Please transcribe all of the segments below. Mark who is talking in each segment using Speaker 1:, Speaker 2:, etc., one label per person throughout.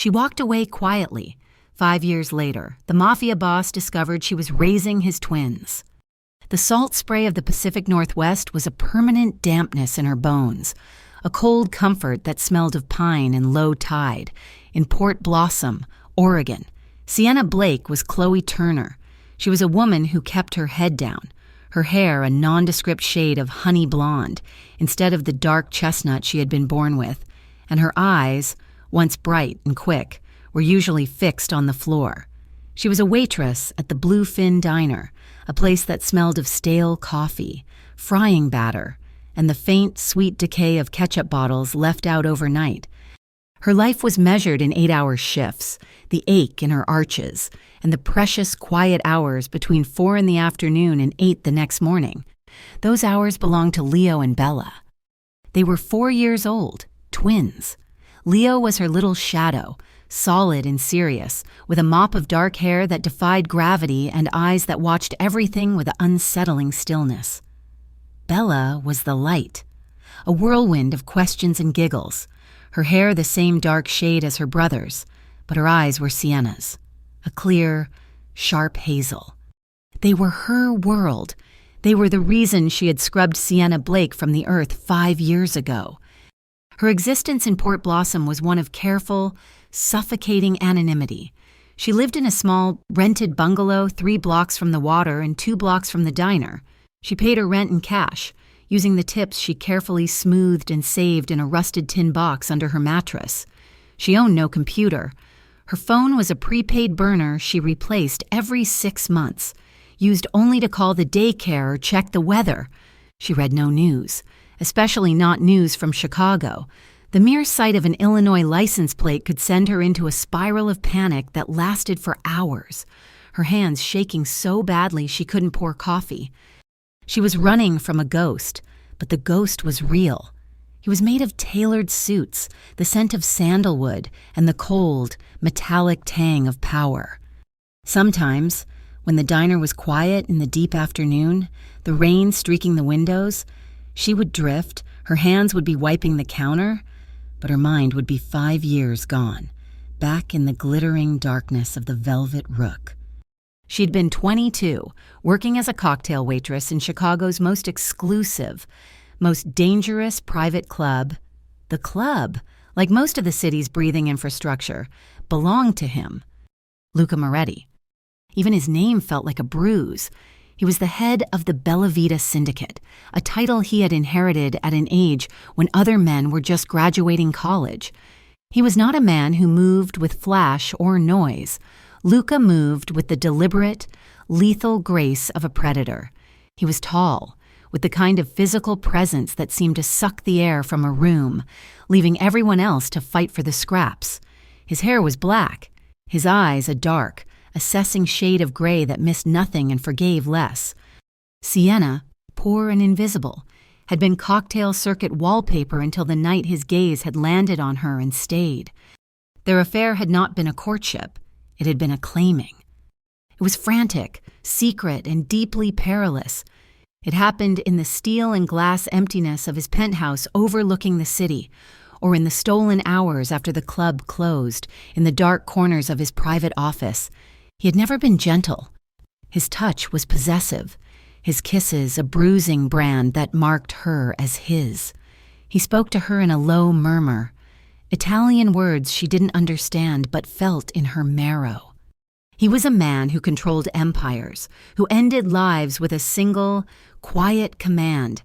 Speaker 1: She walked away quietly. 5 years later, the mafia boss discovered she was raising his twins. The salt spray of the Pacific Northwest was a permanent dampness in her bones, a cold comfort that smelled of pine and low tide. In Port Blossom, Oregon, Sienna Blake was Chloe Turner. She was a woman who kept her head down, her hair a nondescript shade of honey blonde instead of the dark chestnut she had been born with, and her eyes, once bright and quick, were usually fixed on the floor. She was a waitress at the Bluefin Diner, a place that smelled of stale coffee, frying batter, and the faint, sweet decay of ketchup bottles left out overnight. Her life was measured in 8-hour shifts, the ache in her arches, and the precious quiet hours between 4 in the afternoon and 8 the next morning. Those hours belonged to Leo and Bella. They were 4 years old, twins. Leo was her little shadow, solid and serious, with a mop of dark hair that defied gravity and eyes that watched everything with unsettling stillness. Bella was the light, a whirlwind of questions and giggles, her hair the same dark shade as her brother's, but her eyes were Sienna's, a clear, sharp hazel. They were her world. They were the reason she had scrubbed Sienna Blake from the earth 5 years ago. Her existence in Port Blossom was one of careful, suffocating anonymity. She lived in a small, rented bungalow 3 blocks from the water and 2 blocks from the diner. She paid her rent in cash, using the tips she carefully smoothed and saved in a rusted tin box under her mattress. She owned no computer. Her phone was a prepaid burner she replaced every 6 months, used only to call the daycare or check the weather. She read no news, especially not news from Chicago. The mere sight of an Illinois license plate could send her into a spiral of panic that lasted for hours, her hands shaking so badly she couldn't pour coffee. She was running from a ghost, but the ghost was real. He was made of tailored suits, the scent of sandalwood, and the cold, metallic tang of power. Sometimes, when the diner was quiet in the deep afternoon, the rain streaking the windows, she would drift, her hands would be wiping the counter, but her mind would be 5 years gone, back in the glittering darkness of the Velvet Rook. She'd been 22, working as a cocktail waitress in Chicago's most exclusive, most dangerous private club. The club, like most of the city's breathing infrastructure, belonged to him, Luca Moretti. Even his name felt like a bruise. He was the head of the Bella Vita Syndicate, a title he had inherited at an age when other men were just graduating college. He was not a man who moved with flash or noise. Luca moved with the deliberate, lethal grace of a predator. He was tall, with the kind of physical presence that seemed to suck the air from a room, leaving everyone else to fight for the scraps. His hair was black, his eyes a dark, assessing shade of gray that missed nothing and forgave less. Sienna, poor and invisible, had been cocktail circuit wallpaper until the night his gaze had landed on her and stayed. Their affair had not been a courtship. It had been a claiming. It was frantic, secret, and deeply perilous. It happened in the steel and glass emptiness of his penthouse overlooking the city, or in the stolen hours after the club closed, in the dark corners of his private office. He had never been gentle. His touch was possessive, his kisses a bruising brand that marked her as his. He spoke to her in a low murmur, Italian words she didn't understand but felt in her marrow. He was a man who controlled empires, who ended lives with a single, quiet command,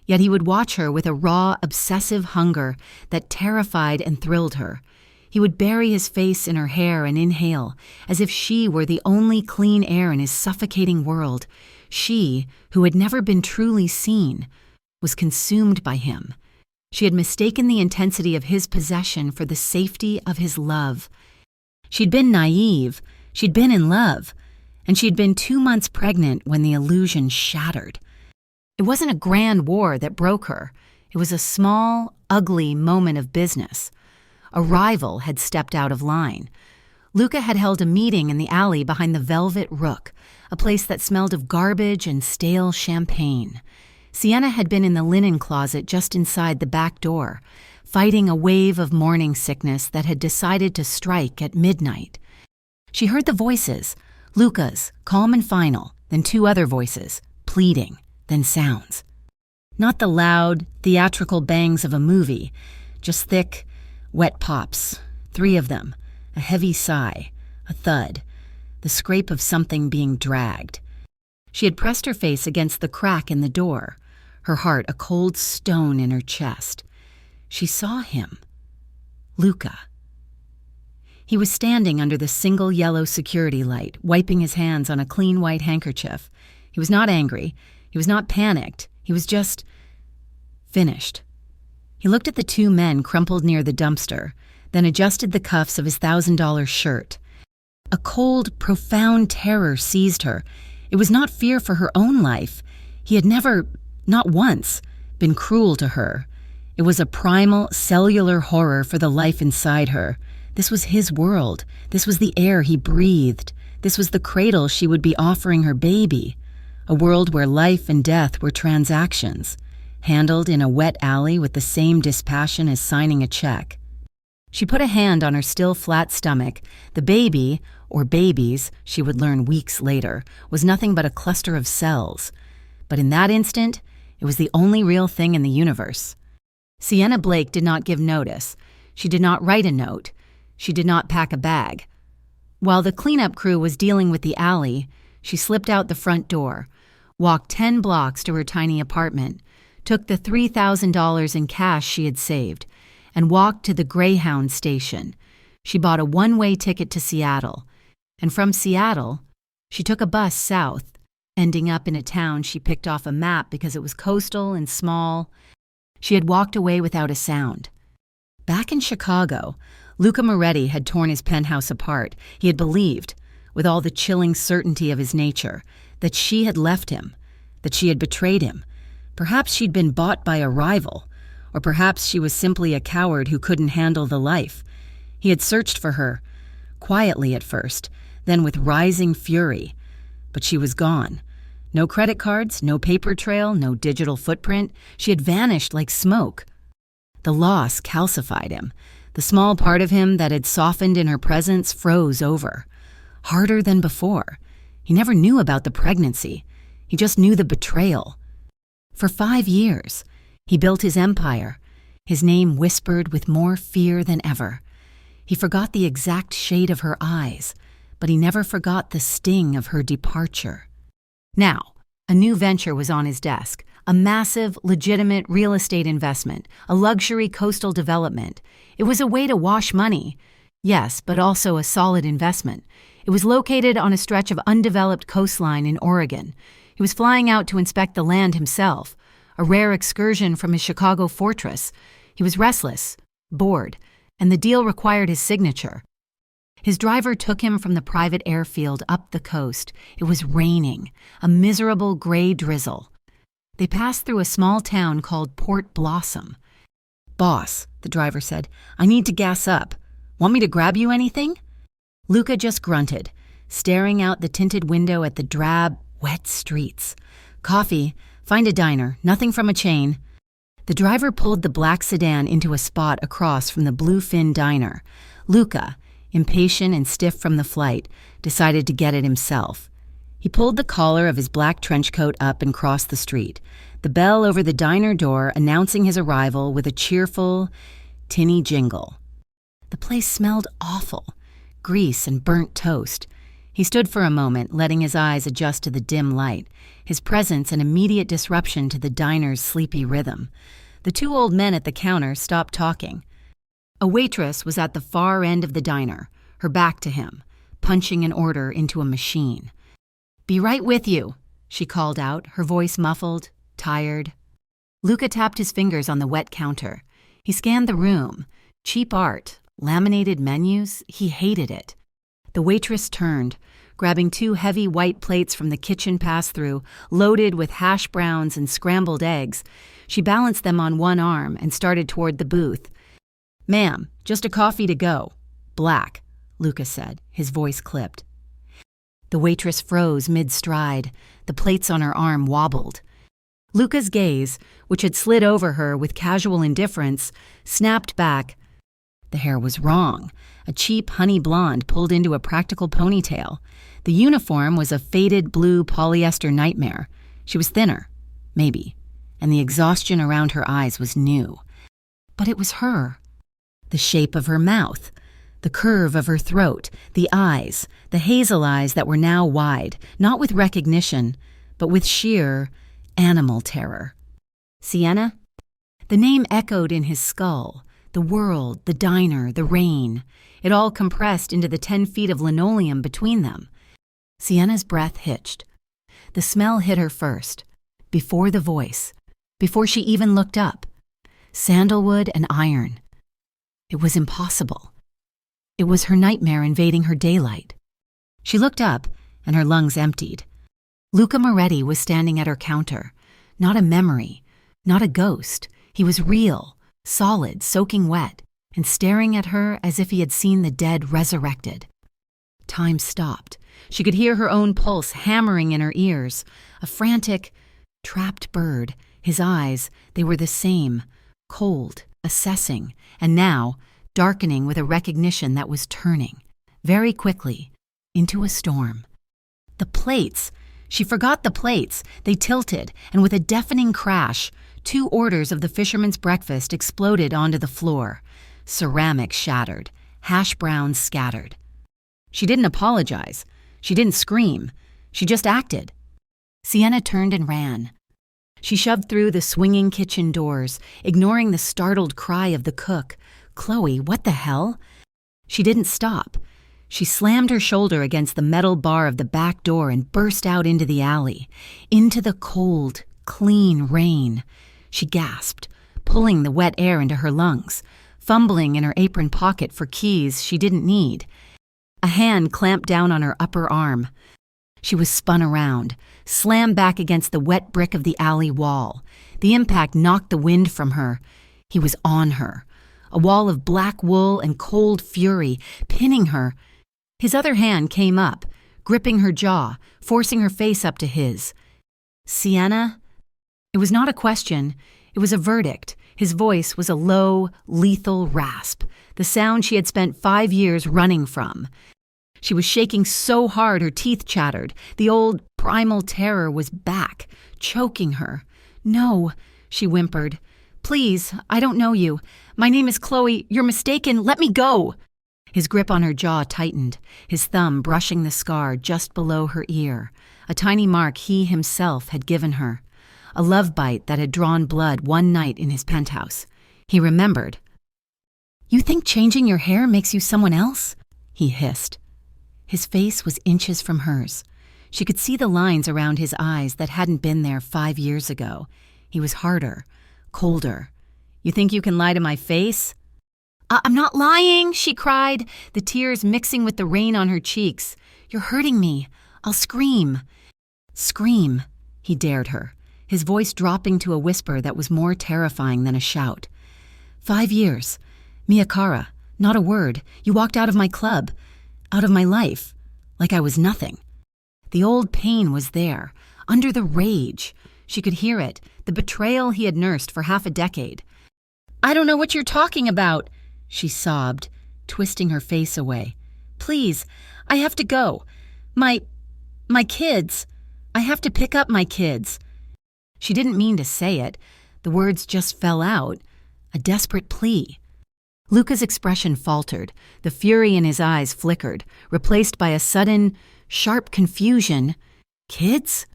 Speaker 1: yet he would watch her with a raw, obsessive hunger that terrified and thrilled her. He would bury his face in her hair and inhale, as if she were the only clean air in his suffocating world. She, who had never been truly seen, was consumed by him. She had mistaken the intensity of his possession for the safety of his love. She'd been naive, she'd been in love, and she'd been 2 months pregnant when the illusion shattered. It wasn't a grand war that broke her. It was a small, ugly moment of business. A rival had stepped out of line. Luca had held a meeting in the alley behind the Velvet Rook, a place that smelled of garbage and stale champagne. Sienna had been in the linen closet just inside the back door, fighting a wave of morning sickness that had decided to strike at midnight. She heard the voices, Luca's, calm and final, then two other voices, pleading, then sounds. Not the loud, theatrical bangs of a movie, just thick, wet pops, 3 of them, a heavy sigh, a thud, the scrape of something being dragged. She had pressed her face against the crack in the door, her heart a cold stone in her chest. She saw him. Luca. He was standing under the single yellow security light, wiping his hands on a clean white handkerchief. He was not angry. He was not panicked. He was just finished. He looked at the 2 men crumpled near the dumpster, then adjusted the cuffs of his $1,000 shirt. A cold, profound terror seized her. It was not fear for her own life. He had never, not once, been cruel to her. It was a primal, cellular horror for the life inside her. This was his world. This was the air he breathed. This was the cradle she would be offering her baby. A world where life and death were transactions, handled in a wet alley with the same dispassion as signing a check. She put a hand on her still flat stomach. The baby, or babies, she would learn weeks later, was nothing but a cluster of cells. But in that instant, it was the only real thing in the universe. Sienna Blake did not give notice. She did not write a note. She did not pack a bag. While the cleanup crew was dealing with the alley, she slipped out the front door, walked 10 blocks to her tiny apartment, took the $3,000 in cash she had saved, and walked to the Greyhound station. She bought a one-way ticket to Seattle, and from Seattle, she took a bus south, ending up in a town she picked off a map because it was coastal and small. She had walked away without a sound. Back in Chicago, Luca Moretti had torn his penthouse apart. He had believed, with all the chilling certainty of his nature, that she had left him, that she had betrayed him. Perhaps she'd been bought by a rival, or perhaps she was simply a coward who couldn't handle the life. He had searched for her, quietly at first, then with rising fury. But she was gone. No credit cards, no paper trail, no digital footprint. She had vanished like smoke. The loss calcified him. The small part of him that had softened in her presence froze over. Harder than before. He never knew about the pregnancy. He just knew the betrayal. For 5 years, he built his empire, his name whispered with more fear than ever. He forgot the exact shade of her eyes, but he never forgot the sting of her departure. Now, a new venture was on his desk, a massive, legitimate real estate investment, a luxury coastal development. It was a way to wash money. Yes, but also a solid investment. It was located on a stretch of undeveloped coastline in Oregon. He was flying out to inspect the land himself, a rare excursion from his Chicago fortress. He was restless, bored, and the deal required his signature. His driver took him from the private airfield up the coast. It was raining, a miserable gray drizzle. They passed through a small town called Port Blossom. "Boss," the driver said, "I need to gas up. Want me to grab you anything?" Luca just grunted, staring out the tinted window at the drab, wet streets. "Coffee. Find a diner. Nothing from a chain." The driver pulled the black sedan into a spot across from the Bluefin diner. Luca, impatient and stiff from the flight, decided to get it himself. He pulled the collar of his black trench coat up and crossed the street, the bell over the diner door announcing his arrival with a cheerful, tinny jingle. The place smelled awful, grease and burnt toast. He stood for a moment, letting his eyes adjust to the dim light, his presence an immediate disruption to the diner's sleepy rhythm. The 2 old men at the counter stopped talking. A waitress was at the far end of the diner, her back to him, punching an order into a machine. "Be right with you," she called out, her voice muffled, tired. Luca tapped his fingers on the wet counter. He scanned the room. Cheap art, laminated menus, he hated it. The waitress turned, grabbing 2 heavy white plates from the kitchen pass-through, loaded with hash browns and scrambled eggs. She balanced them on one arm and started toward the booth. "Ma'am, just a coffee to go. Black," Luca said, his voice clipped. The waitress froze mid-stride. The plates on her arm wobbled. Luca's gaze, which had slid over her with casual indifference, snapped back. The hair was wrong, a cheap honey blonde pulled into a practical ponytail. The uniform was a faded blue polyester nightmare. She was thinner, maybe, and the exhaustion around her eyes was new. But it was her. The shape of her mouth, the curve of her throat, the eyes, the hazel eyes that were now wide, not with recognition, but with sheer animal terror. Sienna? The name echoed in his skull. The world, the diner, the rain. It all compressed into the 10 feet of linoleum between them. Sienna's breath hitched. The smell hit her first, before the voice, before she even looked up. Sandalwood and iron. It was impossible. It was her nightmare invading her daylight. She looked up, and her lungs emptied. Luca Moretti was standing at her counter. Not a memory, not a ghost. He was real, solid, soaking wet, and staring at her as if he had seen the dead resurrected. Time stopped. She could hear her own pulse hammering in her ears. A frantic, trapped bird. His eyes, they were the same, cold, assessing, and now darkening with a recognition that was turning, very quickly, into a storm. The plates! She forgot the plates. They tilted, and with a deafening crash, 2 orders of the fisherman's breakfast exploded onto the floor. Ceramic shattered, hash browns scattered. She didn't apologize. She didn't scream. She just acted. Sienna turned and ran. She shoved through the swinging kitchen doors, ignoring the startled cry of the cook. "Chloe, what the hell?" She didn't stop. She slammed her shoulder against the metal bar of the back door and burst out into the alley, into the cold, clean rain. She gasped, pulling the wet air into her lungs, fumbling in her apron pocket for keys she didn't need. A hand clamped down on her upper arm. She was spun around, slammed back against the wet brick of the alley wall. The impact knocked the wind from her. He was on her, a wall of black wool and cold fury, pinning her. His other hand came up, gripping her jaw, forcing her face up to his. "Sienna?" It was not a question. It was a verdict. His voice was a low, lethal rasp, the sound she had spent 5 years running from. She was shaking so hard her teeth chattered. The old primal terror was back, choking her. "No," she whimpered. "Please, I don't know you. My name is Chloe. You're mistaken. Let me go." His grip on her jaw tightened, his thumb brushing the scar just below her ear, a tiny mark he himself had given her. A love bite that had drawn blood one night in his penthouse. He remembered. "You think changing your hair makes you someone else?" he hissed. His face was inches from hers. She could see the lines around his eyes that hadn't been there 5 years ago. He was harder, colder. "You think you can lie to my face?" "I'm not lying," she cried, the tears mixing with the rain on her cheeks. "You're hurting me. I'll scream." "Scream," he dared her, his voice dropping to a whisper that was more terrifying than a shout. 5 years. Miyakara, not a word. You walked out of my club, out of my life, like I was nothing. The old pain was there, under the rage. She could hear it, the betrayal he had nursed for half a decade. "I don't know what you're talking about," she sobbed, twisting her face away. "Please, I have to go. My kids. I have to pick up my kids." She didn't mean to say it. The words just fell out. A desperate plea. Luca's expression faltered. The fury in his eyes flickered, replaced by a sudden, sharp confusion. Kids?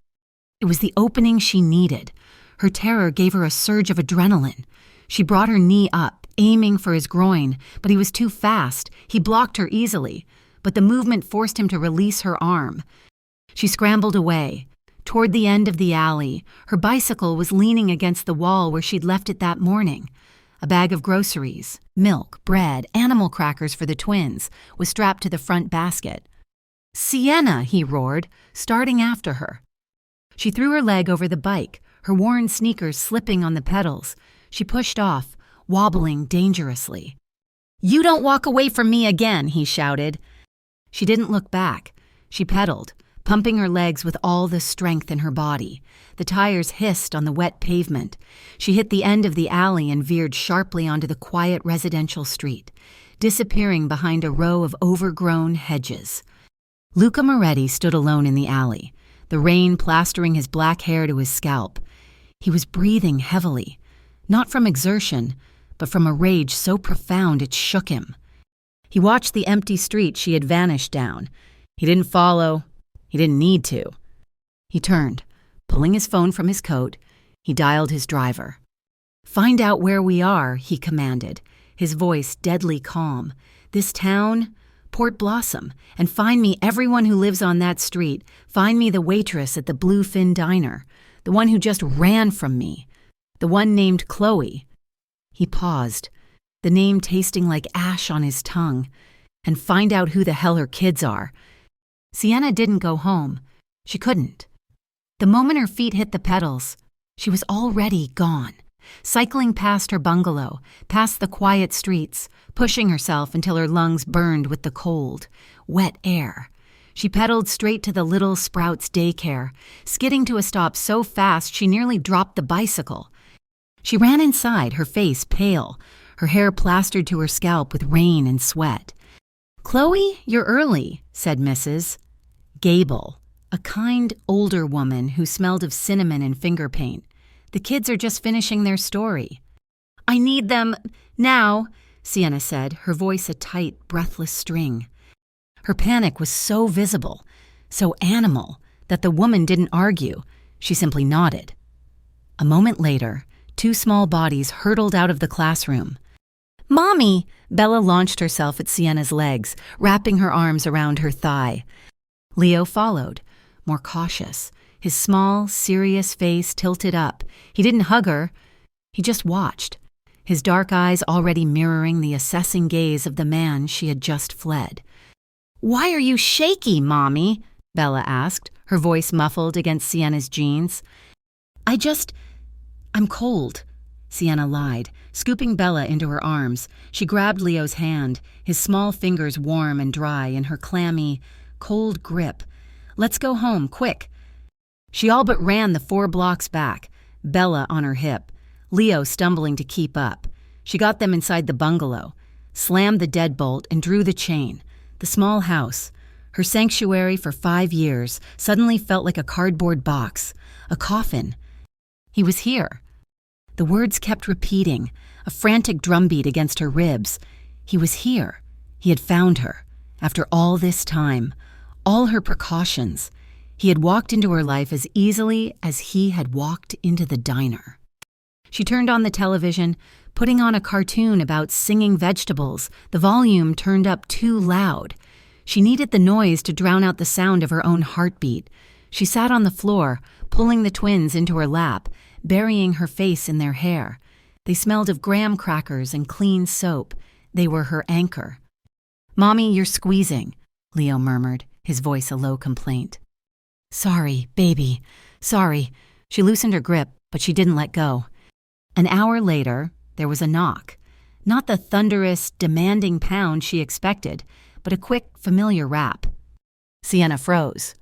Speaker 1: It was the opening she needed. Her terror gave her a surge of adrenaline. She brought her knee up, aiming for his groin, but he was too fast. He blocked her easily, but the movement forced him to release her arm. She scrambled away. Toward the end of the alley, her bicycle was leaning against the wall where she'd left it that morning. A bag of groceries, milk, bread, animal crackers for the twins, was strapped to the front basket. "Sienna!" he roared, starting after her. She threw her leg over the bike, her worn sneakers slipping on the pedals. She pushed off, wobbling dangerously. "You don't walk away from me again," he shouted. She didn't look back. She pedaled pumping her legs with all the strength in her body. The tires hissed on the wet pavement. She hit the end of the alley and veered sharply onto the quiet residential street, disappearing behind a row of overgrown hedges. Luca Moretti stood alone in the alley, the rain plastering his black hair to his scalp. He was breathing heavily, not from exertion, but from a rage so profound it shook him. He watched the empty street she had vanished down. He didn't follow. He didn't need to. He turned. Pulling his phone from his coat, he dialed his driver. "Find out where we are," he commanded, his voice deadly calm. "This town, Port Blossom, and find me everyone who lives on that street. Find me the waitress at the Bluefin Diner, the one who just ran from me, the one named Chloe." He paused, the name tasting like ash on his tongue. "And find out who the hell her kids are." Sienna didn't go home. She couldn't. The moment her feet hit the pedals, she was already gone, cycling past her bungalow, past the quiet streets, pushing herself until her lungs burned with the cold, wet air. She pedaled straight to the Little Sprouts daycare, skidding to a stop so fast she nearly dropped the bicycle. She ran inside, her face pale, her hair plastered to her scalp with rain and sweat. "Chloe, you're early," said Mrs. Gable, a kind, older woman who smelled of cinnamon and finger paint. "The kids are just finishing their story." "I need them now," Sienna said, her voice a tight, breathless string. Her panic was so visible, so animal, that the woman didn't argue. She simply nodded. A moment later, 2 small bodies hurtled out of the classroom. "Mommy!" Bella launched herself at Sienna's legs, wrapping her arms around her thigh. Leo followed, more cautious, his small, serious face tilted up. He didn't hug her. He just watched, his dark eyes already mirroring the assessing gaze of the man she had just fled. "Why are you shaky, Mommy?" Bella asked, her voice muffled against Sienna's jeans. I'm cold," Sienna lied, scooping Bella into her arms. She grabbed Leo's hand, his small fingers warm and dry in her clammy, cold grip. "Let's go home, quick." She all but ran the 4 blocks back, Bella on her hip, Leo stumbling to keep up. She got them inside the bungalow, slammed the deadbolt and drew the chain. The small house, her sanctuary for 5 years, suddenly felt like a cardboard box, a coffin. He was here. The words kept repeating, a frantic drumbeat against her ribs. He was here. He had found her. After all this time, all her precautions, he had walked into her life as easily as he had walked into the diner. She turned on the television, putting on a cartoon about singing vegetables, the volume turned up too loud. She needed the noise to drown out the sound of her own heartbeat. She sat on the floor, pulling the twins into her lap, burying her face in their hair. They smelled of graham crackers and clean soap. They were her anchor. "Mommy, you're squeezing," Leo murmured, his voice a low complaint. "Sorry, baby, sorry." She loosened her grip, but she didn't let go. An hour later, there was a knock. Not the thunderous, demanding pound she expected, but a quick, familiar rap. Sienna froze.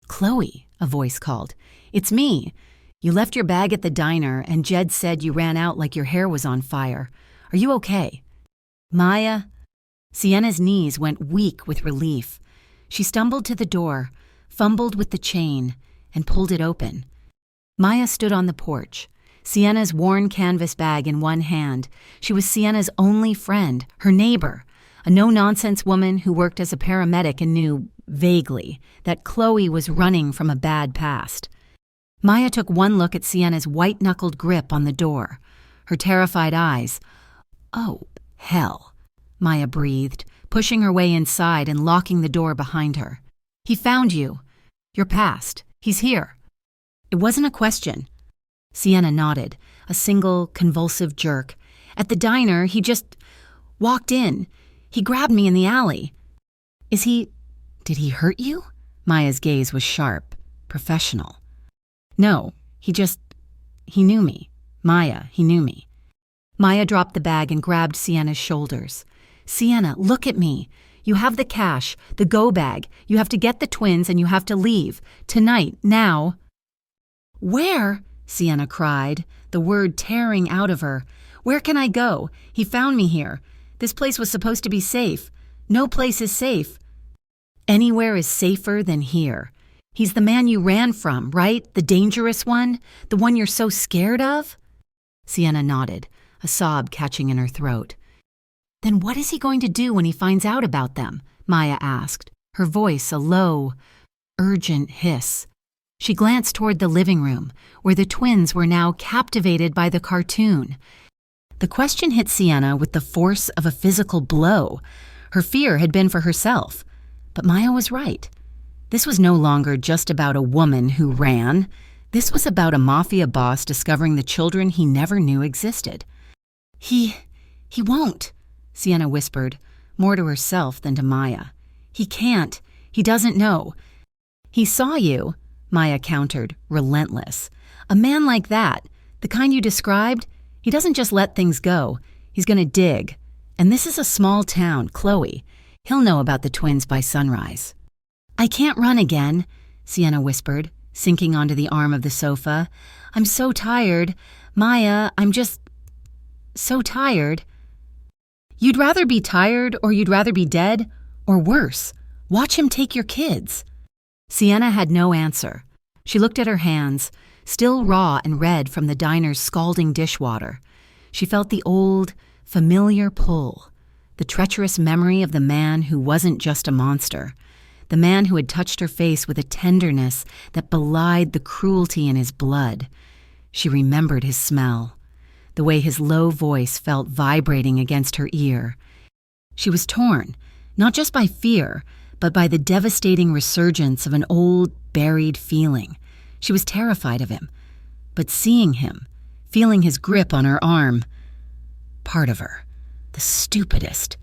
Speaker 1: "Chloe," a voice called. "It's me. You left your bag at the diner, and Jed said you ran out like your hair was on fire. Are you okay?" "Maya?" Sienna's knees went weak with relief. She stumbled to the door, fumbled with the chain, and pulled it open. Maya stood on the porch, Sienna's worn canvas bag in one hand. She was Sienna's only friend, her neighbor, a no-nonsense woman who worked as a paramedic and knew, vaguely, that Chloe was running from a bad past. Maya took one look at Sienna's white-knuckled grip on the door, her terrified eyes. "Oh, hell," Maya breathed, pushing her way inside and locking the door behind her. "He found you. You're past. He's here." It wasn't a question. Sienna nodded, a single, convulsive jerk. "At the diner, he just walked in. He grabbed me in the alley." Did he hurt you?" Maya's gaze was sharp, professional. "No, he knew me. Maya, he knew me." Maya dropped the bag and grabbed Sienna's shoulders. "Sienna, look at me. You have the cash, the go bag. You have to get the twins and you have to leave. Tonight, now." "Where?" Sienna cried, the word tearing out of her. "Where can I go? He found me here. This place was supposed to be safe. No place is safe." "Anywhere is safer than here. He's the man you ran from, right? The dangerous one? The one you're so scared of?" Sienna nodded, a sob catching in her throat. "Then what is he going to do when he finds out about them?" Maya asked, her voice a low, urgent hiss. She glanced toward the living room, where the twins were now captivated by the cartoon. The question hit Sienna with the force of a physical blow. Her fear had been for herself. But Maya was right. This was no longer just about a woman who ran. This was about a mafia boss discovering the children he never knew existed. He won't," Sienna whispered, more to herself than to Maya. "He can't. He doesn't know." "He saw you," Maya countered, relentless. "A man like that, the kind you described, he doesn't just let things go. He's going to dig. And this is a small town, Chloe. He'll know about the twins by sunrise." "I can't run again," Sienna whispered, sinking onto the arm of the sofa. "I'm so tired. Maya, I'm just so tired." "You'd rather be tired, or you'd rather be dead? Or worse, watch him take your kids." Sienna had no answer. She looked at her hands, still raw and red from the diner's scalding dishwater. She felt the old, familiar pull, the treacherous memory of the man who wasn't just a monster, the man who had touched her face with a tenderness that belied the cruelty in his blood. She remembered his smell, the way his low voice felt vibrating against her ear. She was torn, not just by fear, but by the devastating resurgence of an old, buried feeling. She was terrified of him, but seeing him, feeling his grip on her arm, part of her, the stupidest,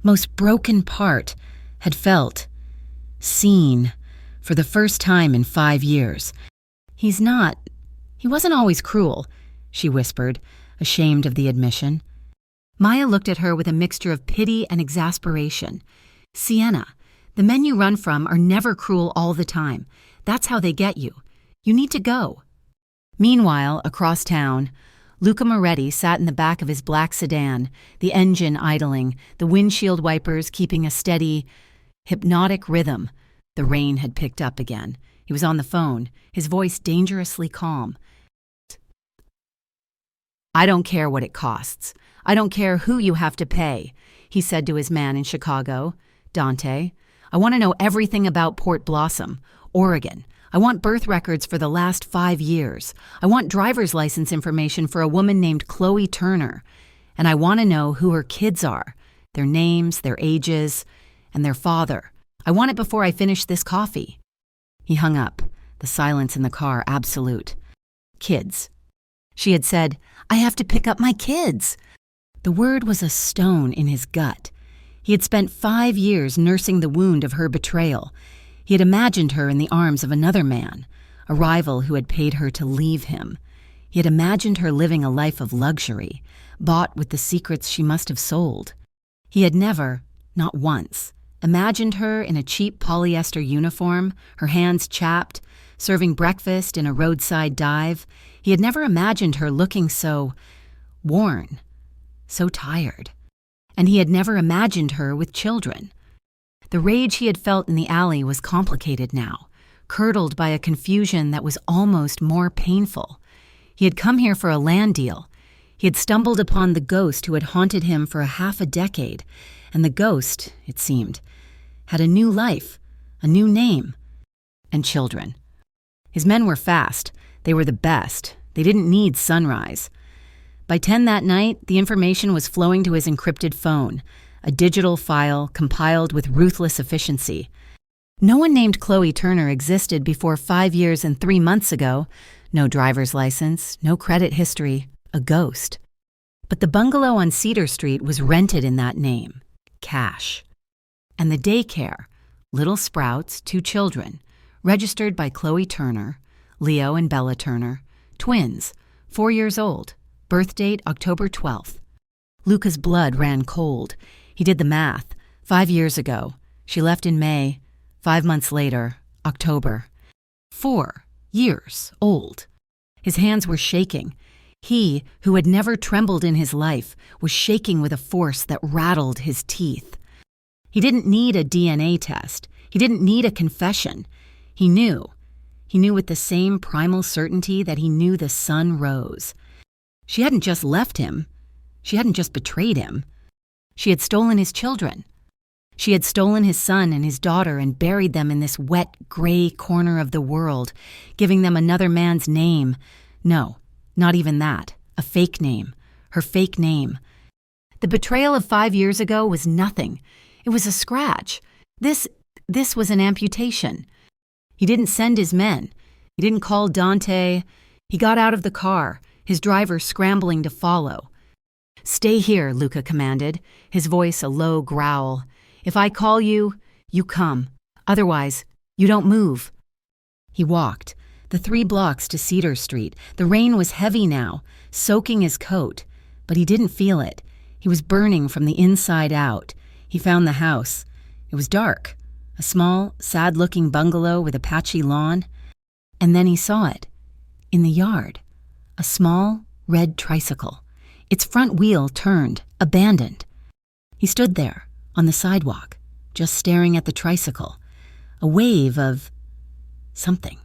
Speaker 1: most broken part, had felt, seen, for the first time in 5 years. He wasn't always cruel," she whispered, ashamed of the admission. Maya looked at her with a mixture of pity and exasperation. "Sienna, the men you run from are never cruel all the time. That's how they get you. You need to go." Meanwhile, across town, Luca Moretti sat in the back of his black sedan, the engine idling, the windshield wipers keeping a steady, hypnotic rhythm. The rain had picked up again. He was on the phone, his voice dangerously calm. "I don't care what it costs. I don't care who you have to pay," he said to his man in Chicago, Dante. "I want to know everything about Port Blossom, Oregon. I want birth records for the last 5 years. I want driver's license information for a woman named Chloe Turner. And I want to know who her kids are, their names, their ages, and their father. I want it before I finish this coffee." He hung up, the silence in the car absolute. Kids. She had said, "I have to pick up my kids." The word was a stone in his gut. He had spent 5 years nursing the wound of her betrayal. He had imagined her in the arms of another man, a rival who had paid her to leave him. He had imagined her living a life of luxury, bought with the secrets she must have sold. He had never, not once, imagined her in a cheap polyester uniform, her hands chapped, serving breakfast in a roadside dive. He had never imagined her looking so worn, so tired. And he had never imagined her with children. The rage he had felt in the alley was complicated now, curdled by a confusion that was almost more painful. He had come here for a land deal. He had stumbled upon the ghost who had haunted him for half a decade, and the ghost, it seemed, had a new life, a new name, and children. His men were fast. They were the best. They didn't need sunrise. By 10 that night, the information was flowing to his encrypted phone, a digital file compiled with ruthless efficiency. No one named Chloe Turner existed before 5 years and 3 months ago. No driver's license, no credit history, a ghost. But the bungalow on Cedar Street was rented in that name, Cash. And the daycare, Little Sprouts, 2 children, registered by Chloe Turner, Leo and Bella Turner, twins, 4 years old, birth date October 12th. Luca's blood ran cold. He did the math. 5 years ago. She left in May. 5 months later, October. 4 years old. His hands were shaking. He, who had never trembled in his life, was shaking with a force that rattled his teeth. He didn't need a DNA test. He didn't need a confession. He knew. He knew with the same primal certainty that he knew the sun rose. She hadn't just left him. She hadn't just betrayed him. She had stolen his children. She had stolen his son and his daughter and buried them in this wet, gray corner of the world, giving them another man's name. No, not even that. A fake name. Her fake name. The betrayal of 5 years ago was nothing. It was a scratch. This was an amputation. He didn't send his men. He didn't call Dante. He got out of the car, his driver scrambling to follow. "Stay here," Luca commanded, his voice a low growl. "If I call you, you come. Otherwise, you don't move." He walked, the 3 blocks to Cedar Street. The rain was heavy now, soaking his coat, but he didn't feel it. He was burning from the inside out. He found the house. It was dark, a small, sad-looking bungalow with a patchy lawn. And then he saw it, in the yard, a small, red tricycle. Its front wheel turned, abandoned. He stood there, on the sidewalk, just staring at the tricycle. A wave of something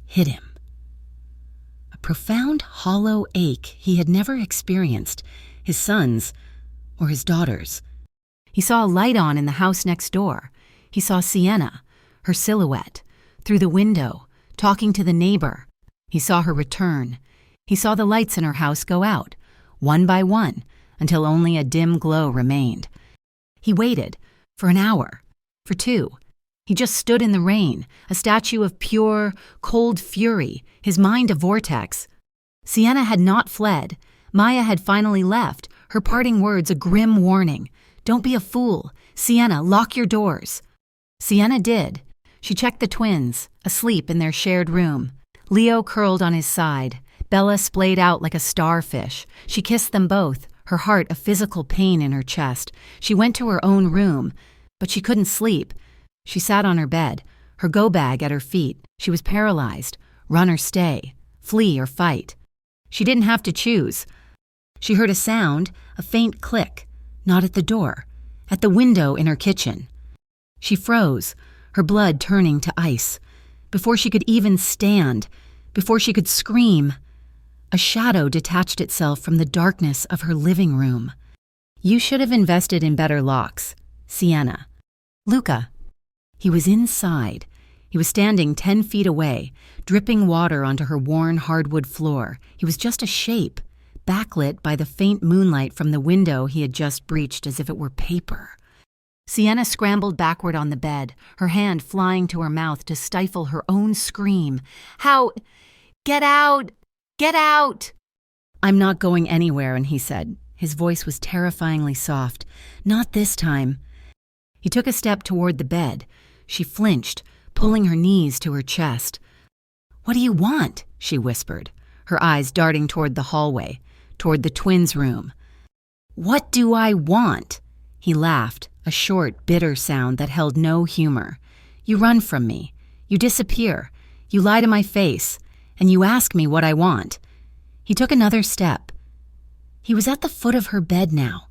Speaker 1: hit him. A profound, hollow ache he had never experienced, his son's or his daughter's. He saw a light on in the house next door. He saw Sienna, her silhouette, through the window, talking to the neighbor. He saw her return. He saw the lights in her house go out, one by one, until only a dim glow remained. He waited, for an hour, for 2. He just stood in the rain, a statue of pure, cold fury, his mind a vortex. Sienna had not fled. Maya had finally left, her parting words a grim warning. "Don't be a fool. Sienna, lock your doors." Sienna did. She checked the twins, asleep in their shared room. Leo curled on his side. Bella splayed out like a starfish. She kissed them both, her heart a physical pain in her chest. She went to her own room, but she couldn't sleep. She sat on her bed, her go-bag at her feet. She was paralyzed. Run or stay. Flee or fight. She didn't have to choose. She heard a sound, a faint click, not at the door, at the window in her kitchen. She froze, her blood turning to ice. Before she could even stand, before she could scream, a shadow detached itself from the darkness of her living room. "You should have invested in better locks." Sienna. Luca. He was inside. He was standing 10 feet away, dripping water onto her worn hardwood floor. He was just a shape, backlit by the faint moonlight from the window he had just breached as if it were paper. Sienna scrambled backward on the bed, her hand flying to her mouth to stifle her own scream. "How? Get out! Get out!" "I'm not going anywhere," and he said. His voice was terrifyingly soft. "Not this time." He took a step toward the bed. She flinched, pulling her knees to her chest. "What do you want?" she whispered, her eyes darting toward the hallway, toward the twins' room. "What do I want?" He laughed, a short, bitter sound that held no humor. "You run from me. You disappear. You lie to my face. And you ask me what I want." He took another step. He was at the foot of her bed now.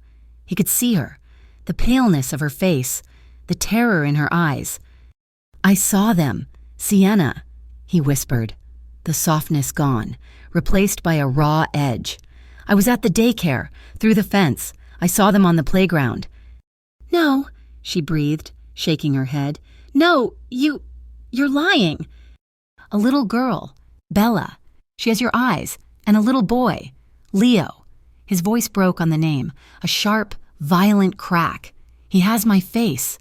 Speaker 1: He could see her, the paleness of her face, the terror in her eyes. "I saw them. Sienna," he whispered, the softness gone, replaced by a raw edge. "I was at the daycare, through the fence. I saw them on the playground." "No," she breathed, shaking her head. "No, you're lying." "A little girl, Bella. She has your eyes, and a little boy, Leo." His voice broke on the name, a sharp, violent crack. "He has my face."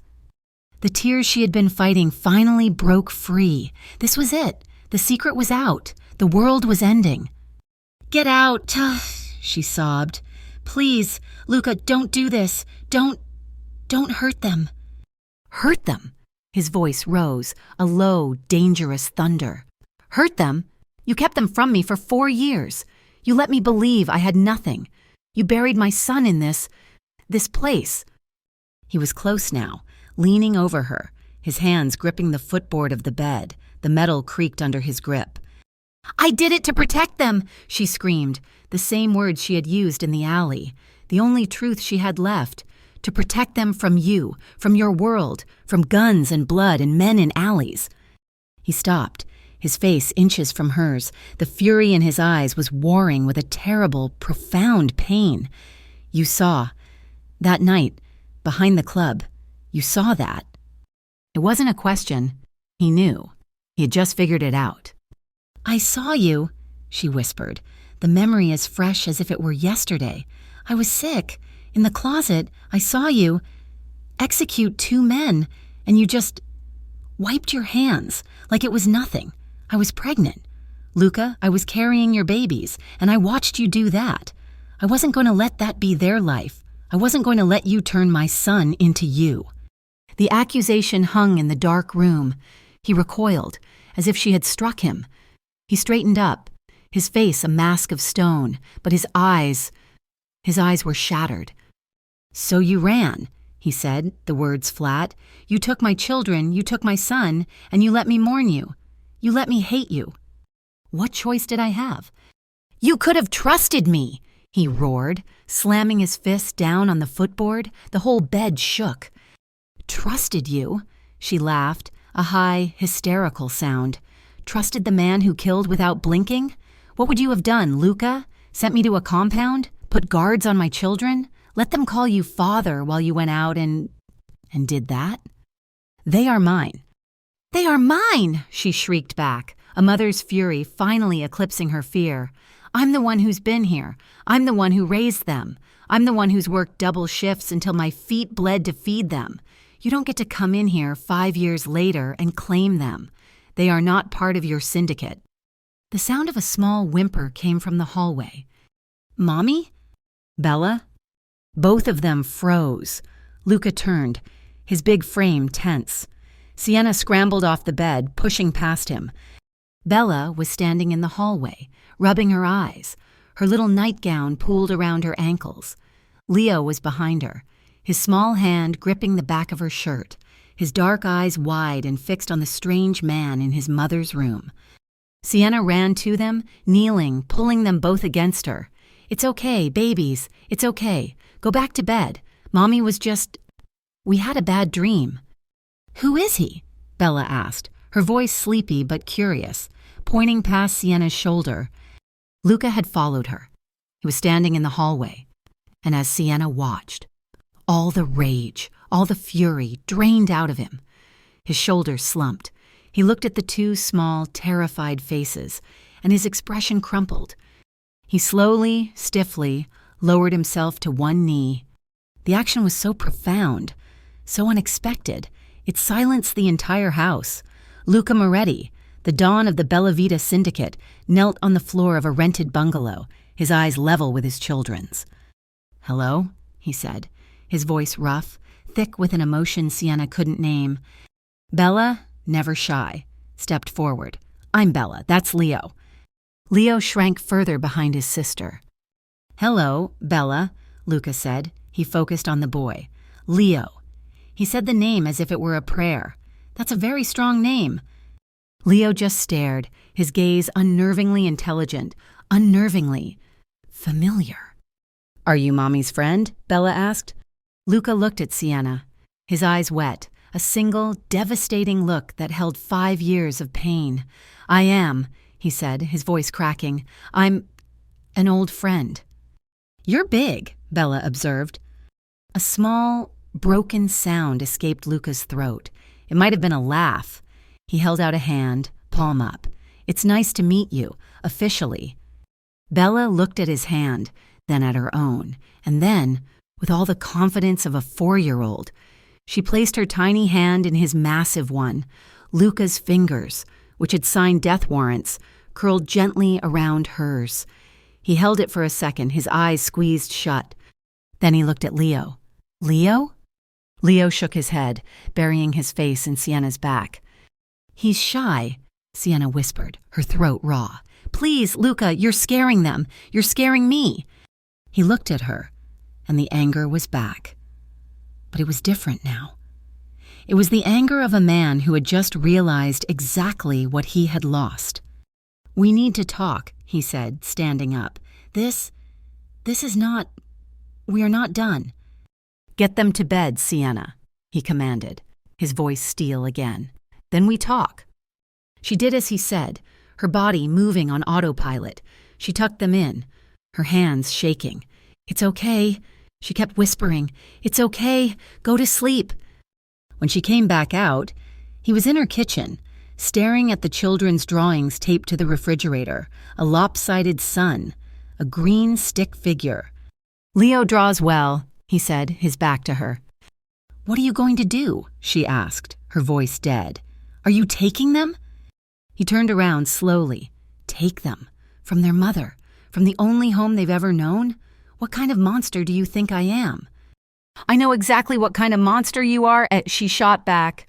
Speaker 1: The tears she had been fighting finally broke free. This was it. The secret was out. The world was ending. "Get out," she sobbed. "Please, Luca, don't do this. Don't hurt them." "Hurt them?" His voice rose, a low, dangerous thunder. "Hurt them? You kept them from me for 4 years. You let me believe I had nothing. You buried my son in this place." He was close now, leaning over her, his hands gripping the footboard of the bed. The metal creaked under his grip. "I did it to protect them," she screamed, the same words she had used in the alley, the only truth she had left, to protect them from you, from your world, from guns and blood and men in alleys. He stopped, his face inches from hers. The fury in his eyes was warring with a terrible, profound pain. "You saw. That night, behind the club, you saw that." It wasn't a question. He knew. He had just figured it out. "I saw you," she whispered, the memory as fresh as if it were yesterday. "I was sick. In the closet, I saw you execute 2 men, and you just wiped your hands like it was nothing. I was pregnant. Luca, I was carrying your babies, and I watched you do that. I wasn't going to let that be their life. I wasn't going to let you turn my son into you." The accusation hung in the dark room. He recoiled, as if she had struck him. He straightened up, his face a mask of stone, but his eyes were shattered. "So you ran," he said, the words flat. "You took my children, you took my son, and you let me mourn you. You let me hate you. What choice did I have?" "You could have trusted me," he roared, slamming his fist down on the footboard. The whole bed shook. "Trusted you?" She laughed, a high, hysterical sound. "Trusted the man who killed without blinking? What would you have done, Luca? Sent me to a compound? Put guards on my children? Let them call you father while you went out and did that? They are mine." "They are mine!" she shrieked back, a mother's fury finally eclipsing her fear. "I'm the one who's been here. I'm the one who raised them. I'm the one who's worked double shifts until my feet bled to feed them. You don't get to come in here 5 years later and claim them. They are not part of your syndicate." The sound of a small whimper came from the hallway. "Mommy? Bella?" Both of them froze. Luca turned, his big frame tense. Sienna scrambled off the bed, pushing past him. Bella was standing in the hallway, rubbing her eyes, her little nightgown pooled around her ankles. Leo was behind her, his small hand gripping the back of her shirt, his dark eyes wide and fixed on the strange man in his mother's room. Sienna ran to them, kneeling, pulling them both against her. "It's okay, babies. It's okay. Go back to bed. Mommy was just... We had a bad dream." "Who is he?" Bella asked, her voice sleepy but curious, pointing past Sienna's shoulder. Luca had followed her. He was standing in the hallway. And as Sienna watched, all the rage, all the fury drained out of him. His shoulders slumped. He looked at the two small, terrified faces, and his expression crumpled. He slowly, stiffly, lowered himself to one knee. The action was so profound, so unexpected, it silenced the entire house. Luca Moretti, the Don of the Bella Vita Syndicate, knelt on the floor of a rented bungalow, his eyes level with his children's. "Hello?" he said, his voice rough, thick with an emotion Sienna couldn't name. Bella, never shy, stepped forward. "I'm Bella, that's Leo." Leo shrank further behind his sister. "Hello, Bella," Luca said. He focused on the boy. "Leo." He said the name as if it were a prayer. "That's a very strong name." Leo just stared, his gaze unnervingly intelligent, unnervingly familiar. "Are you Mommy's friend?" Bella asked. Luca looked at Sienna, his eyes wet, a single, devastating look that held 5 years of pain. "I am," he said, his voice cracking. "I'm an old friend." "You're big," Bella observed. A small, broken sound escaped Luca's throat. It might have been a laugh. He held out a hand, palm up. "It's nice to meet you, officially." Bella looked at his hand, then at her own, and then, with all the confidence of a 4-year-old, she placed her tiny hand in his massive one. Luca's fingers, which had signed death warrants, curled gently around hers. He held it for a second, his eyes squeezed shut. Then he looked at Leo. "Leo?" Leo shook his head, burying his face in Sienna's back. "He's shy," Sienna whispered, her throat raw. "Please, Luca, you're scaring them. You're scaring me." He looked at her, and the anger was back. but it was different now. It was the anger of a man who had just realized exactly what he had lost. "We need to talk," he said, standing up. This is not... We are not done." "Get them to bed, Sienna," he commanded, his voice steel again. "Then we talk." She did as he said, her body moving on autopilot. She tucked them in, her hands shaking. "It's okay," she kept whispering. "It's okay. Go to sleep." When she came back out, he was in her kitchen, staring at the children's drawings taped to the refrigerator, a lopsided sun, a green stick figure. "Leo draws well," he said, his back to her. "What are you going to do?" she asked, her voice dead. "Are you taking them?" He turned around slowly. Take them? From their mother? From the only home they've ever known? What kind of monster do you think I am? "I know exactly what kind of monster you are," she shot back.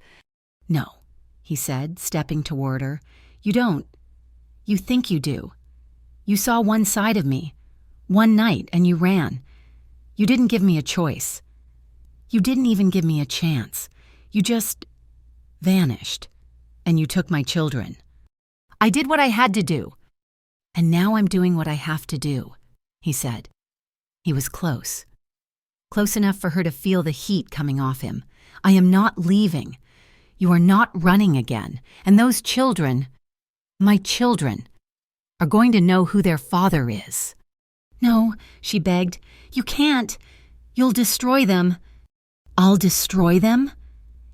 Speaker 1: "No," he said, stepping toward her. "You don't. You think you do. You saw one side of me, one night, and you ran. You didn't give me a choice. You didn't even give me a chance. You just vanished, and you took my children. I did what I had to do, and now I'm doing what I have to do," he said. He was close. Close enough for her to feel the heat coming off him. "I am not leaving. You are not running again, and those children, my children, are going to know who their father is." "No," she begged. "You can't. You'll destroy them." "I'll destroy them?"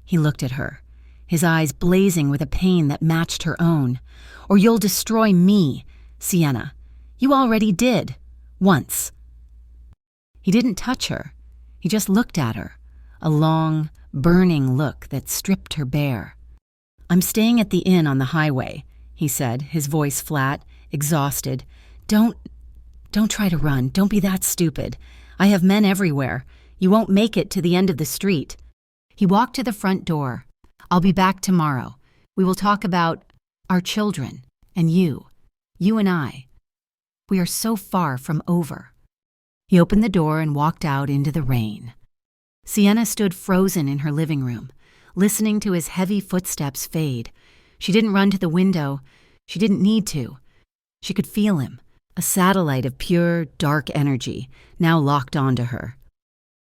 Speaker 1: He looked at her, his eyes blazing with a pain that matched her own. "Or you'll destroy me, Sienna. You already did. Once." He didn't touch her. He just looked at her, a long, burning look that stripped her bare. "I'm staying at the inn on the highway," he said, his voice flat, exhausted. Don't try to run. Don't be that stupid. I have men everywhere. You won't make it to the end of the street." He walked to the front door. "I'll be back tomorrow. We will talk about our children and you and I. We are so far from over." He opened the door and walked out into the rain. Sienna stood frozen in her living room, listening to his heavy footsteps fade. She didn't run to the window. She didn't need to. She could feel him, a satellite of pure, dark energy, now locked onto her.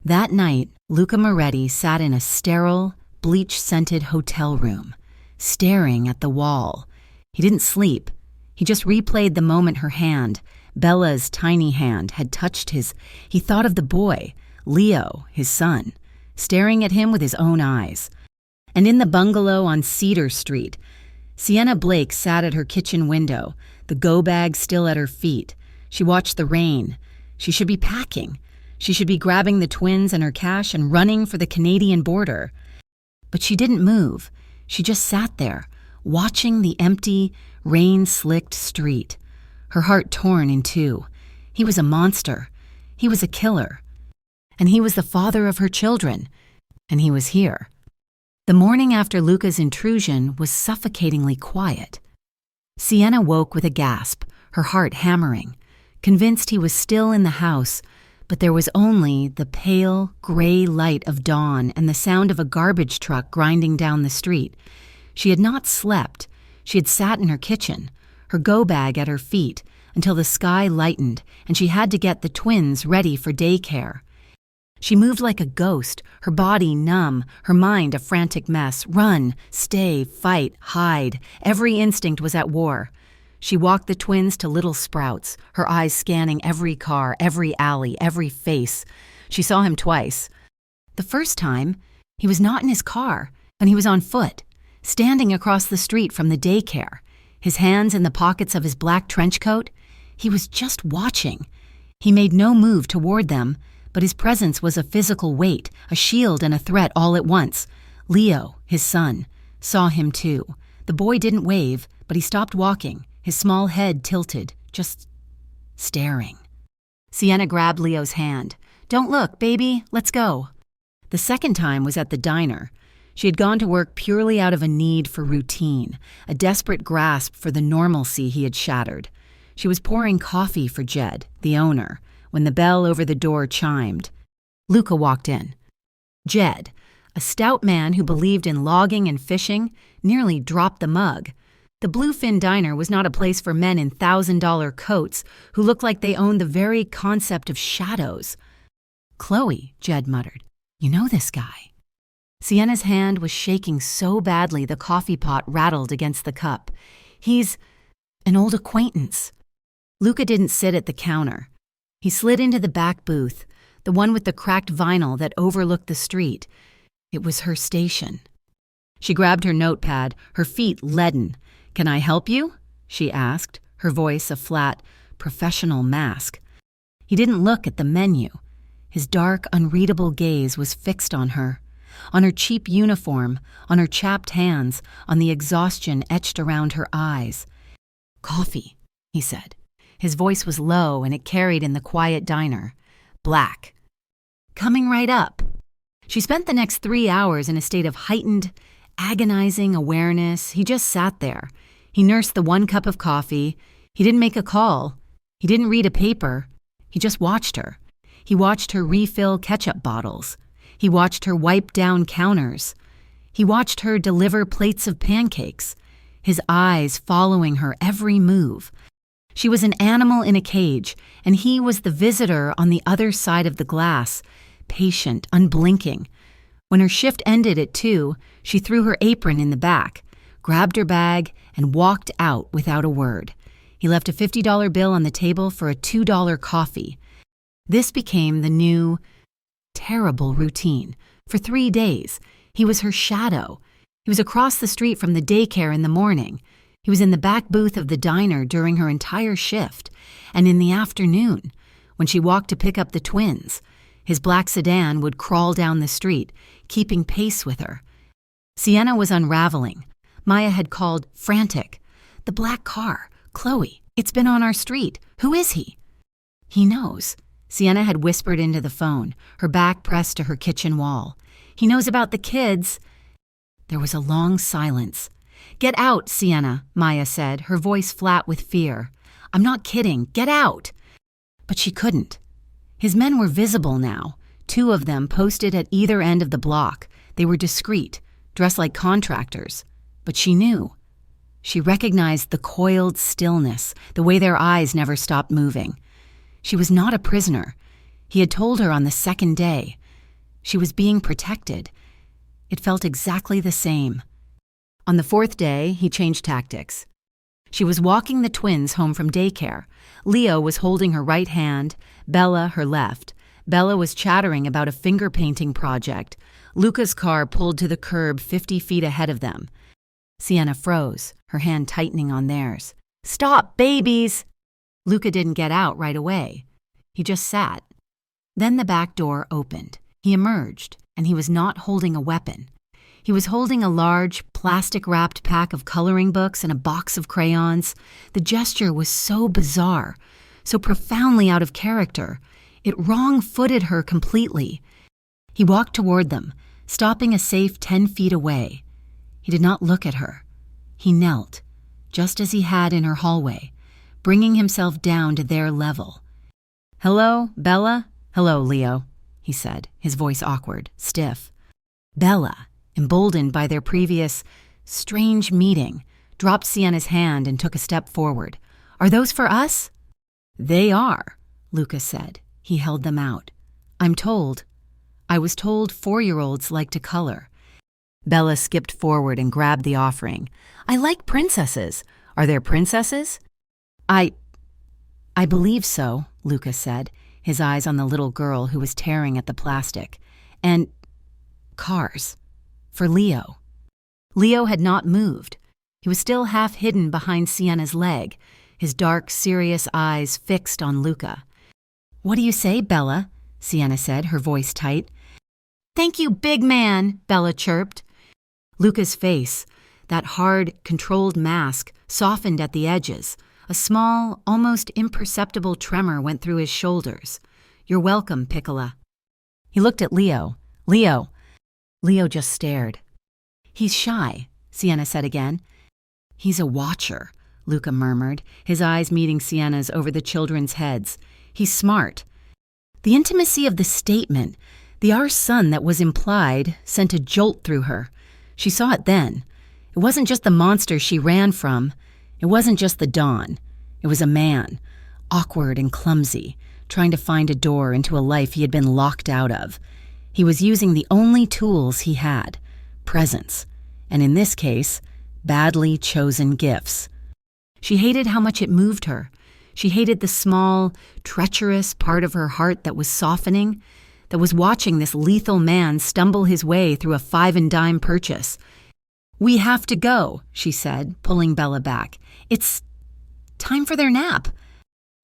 Speaker 1: That night, Luca Moretti sat in a sterile, bleach-scented hotel room, staring at the wall. He didn't sleep. He just replayed the moment her hand, Bella's tiny hand, had touched his. He thought of the boy, Leo, his son, staring at him with his own eyes. And in the bungalow on Cedar Street, Sienna Blake sat at her kitchen window, the go-bag still at her feet. She watched the rain. She should be packing. She should be grabbing the twins and her cash and running for the Canadian border. But she didn't move. She just sat there, watching the empty, rain-slicked street, her heart torn in two. He was a monster. He was a killer. And he was the father of her children. And he was here. The morning after Luca's intrusion was suffocatingly quiet. Sienna woke with a gasp, her heart hammering, convinced he was still in the house, but there was only the pale, gray light of dawn and the sound of a garbage truck grinding down the street. She had not slept. She had sat in her kitchen, her go-bag at her feet, until the sky lightened and she had to get the twins ready for daycare. She moved like a ghost, her body numb, her mind a frantic mess. Run, stay, fight, hide. Every instinct was at war. She walked the twins to Little Sprouts, her eyes scanning every car, every alley, every face. She saw him twice. The first time, he was not in his car, and he was on foot, standing across the street from the daycare, his hands in the pockets of his black trench coat. He was just watching. He made no move toward them, but his presence was a physical weight, a shield and a threat all at once. Leo, his son, saw him too. The boy didn't wave, but he stopped walking, his small head tilted, just staring. Sienna grabbed Leo's hand. "Don't look, baby, let's go." The second time was at the diner. She had gone to work purely out of a need for routine, a desperate grasp for the normalcy he had shattered. She was pouring coffee for Jed, the owner, when the bell over the door chimed. Luca walked in. Jed, a stout man who believed in logging and fishing, nearly dropped the mug. The Bluefin Diner was not a place for men in $1,000 coats who looked like they owned the very concept of shadows. "Chloe," Jed muttered, "you know this guy." Sienna's hand was shaking so badly the coffee pot rattled against the cup. "He's an old acquaintance." Luca didn't sit at the counter. He slid into the back booth, the one with the cracked vinyl that overlooked the street. It was her station. She grabbed her notepad, her feet leaden. "Can I help you?" she asked, her voice a flat, professional mask. He didn't look at the menu. His dark, unreadable gaze was fixed on her cheap uniform, on her chapped hands, on the exhaustion etched around her eyes. "Coffee," he said. His voice was low and it carried in the quiet diner. "Black." "Coming right up." She spent the next 3 hours in a state of heightened, agonizing awareness. He just sat there. He nursed the 1 cup of coffee. He didn't make a call. He didn't read a paper. He just watched her. He watched her refill ketchup bottles. He watched her wipe down counters. He watched her deliver plates of pancakes, his eyes following her every move. She was an animal in a cage, and he was the visitor on the other side of the glass, patient, unblinking. When her shift ended at 2, she threw her apron in the back, grabbed her bag, and walked out without a word. He left a $50 bill on the table for a $2 coffee. This became the new, terrible routine. For 3 days, he was her shadow. He was across the street from the daycare in the morning. He was in the back booth of the diner during her entire shift. And in the afternoon, when she walked to pick up the twins, his black sedan would crawl down the street, keeping pace with her. Sienna was unraveling. Maya had called frantic. "The black car. Chloe, it's been on our street. Who is he?" "He knows." Sienna had whispered into the phone, her back pressed to her kitchen wall. "He knows about the kids." There was a long silence. "Get out, Sienna," Maya said, her voice flat with fear. "I'm not kidding. Get out." But she couldn't. His men were visible now, 2 of them posted at either end of the block. They were discreet, dressed like contractors. But she knew. She recognized the coiled stillness, the way their eyes never stopped moving. She was not a prisoner. He had told her on the 2nd day. She was being protected. It felt exactly the same. On the 4th day, he changed tactics. She was walking the twins home from daycare. Leo was holding her right hand, Bella her left. Bella was chattering about a finger painting project. Luca's car pulled to the curb 50 feet ahead of them. Sienna froze, her hand tightening on theirs. "Stop, babies!" Luca didn't get out right away. He just sat. Then the back door opened. He emerged, and he was not holding a weapon. He was holding a large, plastic-wrapped pack of coloring books and a box of crayons. The gesture was so bizarre, so profoundly out of character. It wrong-footed her completely. He walked toward them, stopping a safe 10 feet away. He did not look at her. He knelt, just as he had in her hallway, bringing himself down to their level. "Hello, Bella?" "Hello, Leo," he said, his voice awkward, stiff. Bella, emboldened by their previous strange meeting, dropped Sienna's hand and took a step forward. "Are those for us?" "They are," Lucas said. He held them out. I was told 4-year-olds like to color." Bella skipped forward and grabbed the offering. "I like princesses. Are there princesses?" I believe so," Lucas said, his eyes on the little girl who was tearing at the plastic. "And cars. For Leo." Leo had not moved. He was still half hidden behind Sienna's leg, his dark, serious eyes fixed on Luca. "What do you say, Bella?" Sienna said, her voice tight. "Thank you, big man," Bella chirped. Luca's face, that hard, controlled mask, softened at the edges. A small, almost imperceptible tremor went through his shoulders. "You're welcome, Piccola." He looked at Leo. "Leo." Leo just stared. "He's shy," Sienna said again. "He's a watcher," Luca murmured, his eyes meeting Sienna's over the children's heads. "He's smart." The intimacy of the statement, The "our son" that was implied sent a jolt through her. She saw it then. It wasn't just the monster she ran from. It wasn't just the dawn. It was a man, awkward and clumsy, trying to find a door into a life he had been locked out of. He was using the only tools he had, presence, and in this case, badly chosen gifts. She hated how much it moved her. She hated the small, treacherous part of her heart that was softening, that was watching this lethal man stumble his way through a 5-and-dime purchase. "We have to go," she said, pulling Bella back. "It's time for their nap."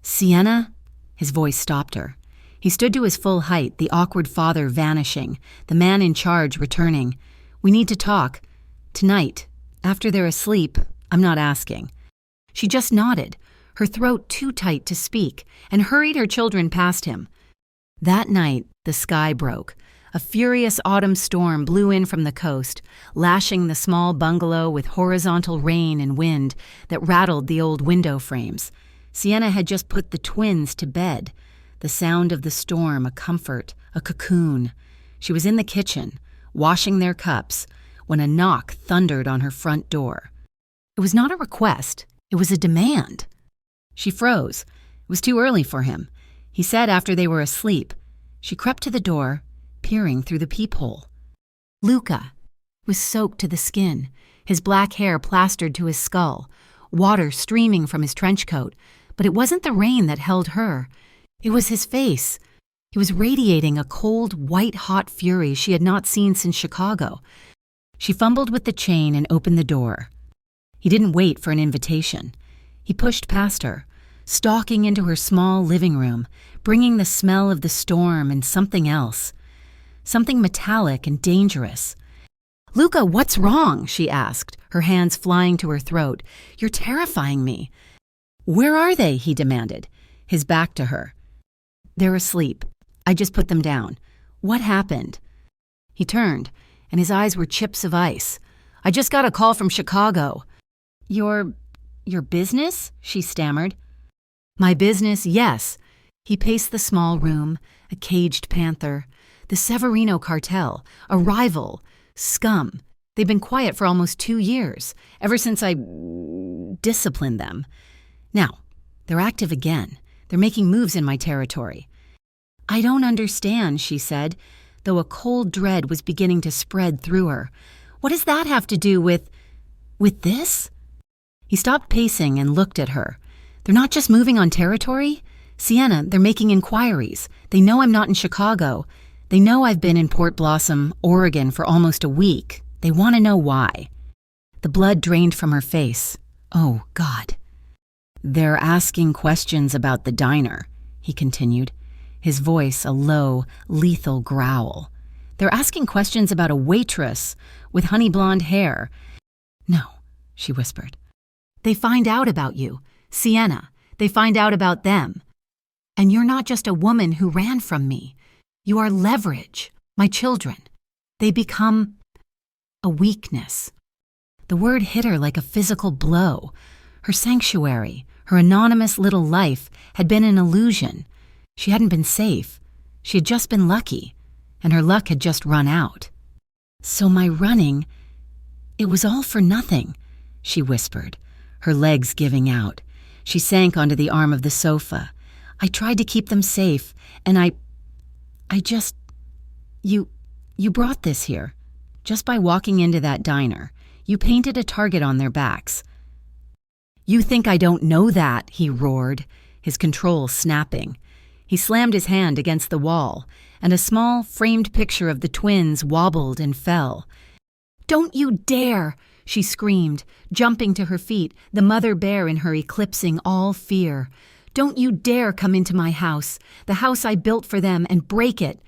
Speaker 1: "Sienna?" His voice stopped her. He stood to his full height, the awkward father vanishing, the man in charge returning. "We need to talk. Tonight. After they're asleep. I'm not asking." She just nodded, her throat too tight to speak, and hurried her children past him. That night, the sky broke. A furious autumn storm blew in from the coast, lashing the small bungalow with horizontal rain and wind that rattled the old window frames. Sienna had just put the twins to bed, the sound of the storm a comfort, a cocoon. She was in the kitchen, washing their cups, when a knock thundered on her front door. It was not a request, it was a demand. She froze. It was too early for him. He said after they were asleep. She crept to the door, peering through the peephole. Luca was soaked to the skin, his black hair plastered to his skull, water streaming from his trench coat. But it wasn't the rain that held her. It was his face. He was radiating a cold, white-hot fury she had not seen since Chicago. She fumbled with the chain and opened the door. He didn't wait for an invitation. He pushed past her, stalking into her small living room, bringing the smell of the storm and something else. Something metallic and dangerous. "Luca, what's wrong?" she asked, her hands flying to her throat. "You're terrifying me." "Where are they?" he demanded, his back to her. "They're asleep. I just put them down. What happened?" He turned, and his eyes were chips of ice. "I just got a call from Chicago." Your business?" she stammered. "My business, yes." He paced the small room, a caged panther. The Severino cartel, a rival, scum. They've been quiet for almost 2 years, ever since I disciplined them. Now, they're active again. They're making moves in my territory. "I don't understand," she said, though a cold dread was beginning to spread through her. "What does that have to do with this?" He stopped pacing and looked at her. "They're not just moving on territory? Sienna, they're making inquiries. They know I'm not in Chicago. They know I've been in Port Blossom, Oregon for almost a week. They want to know why." The blood drained from her face. Oh, God. "They're asking questions about the diner," he continued, his voice a low, lethal growl. "They're asking questions about a waitress with honey blonde hair." "No," she whispered. "They find out about you, Sienna. They find out about them. And you're not just a woman who ran from me. You are leverage, my children. They become a weakness." The word hit her like a physical blow. Her sanctuary, her anonymous little life, had been an illusion. She hadn't been safe. She had just been lucky, and her luck had just run out. "So my running, it was all for nothing," she whispered, her legs giving out. She sank onto the arm of the sofa. "I tried to keep them safe, and I just... You brought this here. Just by walking into that diner, you painted a target on their backs." "You think I don't know that?" he roared, his control snapping. He slammed his hand against the wall, and a small, framed picture of the twins wobbled and fell. "Don't you dare!" she screamed, jumping to her feet, the mother bear in her eclipsing all fear. "Don't you dare come into my house, the house I built for them, and break it."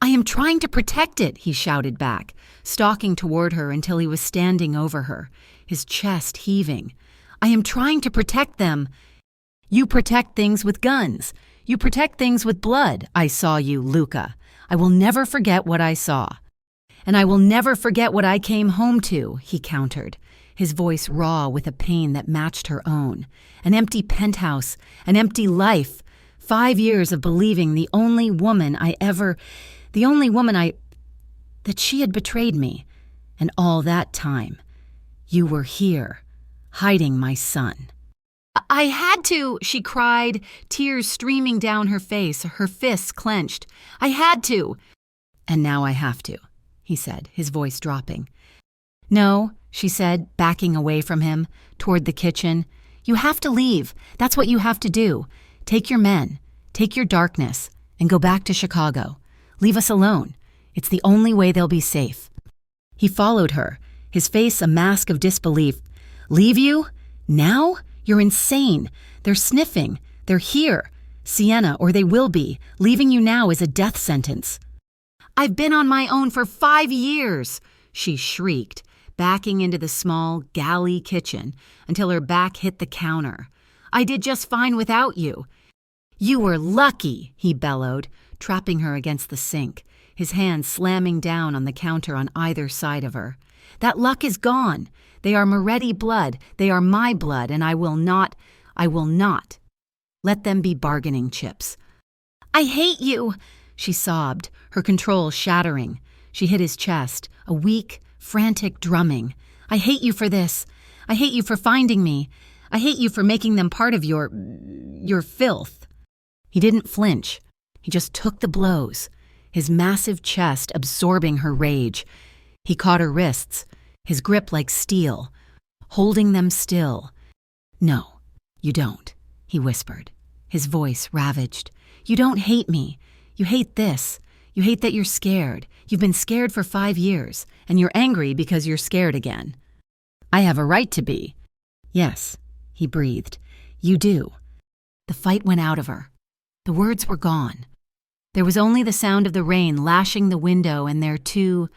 Speaker 1: "I am trying to protect it," he shouted back, stalking toward her until he was standing over her, his chest heaving. "I am trying to protect them." "You protect things with guns. You protect things with blood. I saw you, Luca. I will never forget what I saw. And I will never forget what I came home to," he countered, his voice raw with a pain that matched her own. "An empty penthouse, an empty life, 5 years of believing the only woman I ever... The only woman that she had betrayed me. And all that time, you were here, hiding my son. I had to, she cried, tears streaming down her face, her fists clenched. I had to. And now I have to, he said, his voice dropping. No, she said, backing away from him, toward the kitchen. You have to leave. That's what you have to do. Take your men, take your darkness, and go back to Chicago. Leave us alone. It's the only way they'll be safe. He followed her, his face a mask of disbelief. Leave you? Now? You're insane. They're sniffing. They're here. Sienna, or they will be. Leaving you now is a death sentence. I've been on my own for 5 years, she shrieked, backing into the small galley kitchen until her back hit the counter. I did just fine without you. You were lucky, he bellowed, trapping her against the sink, his hands slamming down on the counter on either side of her. That luck is gone. They are Moretti blood. They are my blood, and I will not let them be bargaining chips. I hate you, she sobbed, her control shattering. She hit his chest, a weak, frantic drumming. I hate you for this. I hate you for finding me. I hate you for making them part of your filth. He didn't flinch. He just took the blows, his massive chest absorbing her rage. He caught her wrists, his grip like steel, holding them still. No, you don't, he whispered, his voice ravaged. You don't hate me. You hate this. You hate that you're scared. You've been scared for 5 years, and you're angry because you're scared again. I have a right to be. Yes, he breathed. You do. The fight went out of her. The words were gone. There was only the sound of the rain lashing the window and their 2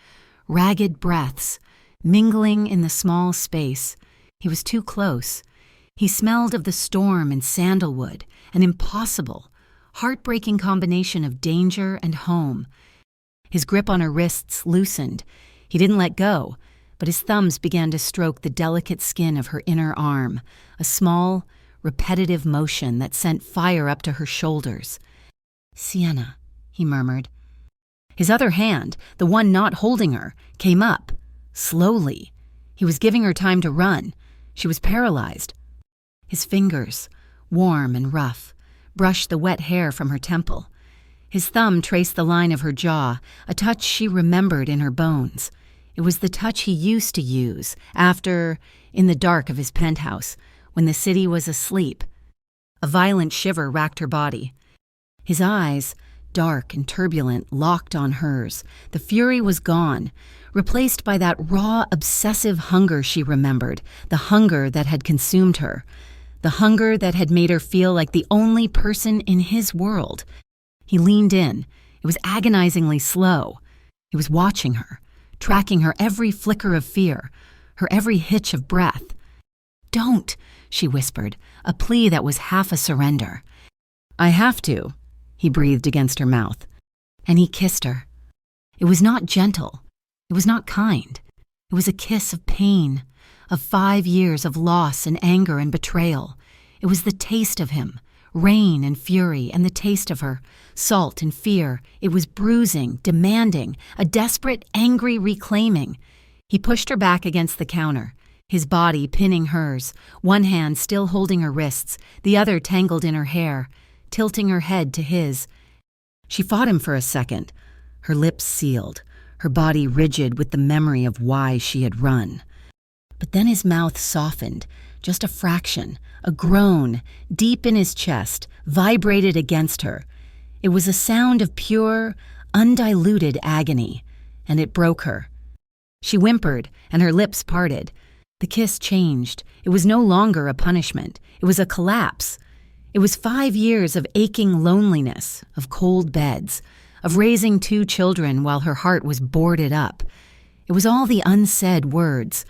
Speaker 1: ragged breaths, mingling in the small space. He was too close. He smelled of the storm and sandalwood, an impossible, heartbreaking combination of danger and home. His grip on her wrists loosened. He didn't let go, but his thumbs began to stroke the delicate skin of her inner arm, a small, repetitive motion that sent fire up to her shoulders. Sienna, he murmured. His other hand, the one not holding her, came up, slowly. He was giving her time to run. She was paralyzed. His fingers, warm and rough, brushed the wet hair from her temple. His thumb traced the line of her jaw, a touch she remembered in her bones. It was the touch he used to use in the dark of his penthouse, when the city was asleep. A violent shiver racked her body. His eyes, dark and turbulent, locked on hers. The fury was gone, replaced by that raw, obsessive hunger she remembered, the hunger that had consumed her, the hunger that had made her feel like the only person in his world. He leaned in. It was agonizingly slow. He was watching her, tracking her every flicker of fear, her every hitch of breath. Don't, she whispered, a plea that was half a surrender. I have to, he breathed against her mouth, and he kissed her. It was not gentle. It was not kind. It was a kiss of pain, of 5 years of loss and anger and betrayal. It was the taste of him, rain and fury, and the taste of her, salt and fear. It was bruising, demanding, a desperate, angry reclaiming. He pushed her back against the counter, his body pinning hers, one hand still holding her wrists, the other tangled in her hair, tilting her head to his. She fought him for a second, her lips sealed, her body rigid with the memory of why she had run. But then his mouth softened, just a fraction, a groan, deep in his chest, vibrated against her. It was a sound of pure, undiluted agony, and it broke her. She whimpered, and her lips parted. The kiss changed. It was no longer a punishment. It was a collapse. It was 5 years of aching loneliness, of cold beds, of raising 2 children while her heart was boarded up. It was all the unsaid words,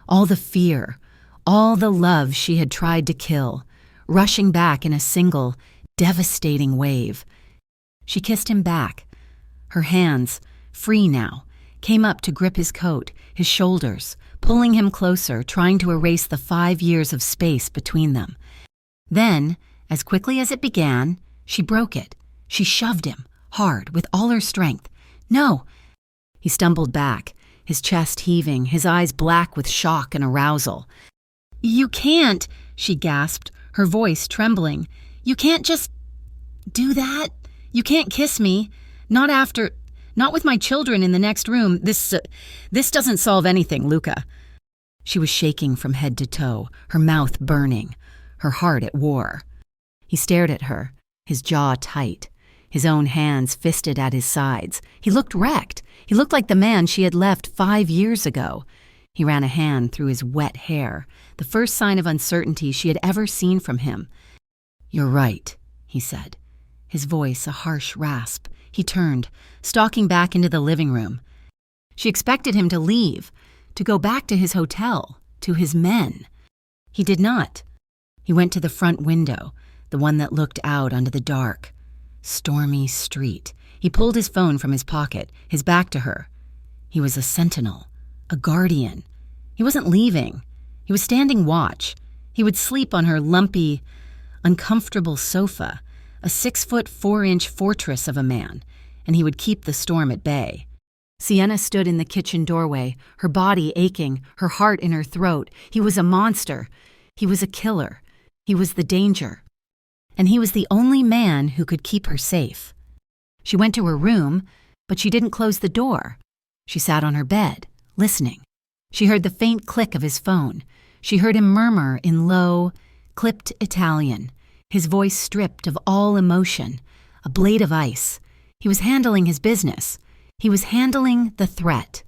Speaker 1: all the fear, all the love she had tried to kill, rushing back in a single, devastating wave. She kissed him back. Her hands, free now, came up to grip his coat, his shoulders, pulling him closer, trying to erase the 5 years of space between them. Then, as quickly as it began, she broke it. She shoved him, hard, with all her strength, No. He stumbled back, his chest heaving, his eyes black with shock and arousal. You can't, she gasped, her voice trembling. You can't just do that. You can't kiss me. Not with my children in the next room. This doesn't solve anything, Luca. She was shaking from head to toe, her mouth burning, her heart at war. He stared at her, his jaw tight, his own hands fisted at his sides. He looked wrecked. He looked like the man she had left 5 years ago. He ran a hand through his wet hair, the first sign of uncertainty she had ever seen from him. You're right, he said, his voice a harsh rasp. He turned, stalking back into the living room. She expected him to leave, to go back to his hotel, to his men. He did not. He went to the front window, the one that looked out onto the dark, stormy street. He pulled his phone from his pocket, his back to her. He was a sentinel, a guardian. He wasn't leaving. He was standing watch. He would sleep on her lumpy, uncomfortable sofa, a 6'4" fortress of a man, and he would keep the storm at bay. Sienna stood in the kitchen doorway, her body aching, her heart in her throat. He was a monster. He was a killer. He was the danger. And he was the only man who could keep her safe. She went to her room, but she didn't close the door. She sat on her bed, listening. She heard the faint click of his phone. She heard him murmur in low, clipped Italian, his voice stripped of all emotion, a blade of ice. He was handling his business. He was handling the threat.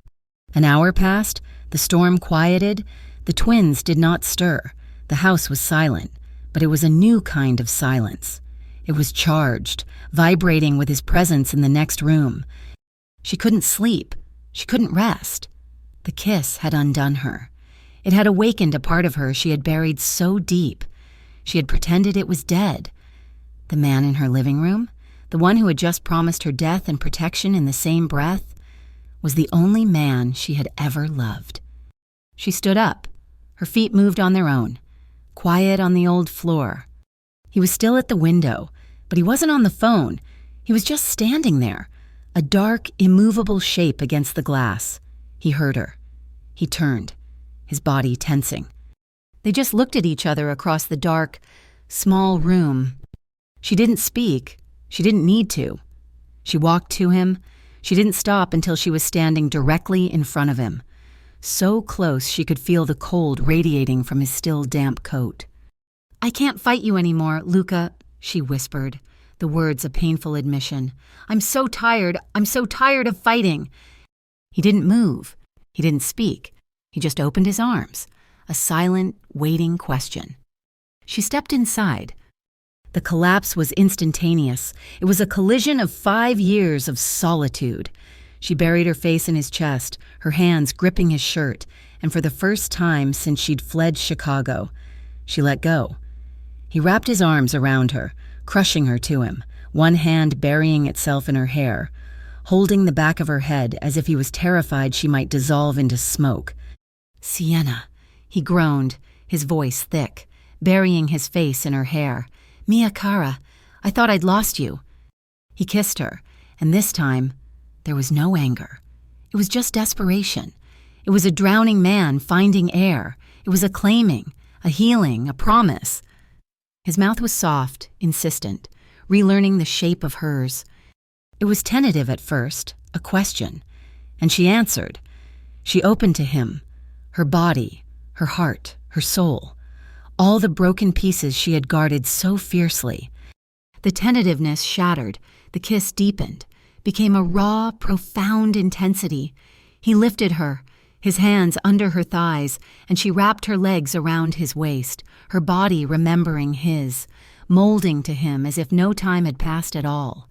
Speaker 1: An hour passed, the storm quieted, the twins did not stir. The house was silent, but it was a new kind of silence. It was charged, vibrating with his presence in the next room. She couldn't sleep. She couldn't rest. The kiss had undone her. It had awakened a part of her she had buried so deep. She had pretended it was dead. The man in her living room, the one who had just promised her death and protection in the same breath, was the only man she had ever loved. She stood up. Her feet moved on their own, quiet on the old floor. He was still at the window, but he wasn't on the phone. He was just standing there, a dark, immovable shape against the glass. He heard her. He turned, his body tensing. They just looked at each other across the dark, small room. She didn't speak. She didn't need to. She walked to him. She didn't stop until she was standing directly in front of him, so close she could feel the cold radiating from his still damp coat. I can't fight you anymore, Luca, she whispered, the words a painful admission. I'm so tired of fighting. He didn't move. He didn't speak. He just opened his arms, a silent, waiting question. She stepped inside. The collapse was instantaneous. It was a collision of 5 years of solitude. She buried her face in his chest, her hands gripping his shirt, and for the first time since she'd fled Chicago, she let go. He wrapped his arms around her, crushing her to him, one hand burying itself in her hair, holding the back of her head as if he was terrified she might dissolve into smoke. Sienna, he groaned, his voice thick, burying his face in her hair. Mia cara, I thought I'd lost you. He kissed her, and this time, there was no anger. It was just desperation. It was a drowning man finding air. It was a claiming, a healing, a promise. His mouth was soft, insistent, relearning the shape of hers. It was tentative at first, a question, and she answered. She opened to him, her body, her heart, her soul, all the broken pieces she had guarded so fiercely. The tentativeness shattered, the kiss deepened, became a raw, profound intensity. He lifted her, his hands under her thighs, and she wrapped her legs around his waist, her body remembering his, molding to him as if no time had passed at all.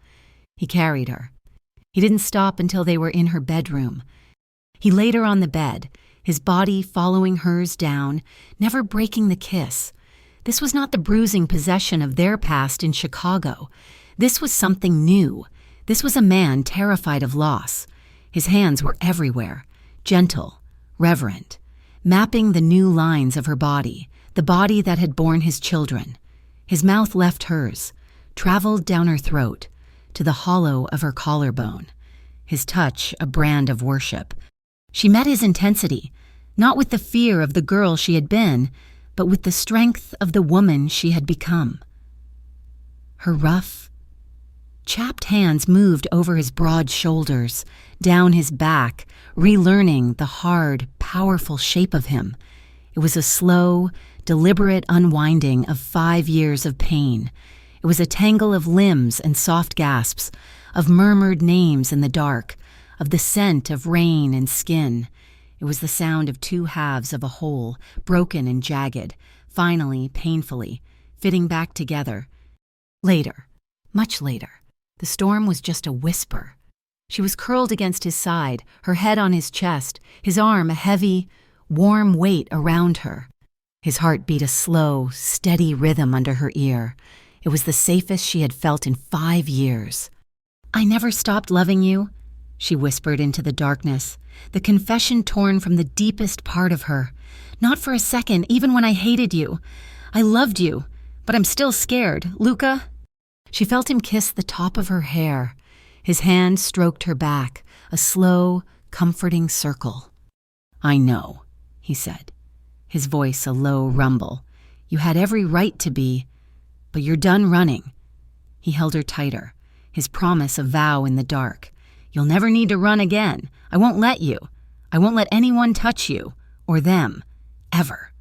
Speaker 1: He carried her. He didn't stop until they were in her bedroom. He laid her on the bed, his body following hers down, never breaking the kiss. This was not the bruising possession of their past in Chicago. This was something new. This was a man terrified of loss. His hands were everywhere, gentle, reverent, mapping the new lines of her body, the body that had borne his children. His mouth left hers, traveled down her throat, to the hollow of her collarbone. his touch a brand of worship. She met his intensity, not with the fear of the girl she had been, but with the strength of the woman she had become. Her rough, chapped hands moved over his broad shoulders, down his back, relearning the hard, powerful shape of him. It was a slow, deliberate unwinding of 5 years of pain. It was a tangle of limbs and soft gasps, of murmured names in the dark, of the scent of rain and skin. It was the sound of 2 halves of a whole, broken and jagged, finally, painfully, fitting back together. Later, much later, the storm was just a whisper. She was curled against his side, her head on his chest, his arm a heavy, warm weight around her. His heart beat a slow, steady rhythm under her ear. It was the safest she had felt in 5 years. "I never stopped loving you," she whispered into the darkness, the confession torn from the deepest part of her. "Not for a second, even when I hated you. I loved you, but I'm still scared. Luca?" She felt him kiss the top of her hair. His hand stroked her back, a slow, comforting circle. "I know," he said, his voice a low rumble. "You had every right to be, but you're done running." He held her tighter, his promise a vow in the dark. "You'll never need to run again. I won't let you. I won't let anyone touch you, or them, ever."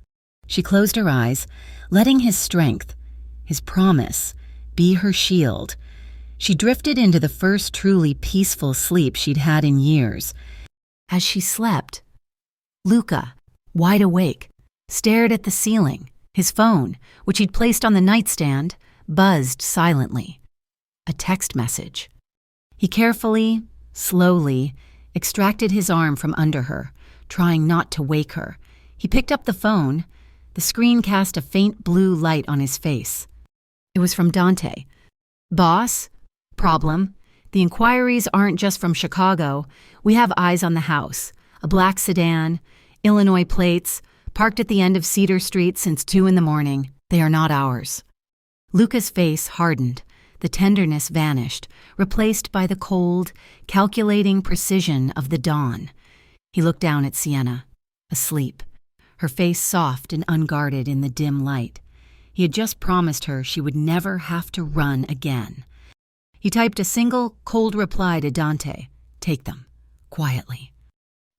Speaker 1: She closed her eyes, letting his strength, his promise, be her shield. She drifted into the first truly peaceful sleep she'd had in years. As she slept, Luca, wide awake, stared at the ceiling. His phone, which he'd placed on the nightstand, buzzed silently. A text message. He carefully, slowly, extracted his arm from under her, trying not to wake her. He picked up the phone. The screen cast a faint blue light on his face. It was from Dante. "Boss? Problem. The inquiries aren't just from Chicago. We have eyes on the house. A black sedan, Illinois plates, parked at the end of Cedar Street since 2 a.m. They are not ours." Luca's face hardened. The tenderness vanished, replaced by the cold, calculating precision of the dawn. He looked down at Sienna, asleep, her face soft and unguarded in the dim light. He had just promised her she would never have to run again. He typed a single, cold reply to Dante. "Take them, quietly."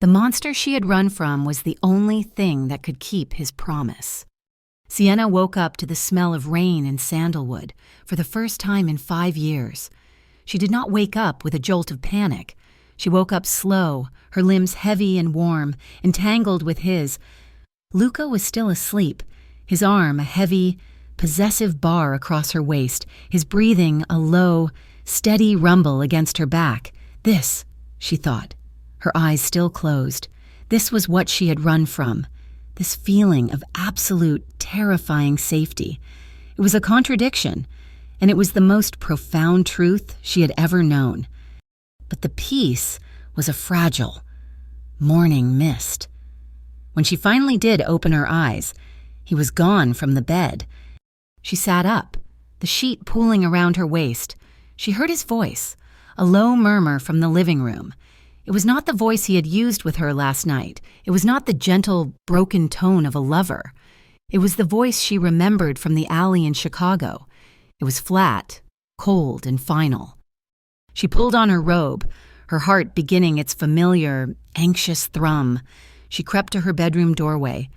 Speaker 1: The monster she had run from was the only thing that could keep his promise. Sienna woke up to the smell of rain and sandalwood for the first time in 5 years. She did not wake up with a jolt of panic. She woke up slow, her limbs heavy and warm, entangled with his. Luca was still asleep, his arm a heavy, possessive bar across her waist, his breathing a low, steady rumble against her back. This, she thought, her eyes still closed, this was what she had run from. This feeling of absolute, terrifying safety. It was a contradiction, and it was the most profound truth she had ever known. But the peace was a fragile, morning mist. When she finally did open her eyes, he was gone from the bed. She sat up, the sheet pooling around her waist. She heard his voice, a low murmur from the living room. It was not the voice he had used with her last night. It was not the gentle, broken tone of a lover. It was the voice she remembered from the alley in Chicago. It was flat, cold, and final. She pulled on her robe, her heart beginning its familiar, anxious thrum. She crept to her bedroom doorway.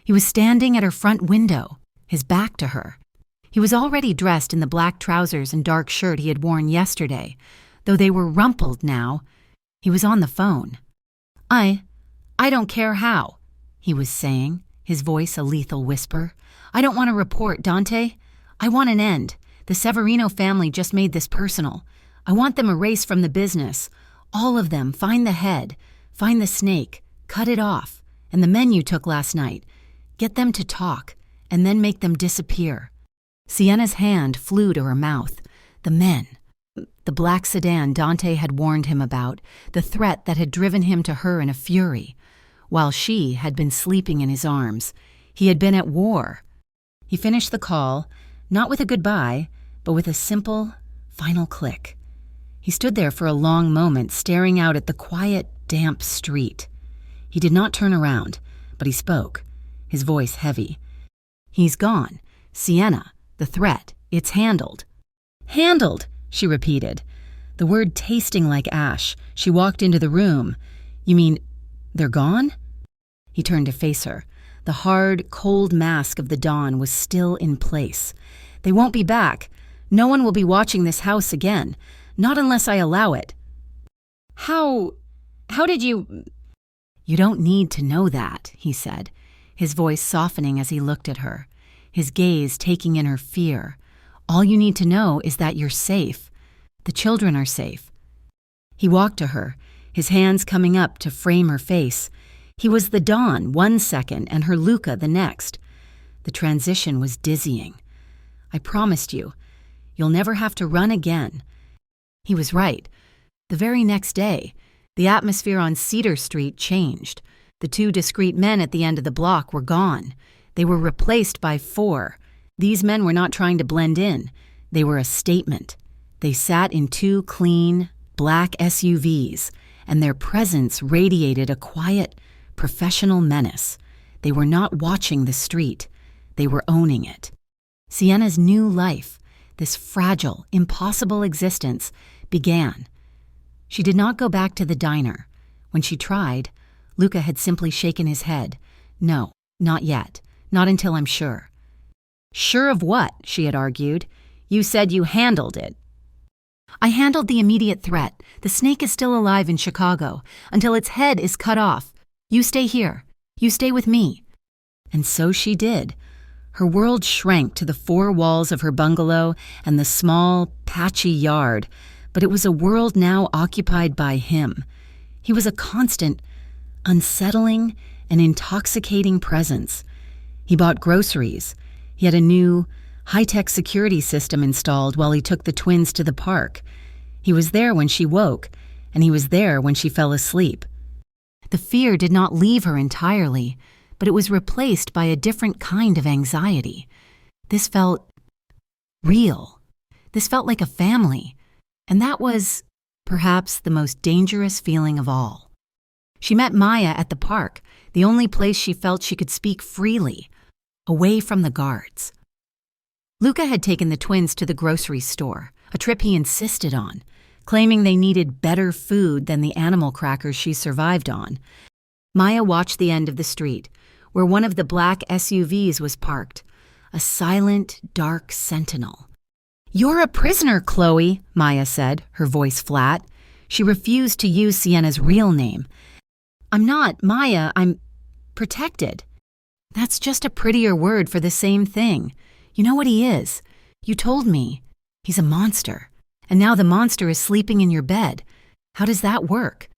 Speaker 1: He was standing at her front window, his back to her. He was already dressed in the black trousers and dark shirt he had worn yesterday, though they were rumpled now. He was on the phone. I don't care how," he was saying, his voice a lethal whisper. "I don't want to report, Dante. I want an end. The Severino family just made this personal. I want them erased from the business. All of them. Find the head. Find the snake. Cut it off. And the men you took last night. Get them to talk, and then make them disappear." Sienna's hand flew to her mouth. The men. The black sedan Dante had warned him about, the threat that had driven him to her in a fury. While she had been sleeping in his arms, he had been at war. He finished the call, not with a goodbye, but with a simple, final click. He stood there for a long moment, staring out at the quiet, damp street. He did not turn around, but he spoke, his voice heavy. "He's gone. Sienna, the threat, it's handled." "Handled," she repeated, the word tasting like ash. She walked into the room. "You mean they're gone?" He turned to face her. The hard, cold mask of the dawn was still in place. "They won't be back. No one will be watching this house again. Not unless I allow it." How did you—" "You don't need to know that," he said, his voice softening as he looked at her, his gaze taking in her fear. "All you need to know is that you're safe. The children are safe." He walked to her, his hands coming up to frame her face. He was the Dawn 1 second and her Luca the next. The transition was dizzying. "I promised you, you'll never have to run again." He was right. The very next day, the atmosphere on Cedar Street changed. The 2 discreet men at the end of the block were gone. They were replaced by 4. These men were not trying to blend in. They were a statement. They sat in 2 clean, black SUVs, and their presence radiated a quiet, professional menace. They were not watching the street. They were owning it. Sienna's new life, this fragile, impossible existence, began. She did not go back to the diner. When she tried, Luca had simply shaken his head. "No, not yet. Not until I'm sure." "Sure of what?" she had argued. "You said you handled it." "I handled the immediate threat. The snake is still alive in Chicago, until its head is cut off. You stay here. You stay with me." And so she did. Her world shrank to the 4 walls of her bungalow and the small, patchy yard, but it was a world now occupied by him. He was a constant, unsettling, and intoxicating presence. He bought groceries. He had a new, high-tech security system installed while he took the twins to the park. He was there when she woke, and he was there when she fell asleep. The fear did not leave her entirely, but it was replaced by a different kind of anxiety. This felt real. This felt like a family, and that was, perhaps, the most dangerous feeling of all. She met Maya at the park, the only place she felt she could speak freely, away from the guards. Luca had taken the twins to the grocery store, a trip he insisted on, claiming they needed better food than the animal crackers she survived on. Maya watched the end of the street, where one of the black SUVs was parked, a silent, dark sentinel. "You're a prisoner, Chloe," Maya said, her voice flat. She refused to use Sienna's real name. "I'm not, Maya, I'm protected." "That's just a prettier word for the same thing. You know what he is. You told me. He's a monster. And now the monster is sleeping in your bed. How does that work?"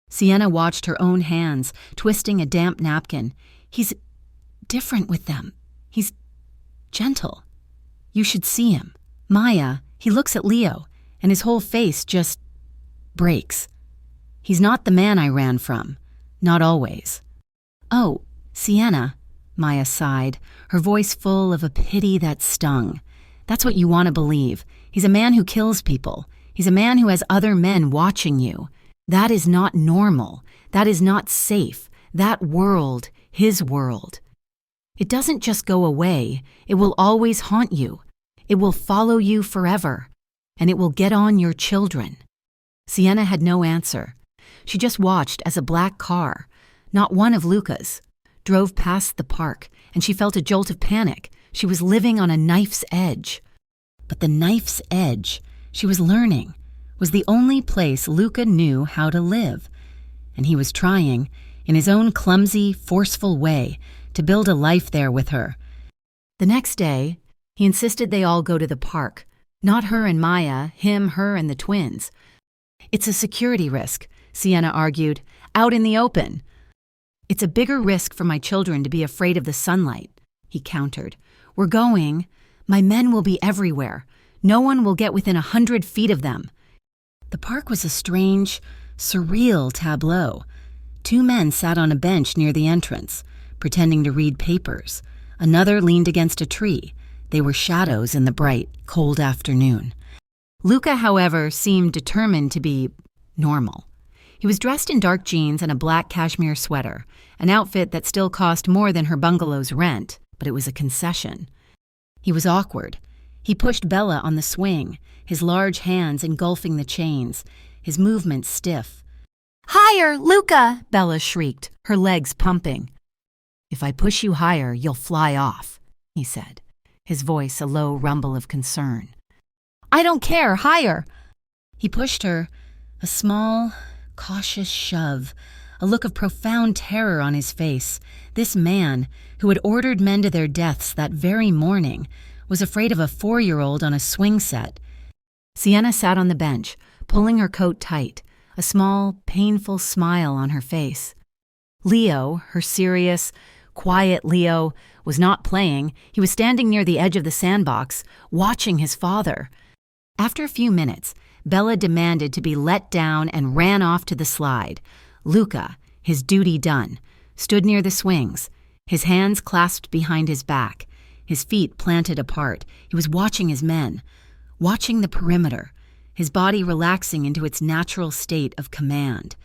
Speaker 1: Sienna watched her own hands, twisting a damp napkin. "He's different with them. He's gentle. You should see him. Maya, he looks at Leo, and his whole face just breaks. He's not the man I ran from. Not always." "Oh, Sienna," Maya sighed, her voice full of a pity that stung. "That's what you want to believe. He's a man who kills people. He's a man who has other men watching you. That is not normal. That is not safe. That world, his world. It doesn't just go away. It will always haunt you. It will follow you forever. And it will get on your children." Sienna had no answer. She just watched as a black car, not one of Luca's, drove past the park, and she felt a jolt of panic. She was living on a knife's edge. But the knife's edge, she was learning, was the only place Luca knew how to live. And he was trying, in his own clumsy, forceful way, to build a life there with her. The next day, he insisted they all go to the park. Not her and Maya, him, her, and the twins. "It's a security risk," Sienna argued, "out in the open." "It's a bigger risk for my children to be afraid of the sunlight," he countered. "We're going. My men will be everywhere. No one will get within 100 feet of them." The park was a strange, surreal tableau. 2 men sat on a bench near the entrance, pretending to read papers. Another leaned against a tree. They were shadows in the bright, cold afternoon. Luca, however, seemed determined to be normal. He was dressed in dark jeans and a black cashmere sweater, an outfit that still cost more than her bungalow's rent, but it was a concession. He was awkward. He pushed Bella on the swing, his large hands engulfing the chains, his movements stiff. "Higher, Luca!" Bella shrieked, her legs pumping. "If I push you higher, you'll fly off," he said, his voice a low rumble of concern. "I don't care, higher!" He pushed her, a small, cautious shove, a look of profound terror on his face. This man, who had ordered men to their deaths that very morning, was afraid of a 4-year-old on a swing set. Sienna sat on the bench, pulling her coat tight, a small, painful smile on her face. Leo, her serious, quiet Leo, was not playing. He was standing near the edge of the sandbox, watching his father. After a few minutes, Bella demanded to be let down and ran off to the slide. Luca, his duty done, stood near the swings, his hands clasped behind his back, his feet planted apart. He was watching his men, watching the perimeter, his body relaxing into its natural state of command.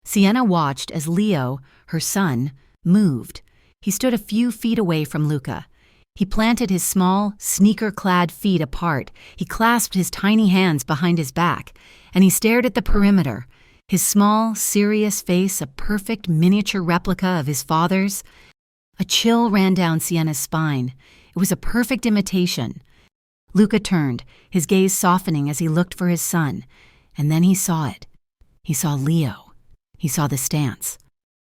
Speaker 1: Sienna watched as Leo, her son, moved. He stood a few feet away from Luca. He planted his small, sneaker-clad feet apart. He clasped his tiny hands behind his back, and he stared at the perimeter, his small, serious face a perfect miniature replica of his father's. A chill ran down Sienna's spine. It was a perfect imitation. Luca turned, his gaze softening as he looked for his son, and then he saw it. He saw Leo. He saw the stance.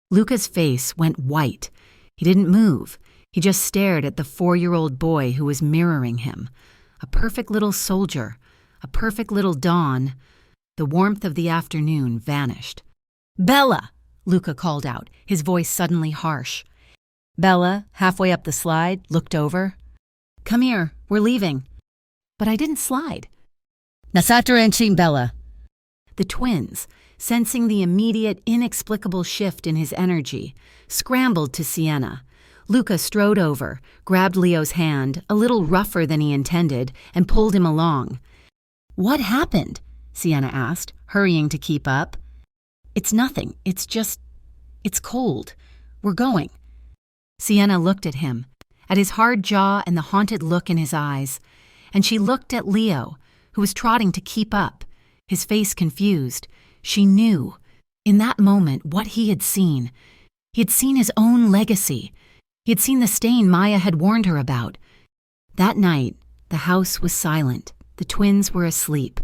Speaker 1: Luca's face went white. He didn't move. He just stared at the 4-year-old boy who was mirroring him. A perfect little soldier, a perfect little dawn. The warmth of the afternoon vanished. "Bella!" Luca called out, his voice suddenly harsh. Bella, halfway up the slide, looked over. "Come here, we're leaving." "But I didn't slide." "Nasatra Bella." The twins, sensing the immediate, inexplicable shift in his energy, scrambled to Sienna. Luca strode over, grabbed Leo's hand, a little rougher than he intended, and pulled him along. "What happened?" Sienna asked, hurrying to keep up. "It's nothing. It's cold. We're going." Sienna looked at him, at his hard jaw and the haunted look in his eyes, and she looked at Leo, who was trotting to keep up, his face confused. She knew, in that moment, what he had seen. He had seen his own legacy. He had seen the stain Maya had warned her about. That night, the house was silent. The twins were asleep.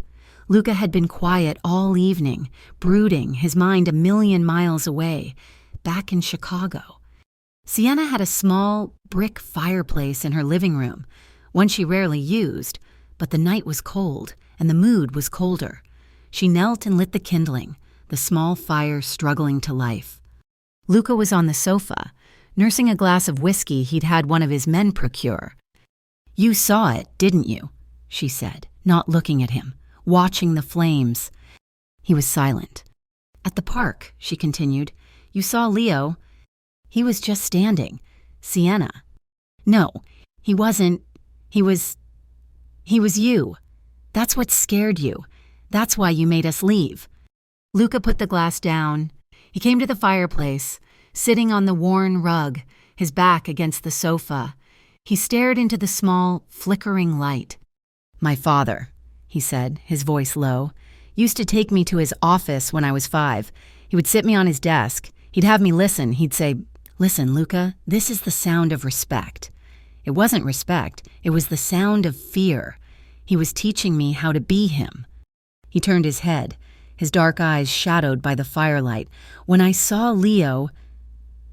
Speaker 1: Luca had been quiet all evening, brooding, his mind a million miles away, back in Chicago. Sienna had a small, brick fireplace in her living room, one she rarely used, but the night was cold, and the mood was colder. She knelt and lit the kindling, the small fire struggling to life. Luca was on the sofa, nursing a glass of whiskey he'd had one of his men procure. "You saw it, didn't you?" she said, not looking at him, watching the flames. He was silent. "At the park," she continued, "you saw Leo. He was just standing. Sienna." "No, he wasn't. He was you. That's what scared you. That's why you made us leave." Luca put the glass down. He came to the fireplace, sitting on the worn rug, his back against the sofa. He stared into the small, flickering light. "My father," he said, his voice low, "used to take me to his office when I was 5. He would sit me on his desk. He'd have me listen. He'd say, 'Listen, Luca, this is the sound of respect.' It wasn't respect. It was the sound of fear. He was teaching me how to be him." He turned his head, his dark eyes shadowed by the firelight. "When I saw Leo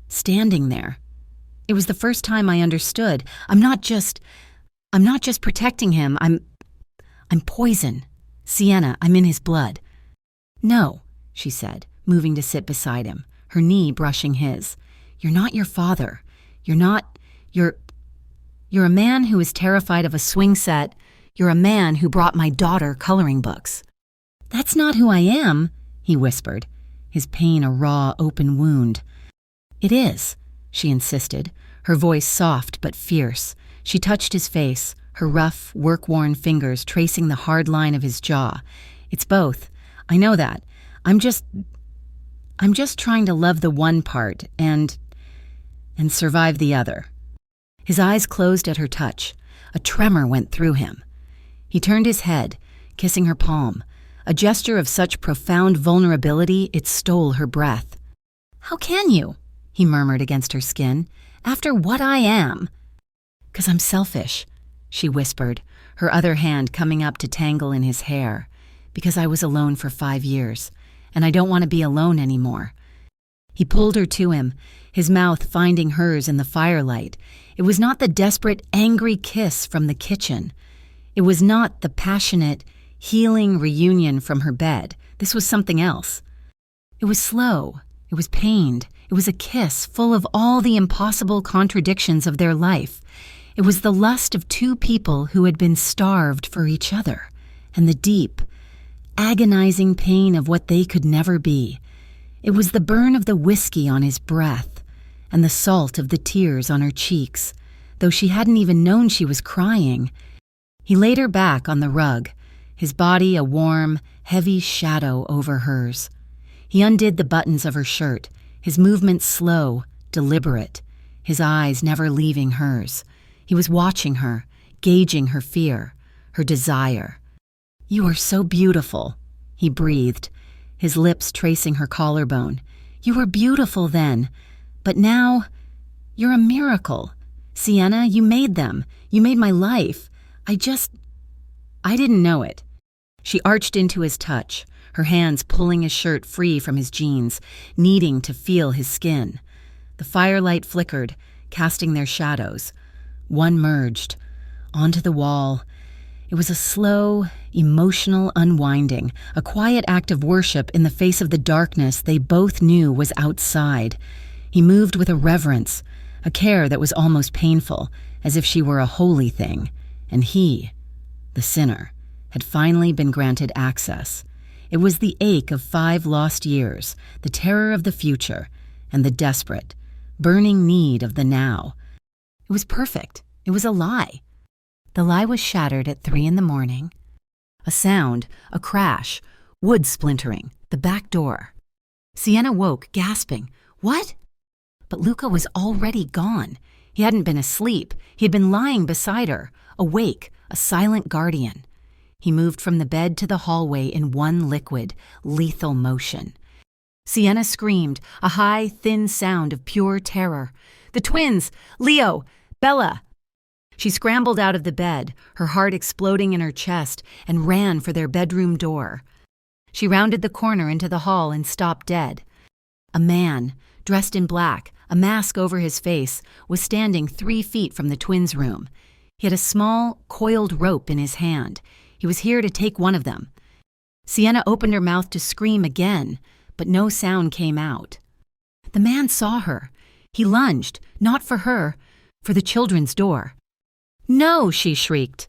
Speaker 1: standing there, it was the first time I understood. I'm not just protecting him. I'm poison. Sienna, I'm in his blood." "No," she said, moving to sit beside him, her knee brushing his. "You're not your father. You're a man who is terrified of a swing set. You're a man who brought my daughter coloring books." "That's not who I am," he whispered, his pain a raw, open wound. "It is," she insisted, her voice soft but fierce. She touched his face, her rough, work-worn fingers tracing the hard line of his jaw. "It's both. I know that. I'm just trying to love the one part and survive the other." His eyes closed at her touch. A tremor went through him. He turned his head, kissing her palm, a gesture of such profound vulnerability it stole her breath. "How can you?" he murmured against her skin. "After what I am." "'Cause I'm selfish," she whispered, her other hand coming up to tangle in his hair. "Because I was alone for 5 years, and I don't want to be alone anymore." He pulled her to him, his mouth finding hers in the firelight. It was not the desperate, angry kiss from the kitchen. It was not the passionate, healing reunion from her bed. This was something else. It was slow. It was pained. It was a kiss full of all the impossible contradictions of their life. It was the lust of two people who had been starved for each other, and the deep, agonizing pain of what they could never be. It was the burn of the whiskey on his breath, and the salt of the tears on her cheeks, though she hadn't even known she was crying. He laid her back on the rug, his body a warm, heavy shadow over hers. He undid the buttons of her shirt, his movements slow, deliberate, his eyes never leaving hers. He was watching her, gauging her fear, her desire. "You are so beautiful," he breathed, his lips tracing her collarbone. "You were beautiful then, but now you're a miracle. Sienna, you made them. You made my life. I didn't know it." She arched into his touch, her hands pulling his shirt free from his jeans, needing to feel his skin. The firelight flickered, casting their shadows. One merged, onto the wall. It was a slow, emotional unwinding, a quiet act of worship in the face of the darkness they both knew was outside. He moved with a reverence, a care that was almost painful, as if she were a holy thing, and he, the sinner, had finally been granted access. It was the ache of 5 lost years, the terror of the future, and the desperate, burning need of the now. It was perfect. It was a lie. The lie was shattered at 3 a.m. A sound, a crash, wood splintering, the back door. Sienna woke, gasping. "What?" But Luca was already gone. He hadn't been asleep. He had been lying beside her, awake, a silent guardian. He moved from the bed to the hallway in one liquid, lethal motion. Sienna screamed, a high, thin sound of pure terror. "The twins! Leo! Bella!" She scrambled out of the bed, her heart exploding in her chest, and ran for their bedroom door. She rounded the corner into the hall and stopped dead. A man, dressed in black, a mask over his face, was standing 3 feet from the twins' room. He had a small, coiled rope in his hand. He was here to take one of them. Sienna opened her mouth to scream again, but no sound came out. The man saw her. He lunged, not for her, for the children's door. "No!" she shrieked.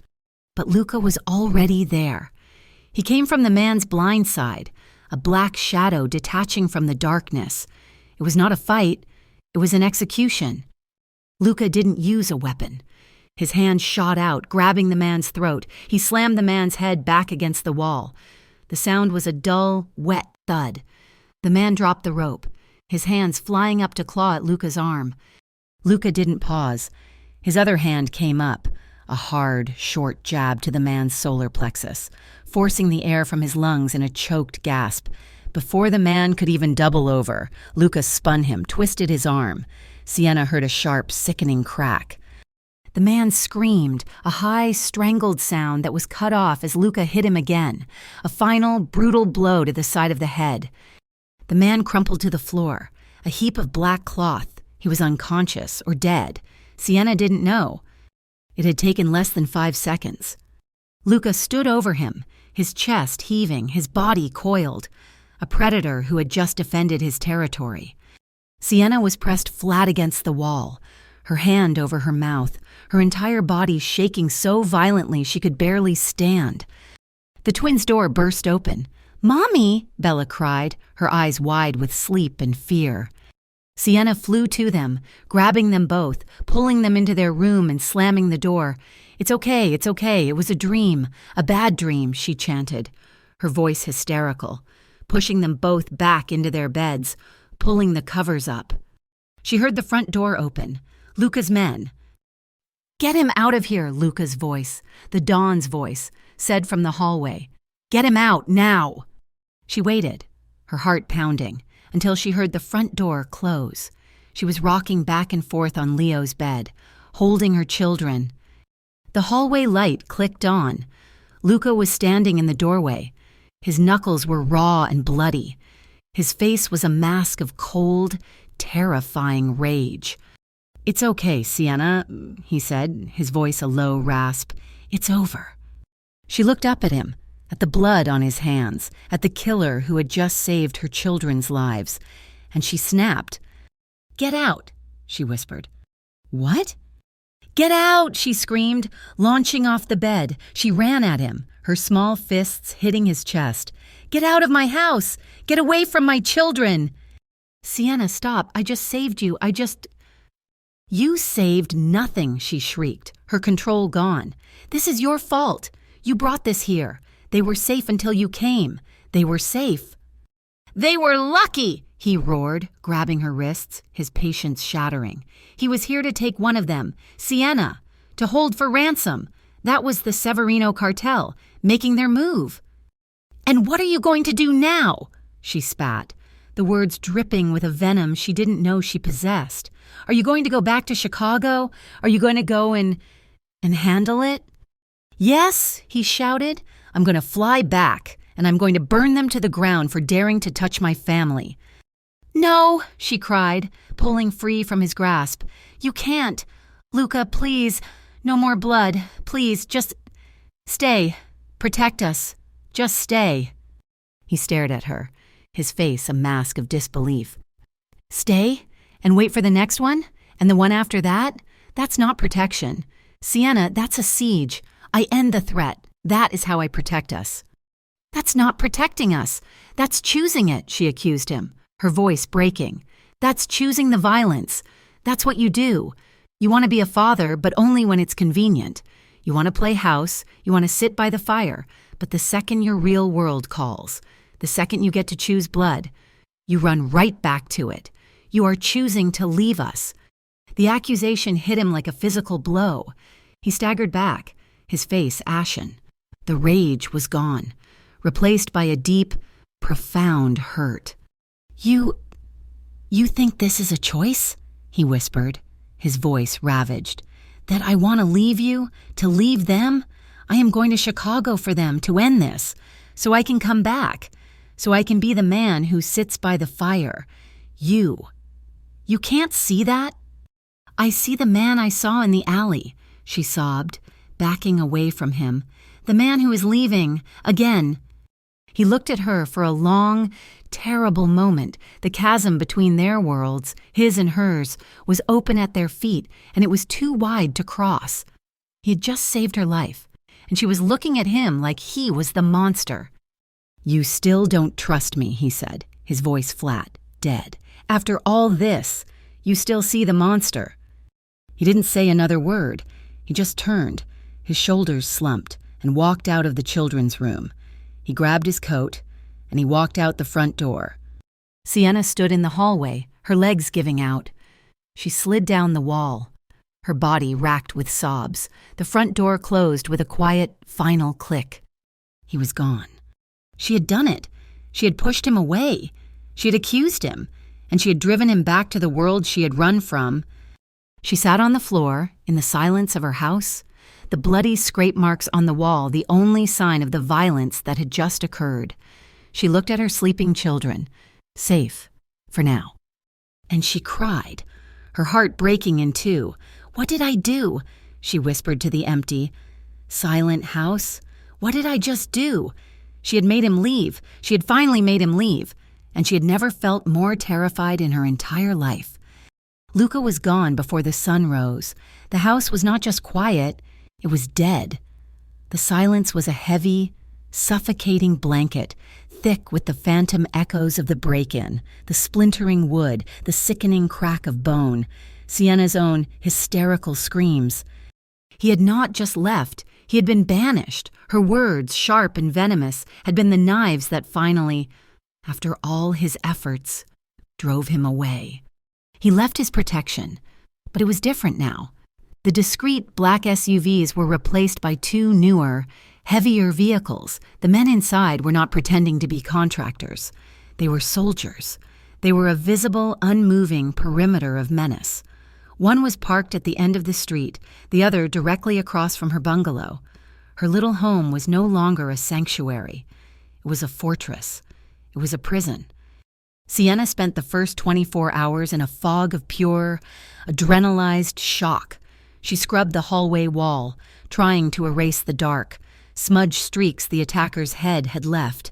Speaker 1: But Luca was already there. He came from the man's blind side, a black shadow detaching from the darkness. It was not a fight. It was an execution. Luca didn't use a weapon. His hand shot out, grabbing the man's throat. He slammed the man's head back against the wall. The sound was a dull, wet thud. The man dropped the rope, his hands flying up to claw at Luca's arm. Luca didn't pause. His other hand came up, a hard, short jab to the man's solar plexus, forcing the air from his lungs in a choked gasp. Before the man could even double over, Luca spun him, twisted his arm. Sienna heard a sharp, sickening crack. The man screamed, a high, strangled sound that was cut off as Luca hit him again, a final, brutal blow to the side of the head. The man crumpled to the floor, a heap of black cloth. He was unconscious or dead. Sienna didn't know. It had taken less than 5 seconds. Luca stood over him, his chest heaving, his body coiled, a predator who had just defended his territory. Sienna was pressed flat against the wall, her hand over her mouth, her entire body shaking so violently she could barely stand. The twins' door burst open. "Mommy!" Bella cried, her eyes wide with sleep and fear. Sienna flew to them, grabbing them both, pulling them into their room and slamming the door. It's okay, it was a dream, a bad dream, she chanted, her voice hysterical, pushing them both back into their beds, pulling the covers up. She heard the front door open. Luca's men. "Get him out of here," Luca's voice, the Don's voice, said from the hallway. "Get him out, now!" She waited, her heart pounding, until she heard the front door close. She was rocking back and forth on Leo's bed, holding her children. The hallway light clicked on. Luca was standing in the doorway. His knuckles were raw and bloody. His face was a mask of cold, terrifying rage. "It's okay, Sienna," he said, his voice a low rasp. "It's over." She looked up at him, at the blood on his hands, at the killer who had just saved her children's lives, and she snapped. "Get out," she whispered. "What?" "Get out," she screamed, launching off the bed. She ran at him, her small fists hitting his chest. "Get out of my house! Get away from my children!" "Sienna, stop. I just saved you. You saved nothing," she shrieked, her control gone. "This is your fault. You brought this here. They were safe until you came. They were safe." "They were lucky," he roared, grabbing her wrists, his patience shattering. He was here to take one of them, Sienna, to hold for ransom. That was the Severino cartel, making their move. "And what are you going to do now?" she spat, the words dripping with a venom she didn't know she possessed. "Are you going to go back to Chicago? Are you going to go and handle it?" "Yes," he shouted. "I'm going to fly back, and I'm going to burn them to the ground for daring to touch my family." "No," she cried, pulling free from his grasp. "You can't. Luca, please. No more blood. Please, just stay. Protect us. Just stay." He stared at her, his face a mask of disbelief. "Stay? And wait for the next one? And the one after that? That's not protection. Sienna, that's a siege. I end the threat. That is how I protect us." "That's not protecting us. That's choosing it," she accused him, her voice breaking. "That's choosing the violence. That's what you do. You want to be a father, but only when it's convenient. You want to play house, you want to sit by the fire, but the second your real world calls, the second you get to choose blood, you run right back to it. You are choosing to leave us." The accusation hit him like a physical blow. He staggered back, his face ashen. The rage was gone, replaced by a deep, profound hurt. You think this is a choice?" he whispered, his voice ravaged. "That I want to leave you, to leave them? I am going to Chicago for them, to end this, so I can come back, so I can be the man who sits by the fire. You can't see that?" "I see the man I saw in the alley," she sobbed, backing away from him. "The man who is leaving, again." He looked at her for a long, terrible moment. The chasm between their worlds, his and hers, was open at their feet, and it was too wide to cross. He had just saved her life, and she was looking at him like he was the monster. "You still don't trust me," he said, his voice flat, dead. "After all this, you still see the monster." He didn't say another word. He just turned, his shoulders slumped, and walked out of the children's room. He grabbed his coat, and he walked out the front door. Sienna stood in the hallway, her legs giving out. She slid down the wall, her body racked with sobs. The front door closed with a quiet, final click. He was gone. She had done it. She had pushed him away. She had accused him, and she had driven him back to the world she had run from. She sat on the floor, in the silence of her house, the bloody scrape marks on the wall the only sign of the violence that had just occurred. She looked at her sleeping children, safe, for now. And she cried, her heart breaking in two. "What did I do?" she whispered to the empty, silent house. "What did I just do?" She had made him leave. She had finally made him leave, and she had never felt more terrified in her entire life. Luca was gone before the sun rose. The house was not just quiet, it was dead. The silence was a heavy, suffocating blanket, thick with the phantom echoes of the break-in, the splintering wood, the sickening crack of bone, Sienna's own hysterical screams. He had not just left, he had been banished. Her words, sharp and venomous, had been the knives that finally, after all his efforts, drove him away. He left his protection, but it was different now. The discreet black SUVs were replaced by two newer, heavier vehicles. The men inside were not pretending to be contractors. They were soldiers. They were a visible, unmoving perimeter of menace. One was parked at the end of the street, the other directly across from her bungalow. Her little home was no longer a sanctuary. It was a fortress. It was a prison. Sienna spent the first 24 hours in a fog of pure, adrenalized shock. She scrubbed the hallway wall, trying to erase the dark, smudged streaks the attacker's head had left.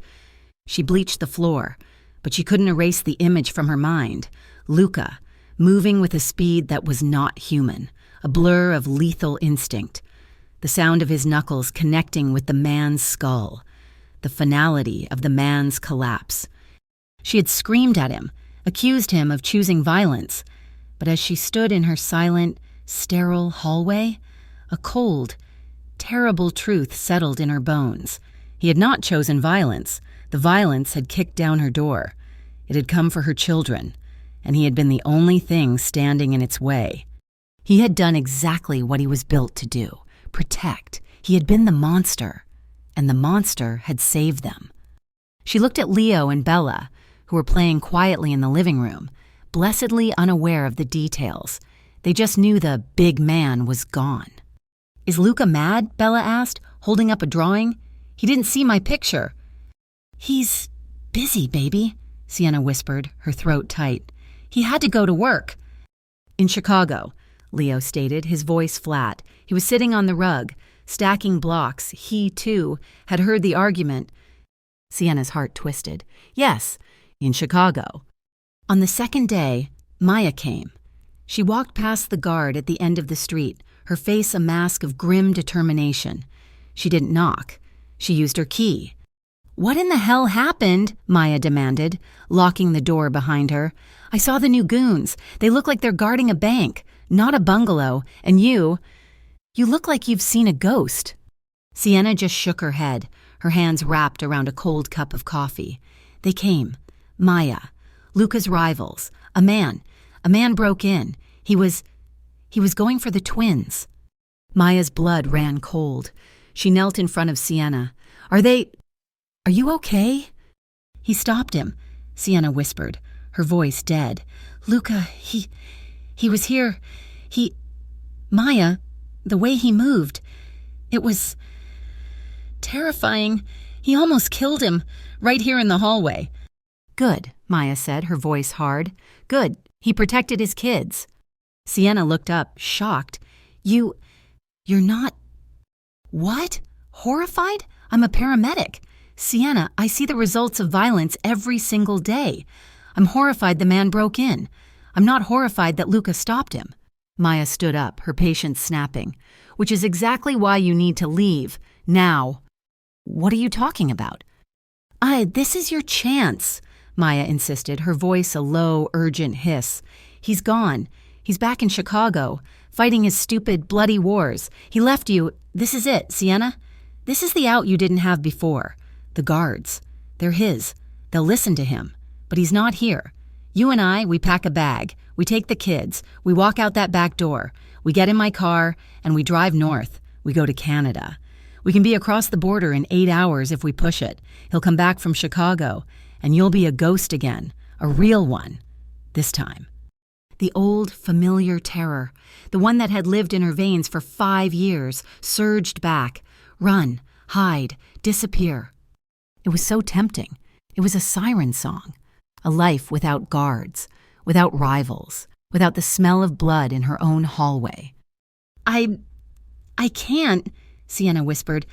Speaker 1: She bleached the floor, but she couldn't erase the image from her mind. Luca, moving with a speed that was not human, a blur of lethal instinct. The sound of his knuckles connecting with the man's skull. The finality of the man's collapse. She had screamed at him, accused him of choosing violence, but as she stood in her silent, sterile hallway, a cold, terrible truth settled in her bones. He had not chosen violence. The violence had kicked down her door. It had come for her children, and he had been the only thing standing in its way. He had done exactly what he was built to do, protect. He had been the monster, and the monster had saved them. She looked at Leo and Bella, who were playing quietly in the living room, blessedly unaware of the details. They just knew the big man was gone. "Is Luca mad?" Bella asked, holding up a drawing. "He didn't see my picture." "He's busy, baby," Sienna whispered, her throat tight. "He had to go to work." "In Chicago," Leo stated, his voice flat. He was sitting on the rug, stacking blocks. He, too, had heard the argument. Sienna's heart twisted. "Yes, in Chicago." On the second day, Maya came. She walked past the guard at the end of the street, her face a mask of grim determination. She didn't knock. She used her key. "What in the hell happened?" Maya demanded, locking the door behind her. "I saw the new goons. They look like they're guarding a bank, not a bungalow, and you look like you've seen a ghost." Sienna just shook her head, her hands wrapped around a cold cup of coffee. "They came. Maya. Luca's rivals. A man broke in. He was going for the twins." Maya's blood ran cold. She knelt in front of Sienna. Are you okay?" "He stopped him," Sienna whispered, her voice dead. "Luca, he was here. Maya, the way he moved, it was terrifying. He almost killed him, right here in the hallway." "Good," Maya said, her voice hard. "Good. He protected his kids." Sienna looked up, shocked. You're not..." "What? Horrified? I'm a paramedic. Sienna, I see the results of violence every single day. I'm horrified the man broke in. I'm not horrified that Luca stopped him." Maya stood up, her patience snapping. "Which is exactly why you need to leave. Now." "What are you talking about?" This is your chance," Maya insisted, her voice a low, urgent hiss. "He's gone. He's back in Chicago, fighting his stupid, bloody wars. He left you. This is it, Sienna. This is the out you didn't have before. The guards. They're his. They'll listen to him. But he's not here. You and I, we pack a bag. We take the kids. We walk out that back door. We get in my car, and we drive north. We go to Canada. We can be across the border in 8 hours if we push it. He'll come back from Chicago, and you'll be a ghost again. A real one. This time." The old, familiar terror, the one that had lived in her veins for 5 years, surged back. Run, hide, disappear. It was so tempting. It was a siren song. A life without guards, without rivals, without the smell of blood in her own hallway. I can't," Sienna whispered.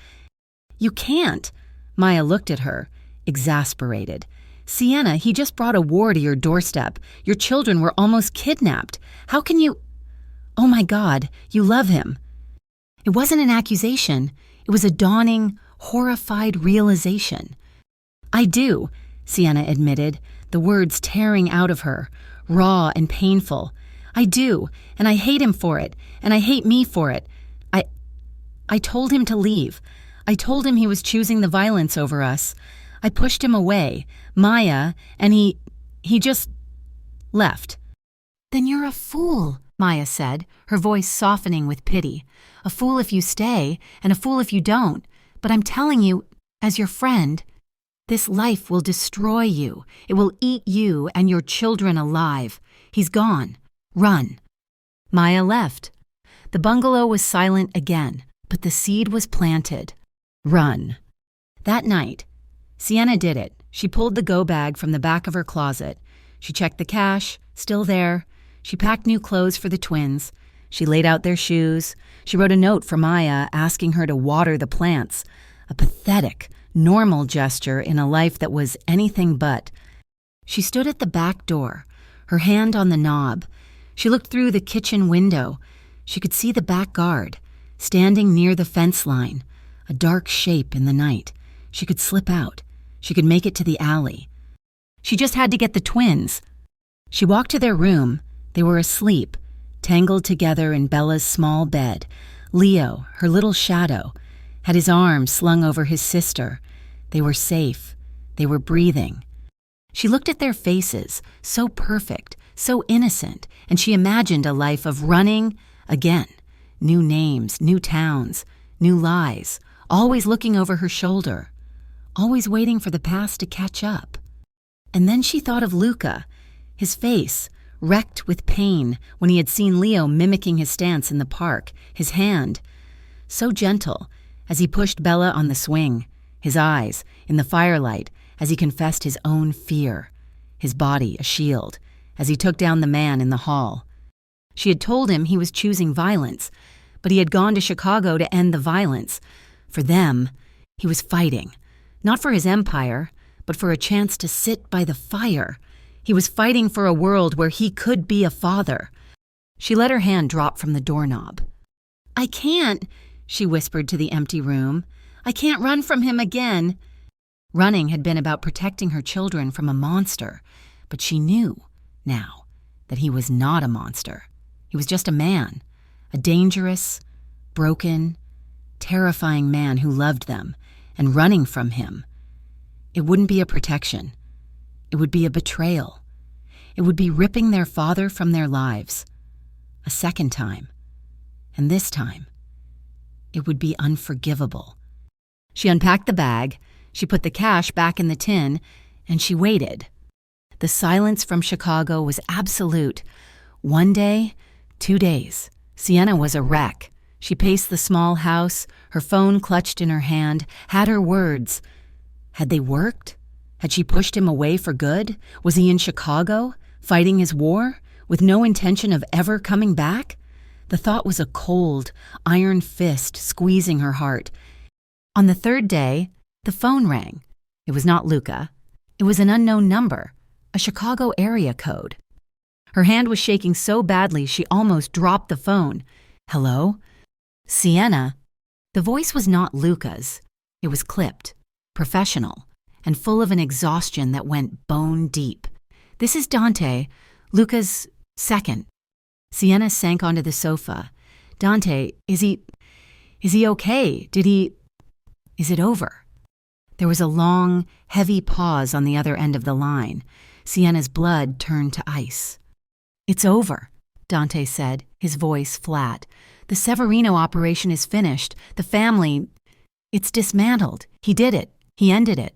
Speaker 1: "You can't." Maya looked at her, exasperated. "Sienna, he just brought a war to your doorstep. Your children were almost kidnapped. How can you... Oh my God, you love him." It wasn't an accusation. It was a dawning, horrified realization. I do, Sienna admitted, the words tearing out of her, raw and painful. I do, and I hate him for it, and I hate me for it. I told him to leave. I told him he was choosing the violence over us. I pushed him away, Maya, and he just left. Then you're a fool, Maya said, her voice softening with pity. A fool if you stay, and a fool if you don't. But I'm telling you, as your friend, this life will destroy you. It will eat you and your children alive. He's gone. Run. Maya left. The bungalow was silent again, but the seed was planted. Run. That night, Sienna did it. She pulled the go bag from the back of her closet. She checked the cash, still there. She packed new clothes for the twins. She laid out their shoes. She wrote a note for Maya asking her to water the plants. A pathetic, normal gesture in a life that was anything but. She stood at the back door, her hand on the knob. She looked through the kitchen window. She could see the back guard, standing near the fence line, a dark shape in the night. She could slip out. She could make it to the alley. She just had to get the twins. She walked to their room. They were asleep, tangled together in Bella's small bed. Leo, her little shadow, had his arms slung over his sister. They were safe. They were breathing. She looked at their faces, so perfect, so innocent, and she imagined a life of running again. New names, new towns, new lies, always looking over her shoulder, always waiting for the past to catch up. And then she thought of Luca, his face, wrecked with pain when he had seen Leo mimicking his stance in the park, his hand, so gentle as he pushed Bella on the swing, his eyes, in the firelight, as he confessed his own fear, his body a shield, as he took down the man in the hall. She had told him he was choosing violence, but he had gone to Chicago to end the violence. For them, he was fighting, not for his empire, but for a chance to sit by the fire. He was fighting for a world where he could be a father. She let her hand drop from the doorknob. I can't, she whispered to the empty room. I can't run from him again. Running had been about protecting her children from a monster, but she knew, now, that he was not a monster. He was just a man, a dangerous, broken, terrifying man who loved them, and running from him. It wouldn't be a protection. It would be a betrayal. It would be ripping their father from their lives. A second time. And this time, it would be unforgivable. She unpacked the bag, she put the cash back in the tin, and she waited. The silence from Chicago was absolute. 1 day, 2 days. Sienna was a wreck. She paced the small house, her phone clutched in her hand, had her words. Had they worked? Had she pushed him away for good? Was he in Chicago, fighting his war, with no intention of ever coming back? The thought was a cold, iron fist squeezing her heart. On the third day, the phone rang. It was not Luca. It was an unknown number, a Chicago area code. Her hand was shaking so badly she almost dropped the phone. Hello? Sienna. The voice was not Luca's. It was clipped, professional, and full of an exhaustion that went bone deep. This is Dante, Luca's second. Sienna sank onto the sofa. Dante, is he okay? Is it over? There was a long, heavy pause on the other end of the line. Sienna's blood turned to ice. It's over, Dante said, his voice flat. The Severino operation is finished. The family, it's dismantled. He did it. He ended it.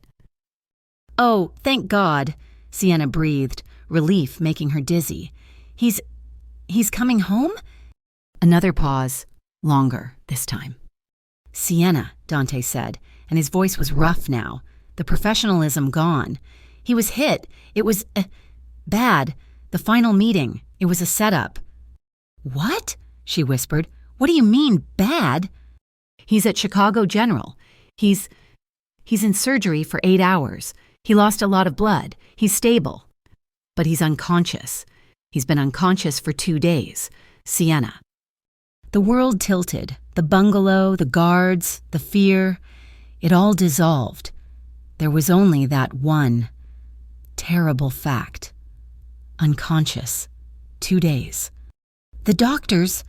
Speaker 1: Oh, thank God, Sienna breathed, relief making her dizzy. He's coming home? Another pause, longer this time. Sienna, Dante said, and his voice was rough now, the professionalism gone. He was hit. It was bad. The final meeting. It was a setup. What? She whispered. What do you mean, bad? He's at Chicago General. He's in surgery for 8 hours. He lost a lot of blood. He's stable. But he's unconscious. He's been unconscious for 2 days. Sienna. The world tilted. The bungalow, the guards, the fear. It all dissolved. There was only that one terrible fact. Unconscious. 2 days. The doctors...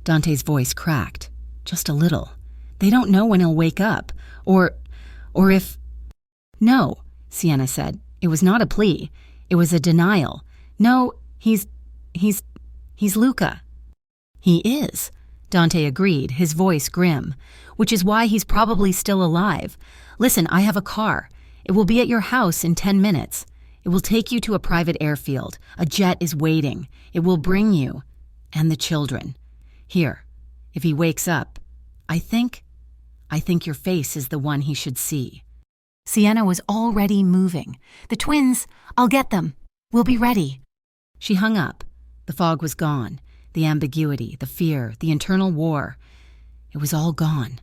Speaker 1: Dante's voice cracked. Just a little. They don't know when he'll wake up. Or if... No, Sienna said. It was not a plea. It was a denial. No, he's Luca. He is, Dante agreed, his voice grim, which is why he's probably still alive. Listen, I have a car. It will be at your house in 10 minutes. It will take you to a private airfield. A jet is waiting. It will bring you and the children. Here, if he wakes up, I think your face is the one he should see. Sienna was already moving. The twins, I'll get them. We'll be ready. She hung up. The fog was gone. The ambiguity, the fear, the internal war. It was all gone.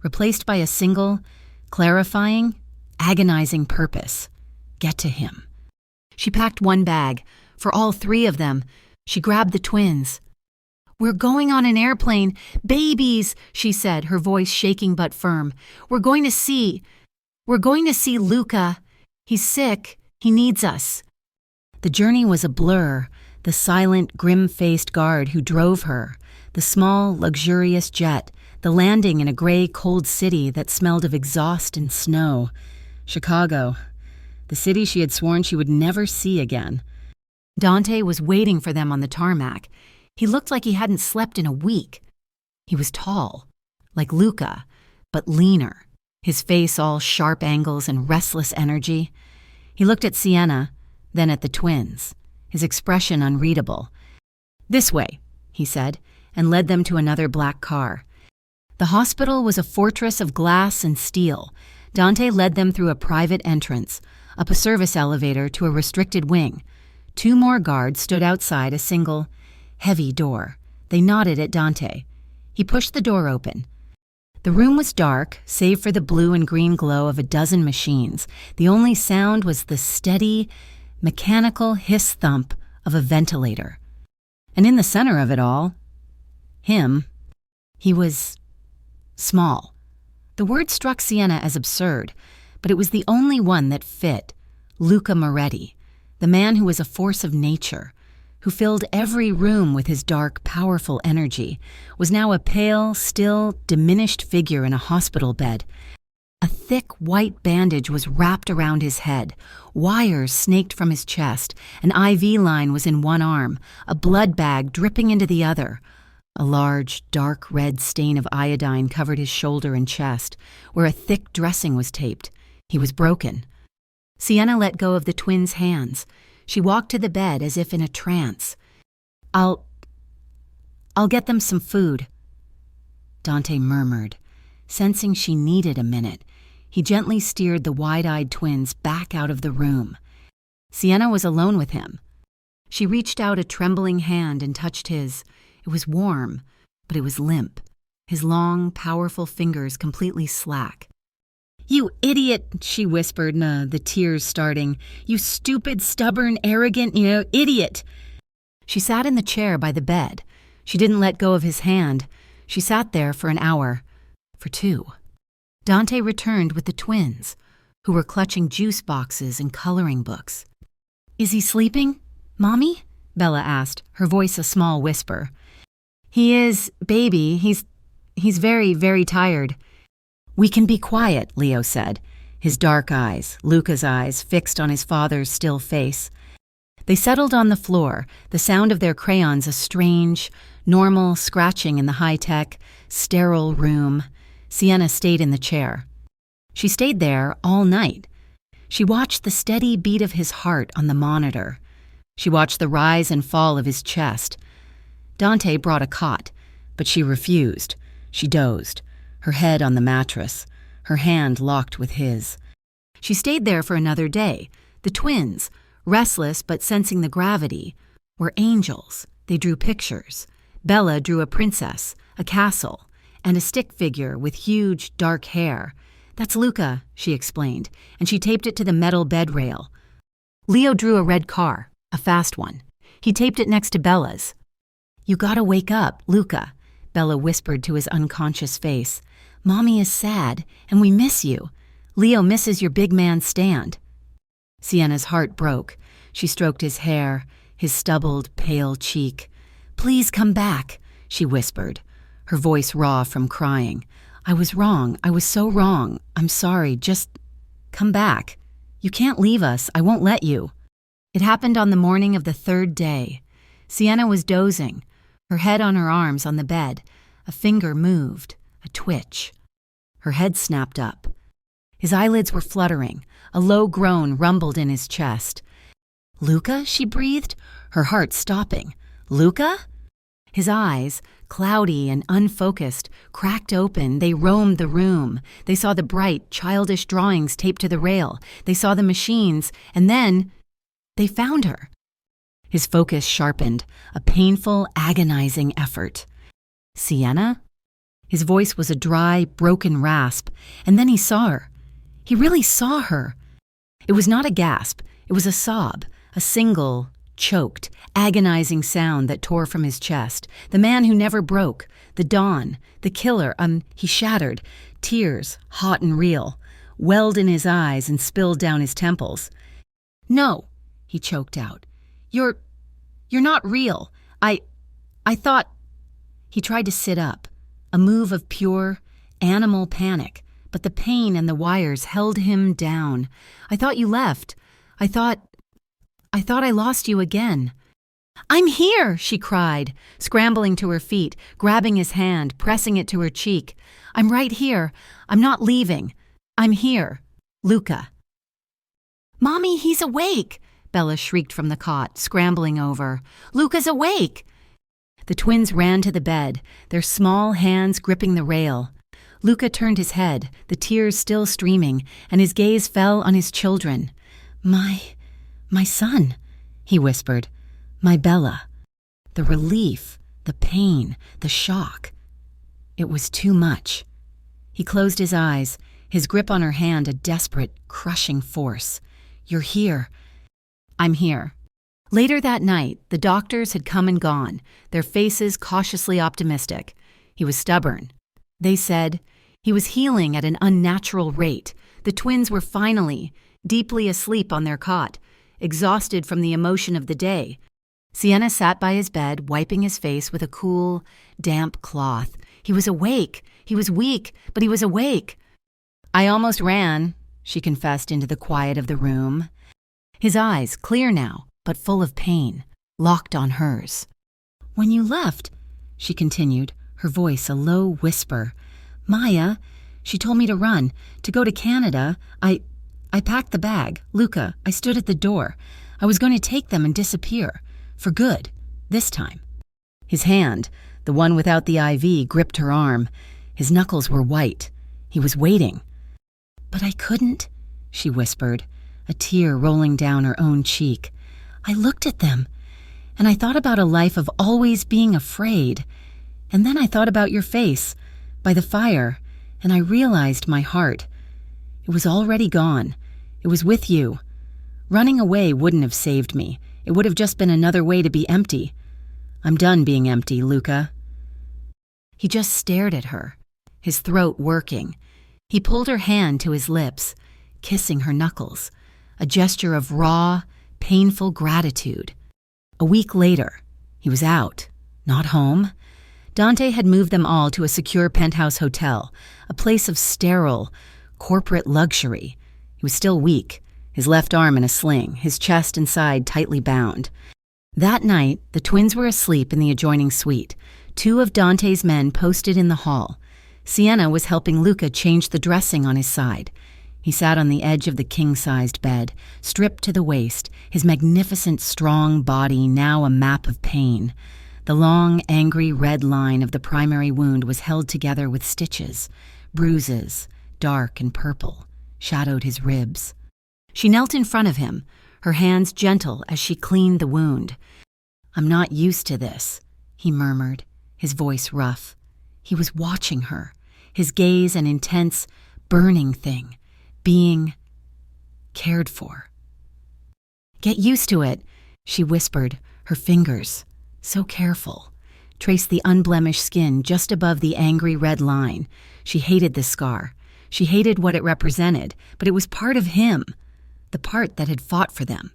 Speaker 1: Replaced by a single, clarifying, agonizing purpose. Get to him. She packed one bag. For all 3 of them, she grabbed the twins. We're going on an airplane. Babies, she said, her voice shaking but firm. We're going to see Luca. He's sick. He needs us. The journey was a blur. The silent, grim-faced guard who drove her. The small, luxurious jet. The landing in a gray, cold city that smelled of exhaust and snow. Chicago. The city she had sworn she would never see again. Dante was waiting for them on the tarmac. He looked like he hadn't slept in a week. He was tall, like Luca, but leaner, his face all sharp angles and restless energy. He looked at Sienna, then at the twins, his expression unreadable. This way, he said, and led them to another black car. The hospital was a fortress of glass and steel. Dante led them through a private entrance, up a service elevator to a restricted wing. 2 more guards stood outside a single, heavy door. They nodded at Dante. He pushed the door open. The room was dark, save for the blue and green glow of a dozen machines. The only sound was the steady, mechanical hiss-thump of a ventilator. And in the center of it all, him, he was small. The word struck Sienna as absurd, but it was the only one that fit. Luca Moretti, the man who was a force of nature, who filled every room with his dark, powerful energy, was now a pale, still, diminished figure in a hospital bed. A thick white bandage was wrapped around his head. Wires snaked from his chest. An IV line was in one arm, a blood bag dripping into the other. A large, dark red stain of iodine covered his shoulder and chest, where a thick dressing was taped. He was broken. Sienna let go of the twins' hands. She walked to the bed as if in a trance. I'll get them some food, Dante murmured. Sensing she needed a minute, he gently steered the wide-eyed twins back out of the room. Sienna was alone with him. She reached out a trembling hand and touched his. It was warm, but it was limp, his long, powerful fingers completely slack. "You idiot," she whispered, the tears starting. "You stupid, stubborn, arrogant, idiot." She sat in the chair by the bed. She didn't let go of his hand. She sat there for an hour. For 2. Dante returned with the twins, who were clutching juice boxes and coloring books. "Is he sleeping, Mommy?" Bella asked, her voice a small whisper. "He is, baby. He's very, very tired." "We can be quiet," Leo said, his dark eyes, Luca's eyes, fixed on his father's still face. They settled on the floor, the sound of their crayons a strange, normal scratching in the high-tech, sterile room. Sienna stayed in the chair. She stayed there all night. She watched the steady beat of his heart on the monitor. She watched the rise and fall of his chest. Dante brought a cot, but she refused. She dozed, her head on the mattress, her hand locked with his. She stayed there for another day. The twins, restless but sensing the gravity, were angels. They drew pictures. Bella drew a princess, a castle, and a stick figure with huge, dark hair. "That's Luca," she explained, and she taped it to the metal bed rail. Leo drew a red car, a fast one. He taped it next to Bella's. "You gotta wake up, Luca," Bella whispered to his unconscious face. "Mommy is sad, and we miss you." Leo misses your big man stand." Sienna's heart broke. She stroked his hair, his stubbled, pale cheek. "Please come back," she whispered, her voice raw from crying. "I was wrong. I was so wrong. I'm sorry. Just come back. You can't leave us. I won't let you." It happened on the morning of the third day. Sienna was dozing, her head on her arms on the bed. A finger moved, a twitch. Her head snapped up. His eyelids were fluttering. A low groan rumbled in his chest. "Luca?" she breathed, her heart stopping. "Luca?" His eyes, cloudy and unfocused, cracked open. They roamed the room. They saw the bright, childish drawings taped to the rail. They saw the machines, and then they found her. His focus sharpened, a painful, agonizing effort. "Sienna?" His voice was a dry, broken rasp, and then he saw her. He really saw her. It was not a gasp. It was a sob, a single, choked, agonizing sound that tore from his chest. The man who never broke, the Don, the killer, he shattered. Tears, hot and real, welled in his eyes and spilled down his temples. "No," he choked out. You're not real. I thought..." He tried to sit up, a move of pure, animal panic, but the pain and the wires held him down. "I thought you left. I thought I lost you again." "I'm here," she cried, scrambling to her feet, grabbing his hand, pressing it to her cheek. "I'm right here. I'm not leaving. I'm here. Luca." "Mommy, he's awake," Bella shrieked from the cot, scrambling over. "Luca's awake." The twins ran to the bed, their small hands gripping the rail. Luca turned his head, the tears still streaming, and his gaze fell on his children. My son," he whispered. "My Bella." The relief, the pain, the shock. It was too much. He closed his eyes, his grip on her hand a desperate, crushing force. "You're here." "I'm here." Later that night, the doctors had come and gone, their faces cautiously optimistic. He was stubborn. They said he was healing at an unnatural rate. The twins were finally, deeply asleep on their cot, exhausted from the emotion of the day. Sienna sat by his bed, wiping his face with a cool, damp cloth. He was awake. He was weak, but he was awake. "I almost ran," she confessed into the quiet of the room. His eyes, clear now, but full of pain, locked on hers. "When you left," she continued, her voice a low whisper, "Maya, she told me to run, to go to Canada. I packed the bag. Luca, I stood at the door. I was going to take them and disappear. For good. This time." His hand, the one without the IV, gripped her arm. His knuckles were white. He was waiting. "But I couldn't," she whispered, a tear rolling down her own cheek. "I looked at them, and I thought about a life of always being afraid. And then I thought about your face, by the fire, and I realized my heart. It was already gone. It was with you. Running away wouldn't have saved me. It would have just been another way to be empty. I'm done being empty, Luca." He just stared at her, his throat working. He pulled her hand to his lips, kissing her knuckles, a gesture of raw, painful gratitude. A week later, he was out, not home. Dante had moved them all to a secure penthouse hotel, a place of sterile, corporate luxury. He was still weak, his left arm in a sling, his chest and side tightly bound. That night, the twins were asleep in the adjoining suite. Two of Dante's men posted in the hall. Sienna was helping Luca change the dressing on his side. He sat on the edge of the king-sized bed, stripped to the waist, his magnificent, strong body now a map of pain. The long, angry red line of the primary wound was held together with stitches. Bruises, dark and purple, shadowed his ribs. She knelt in front of him, her hands gentle as she cleaned the wound. "I'm not used to this," he murmured, his voice rough. He was watching her, his gaze an intense, burning thing, being cared for. "Get used to it," she whispered, her fingers, so careful, traced the unblemished skin just above the angry red line. She hated the scar. She hated what it represented, but it was part of him, the part that had fought for them.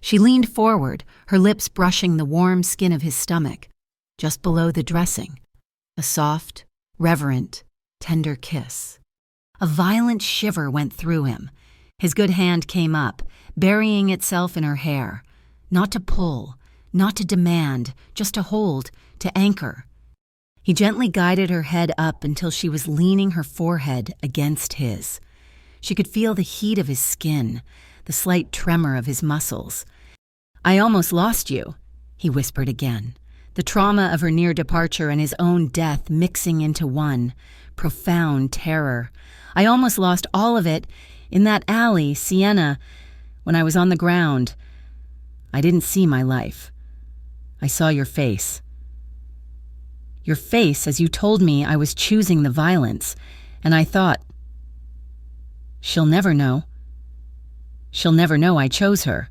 Speaker 1: She leaned forward, her lips brushing the warm skin of his stomach, just below the dressing. A soft, reverent, tender kiss. A violent shiver went through him. His good hand came up, burying itself in her hair. Not to pull, not to demand, just to hold, to anchor. He gently guided her head up until she was leaning her forehead against his. She could feel the heat of his skin, the slight tremor of his muscles. "I almost lost you," he whispered again, the trauma of her near departure and his own death mixing into one, profound terror. "I almost lost all of it in that alley, Sienna, when I was on the ground. I didn't see my life. I saw your face. Your face as you told me I was choosing the violence, and I thought, she'll never know. She'll never know I chose her."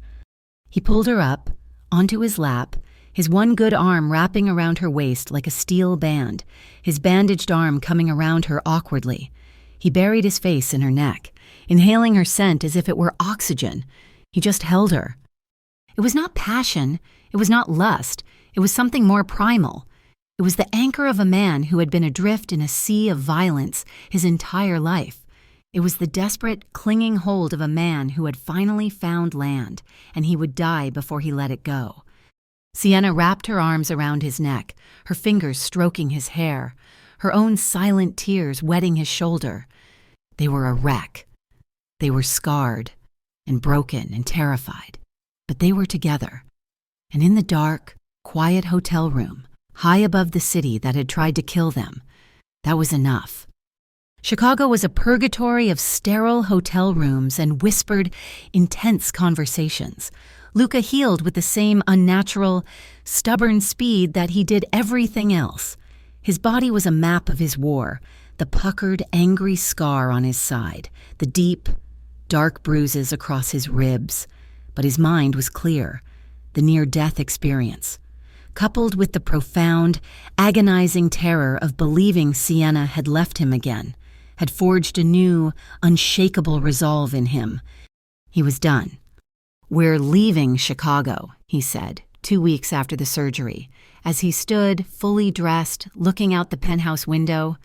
Speaker 1: He pulled her up, onto his lap, his one good arm wrapping around her waist like a steel band, his bandaged arm coming around her awkwardly. He buried his face in her neck, inhaling her scent as if it were oxygen. He just held her. It was not passion, it was not lust, it was something more primal. It was the anchor of a man who had been adrift in a sea of violence his entire life. It was the desperate, clinging hold of a man who had finally found land, and he would die before he let it go. Sienna wrapped her arms around his neck, her fingers stroking his hair, her own silent tears wetting his shoulder. They were a wreck. They were scarred and broken and terrified, but they were together. And in the dark, quiet hotel room, high above the city that had tried to kill them, that was enough. Chicago was a purgatory of sterile hotel rooms and whispered, intense conversations. Luca healed with the same unnatural, stubborn speed that he did everything else. His body was a map of his war, the puckered, angry scar on his side, the deep, dark bruises across his ribs. But his mind was clear, the near-death experience, coupled with the profound, agonizing terror of believing Sienna had left him again, had forged a new, unshakable resolve in him. He was done. "We're leaving Chicago," he said, 2 weeks after the surgery. As he stood, fully dressed, looking out the penthouse window,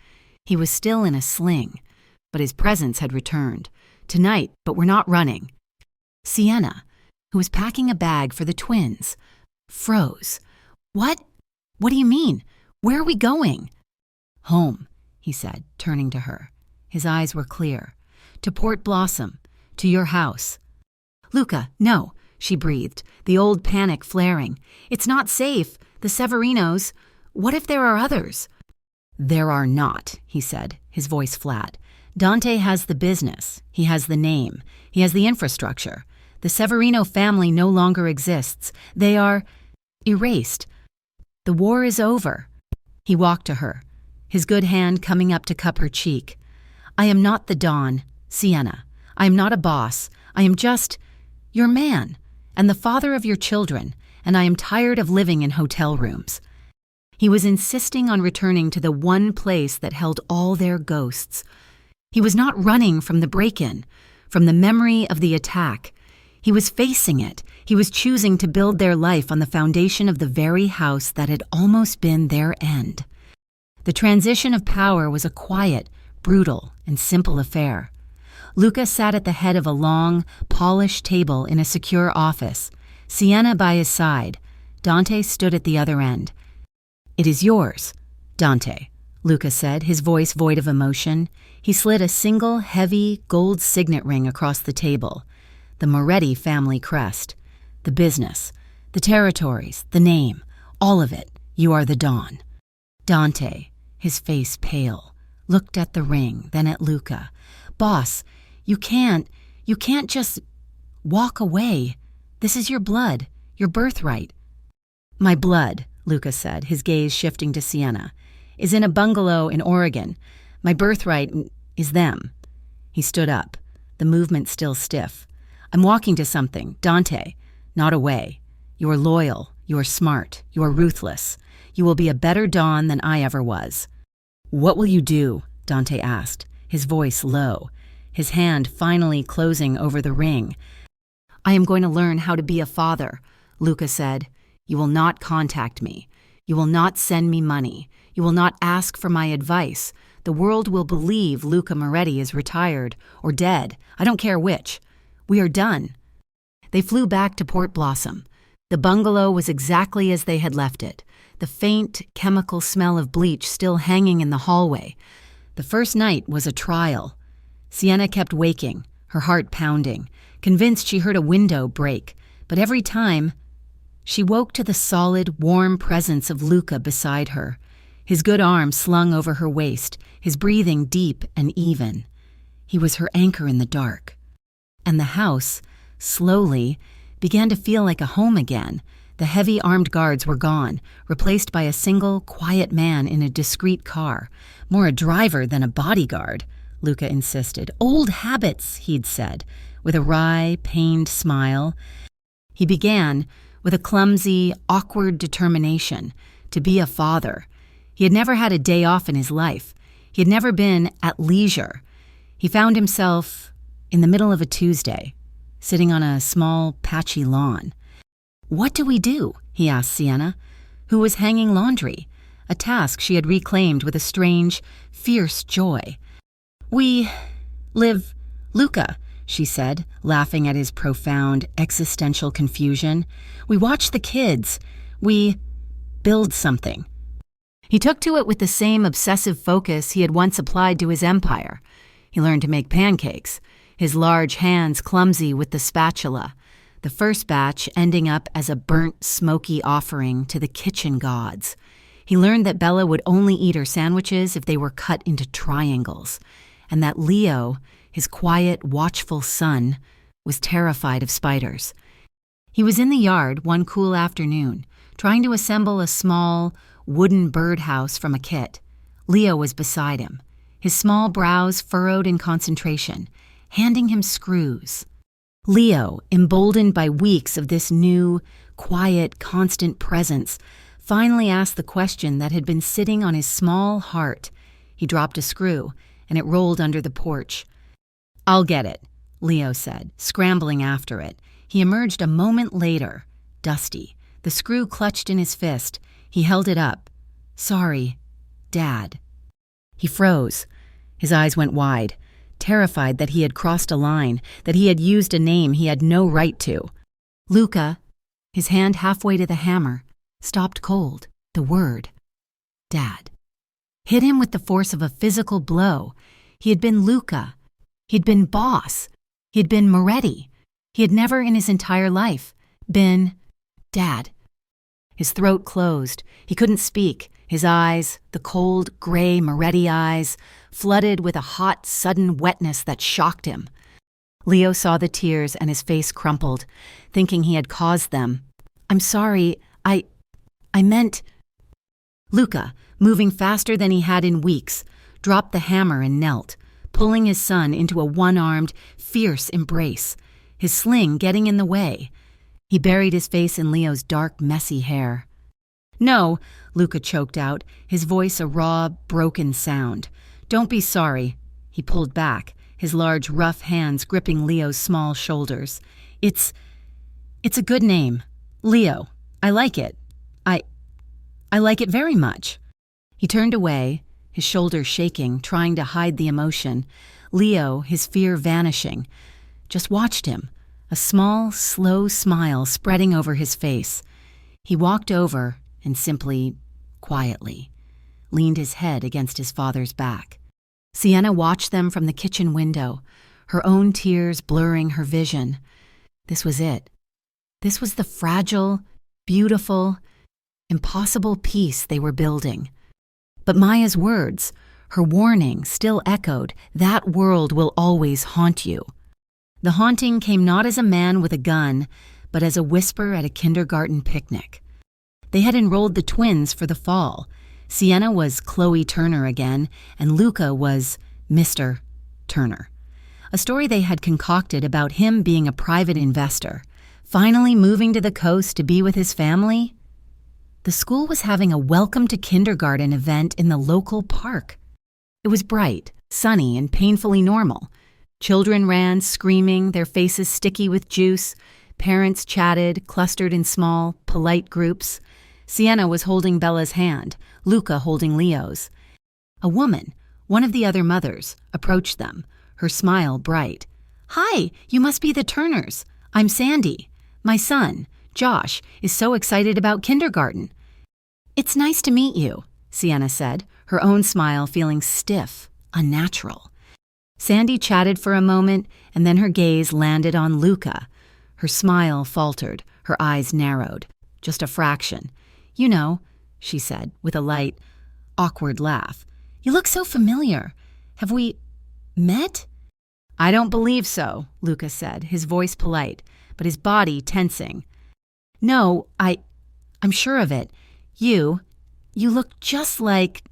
Speaker 1: he was still in a sling, but his presence had returned. "Tonight, but we're not running." Sienna, who was packing a bag for the twins, froze. "What? What do you mean? Where are we going?" "Home," he said, turning to her. His eyes were clear. "To Port Blossom, to your house." "Luca, no," she breathed, the old panic flaring. "It's not safe. The Severinos. What if there are others?" "There are not," he said, his voice flat. "Dante has the business. He has the name. He has the infrastructure. The Severino family no longer exists. They are erased. The war is over." He walked to her, his good hand coming up to cup her cheek. "I am not the Don, Sienna. I am not a boss. I am just your man and the father of your children, and I am tired of living in hotel rooms." He was insisting on returning to the one place that held all their ghosts. He was not running from the break-in, from the memory of the attack. He was facing it. He was choosing to build their life on the foundation of the very house that had almost been their end. The transition of power was a quiet, brutal, and simple affair. Luca sat at the head of a long, polished table in a secure office, Sienna by his side. Dante stood at the other end. "It is yours, Dante," Luca said, his voice void of emotion. He slid a single, heavy, gold signet ring across the table. The Moretti family crest. The business, the territories, the name, all of it. You are the Don. Dante, his face pale, looked at the ring, then at Luca. "Boss, you can't just walk away. This is your blood, your birthright." "My blood," Luca said, his gaze shifting to Sienna, "is in a bungalow in Oregon. My birthright is them." He stood up, the movement still stiff. "I'm walking to something, Dante, not away. You are loyal, you are smart, you are ruthless. You will be a better Don than I ever was." "What will you do?" Dante asked, his voice low, his hand finally closing over the ring. "I am going to learn how to be a father," Luca said. "You will not contact me. You will not send me money. You will not ask for my advice. The world will believe Luca Moretti is retired or dead. I don't care which. We are done." They flew back to Port Blossom. The bungalow was exactly as they had left it, the faint chemical smell of bleach still hanging in the hallway. The first night was a trial. Sienna kept waking, her heart pounding, convinced she heard a window break, but every time she woke to the solid, warm presence of Luca beside her, his good arm slung over her waist, his breathing deep and even. He was her anchor in the dark. And the house, slowly, began to feel like a home again. The heavy armed guards were gone, replaced by a single, quiet man in a discreet car. More a driver than a bodyguard, Luca insisted. "Old habits," he'd said, with a wry, pained smile. He began, with a clumsy, awkward determination, to be a father. He had never had a day off in his life. He had never been at leisure. He found himself in the middle of a Tuesday, sitting on a small, patchy lawn. "What do we do?" he asked Sienna, who was hanging laundry, a task she had reclaimed with a strange, fierce joy. "We live Luca," she said, laughing at his profound, existential confusion. "We watch the kids. We build something." He took to it with the same obsessive focus he had once applied to his empire. He learned to make pancakes, his large hands clumsy with the spatula, the first batch ending up as a burnt, smoky offering to the kitchen gods. He learned that Bella would only eat her sandwiches if they were cut into triangles, and that Leo, his quiet, watchful son, was terrified of spiders. He was in the yard one cool afternoon, trying to assemble a small, wooden birdhouse from a kit. Leo was beside him, his small brows furrowed in concentration, handing him screws. Leo, emboldened by weeks of this new, quiet, constant presence, finally asked the question that had been sitting on his small heart. He dropped a screw, and it rolled under the porch. "I'll get it," Leo said, scrambling after it. He emerged a moment later, dusty, the screw clutched in his fist. He held it up. "Sorry, Dad." He froze. His eyes went wide, terrified that he had crossed a line, that he had used a name he had no right to. Luca, his hand halfway to the hammer, stopped cold. The word, Dad, hit him with the force of a physical blow. He had been Luca. He'd been boss. He had been Moretti. He had never in his entire life been Dad. His throat closed. He couldn't speak. His eyes, the cold, gray Moretti eyes, flooded with a hot, sudden wetness that shocked him. Leo saw the tears and his face crumpled, thinking he had caused them. "I'm sorry, I meant—" Luca, moving faster than he had in weeks, dropped the hammer and knelt, pulling his son into a one-armed, fierce embrace, his sling getting in the way. He buried his face in Leo's dark, messy hair. "No," Luca choked out, his voice a raw, broken sound. "Don't be sorry." He pulled back, his large, rough hands gripping Leo's small shoulders. It's a good name. Leo. I like it. I like it very much." He turned away, his shoulders shaking, trying to hide the emotion. Leo, his fear vanishing, just watched him, a small, slow smile spreading over his face. He walked over and simply, quietly, leaned his head against his father's back. Sienna watched them from the kitchen window, her own tears blurring her vision. This was it. This was the fragile, beautiful, impossible peace they were building. But Maya's words, her warning, still echoed, "That world will always haunt you." The haunting came not as a man with a gun, but as a whisper at a kindergarten picnic. They had enrolled the twins for the fall. Sienna was Chloe Turner again, and Luca was Mr. Turner. A story they had concocted about him being a private investor, finally moving to the coast to be with his family. The school was having a welcome to kindergarten event in the local park. It was bright, sunny and painfully normal. Children ran, screaming, their faces sticky with juice. Parents chatted, clustered in small, polite groups. Sienna was holding Bella's hand, Luca holding Leo's. A woman, one of the other mothers, approached them, her smile bright. "Hi, you must be the Turners. I'm Sandy. My son, Josh, is so excited about kindergarten." "It's nice to meet you," Sienna said, her own smile feeling stiff, unnatural. Sandy chatted for a moment, and then her gaze landed on Luca. Her smile faltered, her eyes narrowed, just a fraction. "You know," she said, with a light, awkward laugh. "You look so familiar. Have we met?" "I don't believe so," Luca said, his voice polite, but his body tensing. "No, I'm sure of it. You look just like—"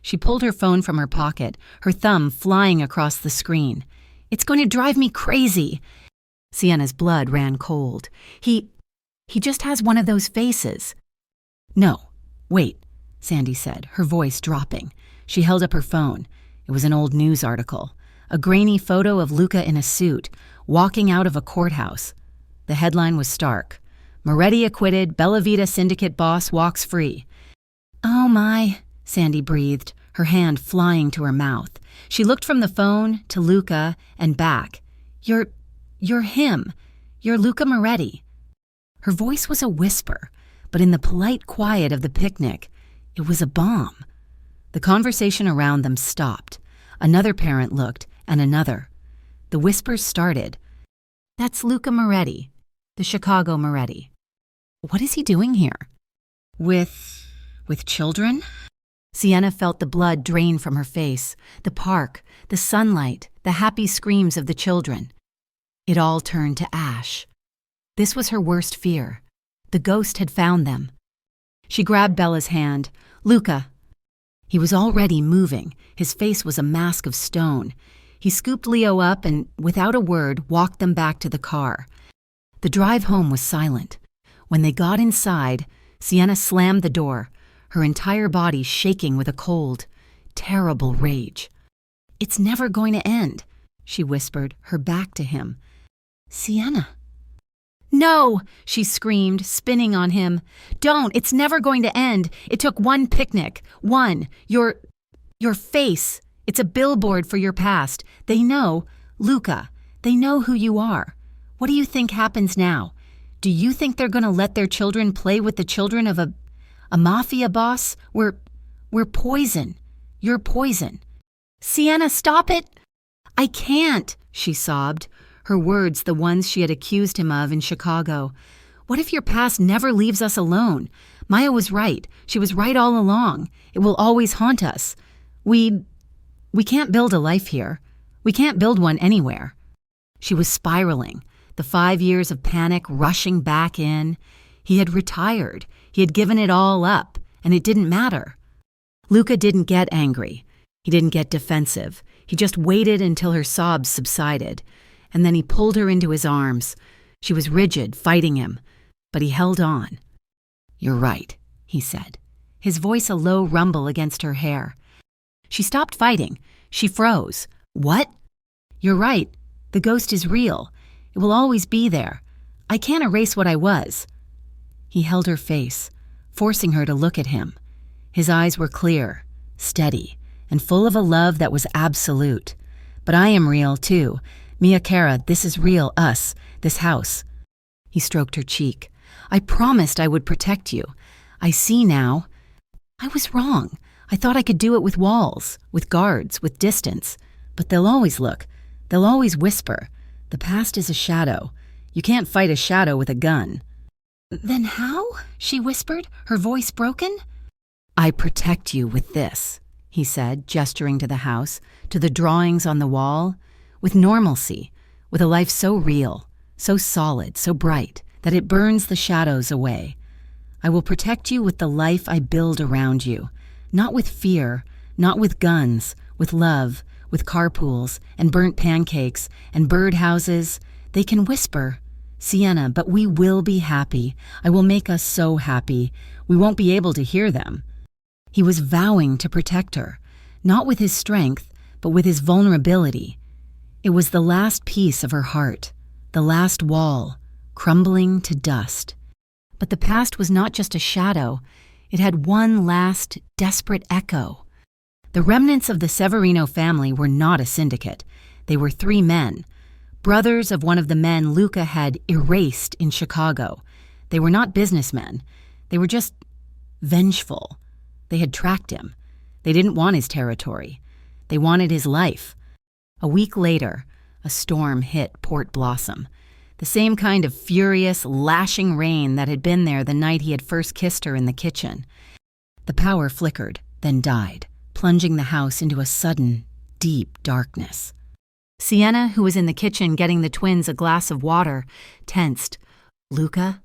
Speaker 1: She pulled her phone from her pocket, her thumb flying across the screen. "It's going to drive me crazy." Sienna's blood ran cold. He just has one of those faces." "No, wait," Sandy said, her voice dropping. She held up her phone. It was an old news article. A grainy photo of Luca in a suit, walking out of a courthouse. The headline was stark. "Moretti acquitted, Bella Vita syndicate boss walks free." "Oh my," Sandy breathed, her hand flying to her mouth. She looked from the phone to Luca and back. You're him. You're Luca Moretti." Her voice was a whisper, but in the polite quiet of the picnic, it was a bomb. The conversation around them stopped. Another parent looked, and another. The whispers started. "That's Luca Moretti, the Chicago Moretti. What is he doing here?" With children?" Sienna felt the blood drain from her face, the park, the sunlight, the happy screams of the children. It all turned to ash. This was her worst fear. The ghost had found them. She grabbed Bella's hand. "Luca." He was already moving. His face was a mask of stone. He scooped Leo up and, without a word, walked them back to the car. The drive home was silent. When they got inside, Sienna slammed the door, her entire body shaking with a cold, terrible rage. "It's never going to end," she whispered, her back to him. "Sienna." "No!" she screamed, spinning on him. "Don't! It's never going to end. It took one picnic. One. Your face. It's a billboard for your past. They know, Luca, they know who you are. What do you think happens now? Do you think they're going to let their children play with the children of a mafia boss? We're poison. You're poison." "Sienna, stop it!" "I can't," she sobbed, her words the ones she had accused him of in Chicago. "What if your past never leaves us alone? Maya was right. She was right all along. It will always haunt us. We can't build a life here. We can't build one anywhere." She was spiraling, the 5 years of panic rushing back in. He had retired. He had given it all up, and it didn't matter. Luca didn't get angry. He didn't get defensive. He just waited until her sobs subsided, and then he pulled her into his arms. She was rigid, fighting him, but he held on. "You're right," he said, his voice a low rumble against her hair. She stopped fighting. She froze. "What?" "You're right. The ghost is real. It will always be there. I can't erase what I was." He held her face, forcing her to look at him. His eyes were clear, steady, and full of a love that was absolute. "But I am real, too. Mia Cara, this is real, us, this house." He stroked her cheek. "I promised I would protect you. I see now. I was wrong. I thought I could do it with walls, with guards, with distance. But they'll always look. They'll always whisper. The past is a shadow. You can't fight a shadow with a gun." "Then how?" she whispered, her voice broken. "I protect you with this," he said, gesturing to the house, to the drawings on the wall, with normalcy, with a life so real, so solid, so bright, that it burns the shadows away. "I will protect you with the life I build around you, not with fear, not with guns, with love, with carpools and burnt pancakes and birdhouses. They can whisper, 'Sienna, but we will be happy. I will make us so happy. We won't be able to hear them.'" He was vowing to protect her, not with his strength, but with his vulnerability. It was the last piece of her heart, the last wall, crumbling to dust. But the past was not just a shadow. It had one last, desperate echo. The remnants of the Severino family were not a syndicate. They were 3 men, brothers of one of the men Luca had erased in Chicago. They were not businessmen. They were just vengeful. They had tracked him. They didn't want his territory. They wanted his life. A week later, a storm hit Port Blossom. The same kind of furious, lashing rain that had been there the night he had first kissed her in the kitchen. The power flickered, then died, plunging the house into a sudden, deep darkness. Sienna, who was in the kitchen getting the twins a glass of water, tensed. Luca?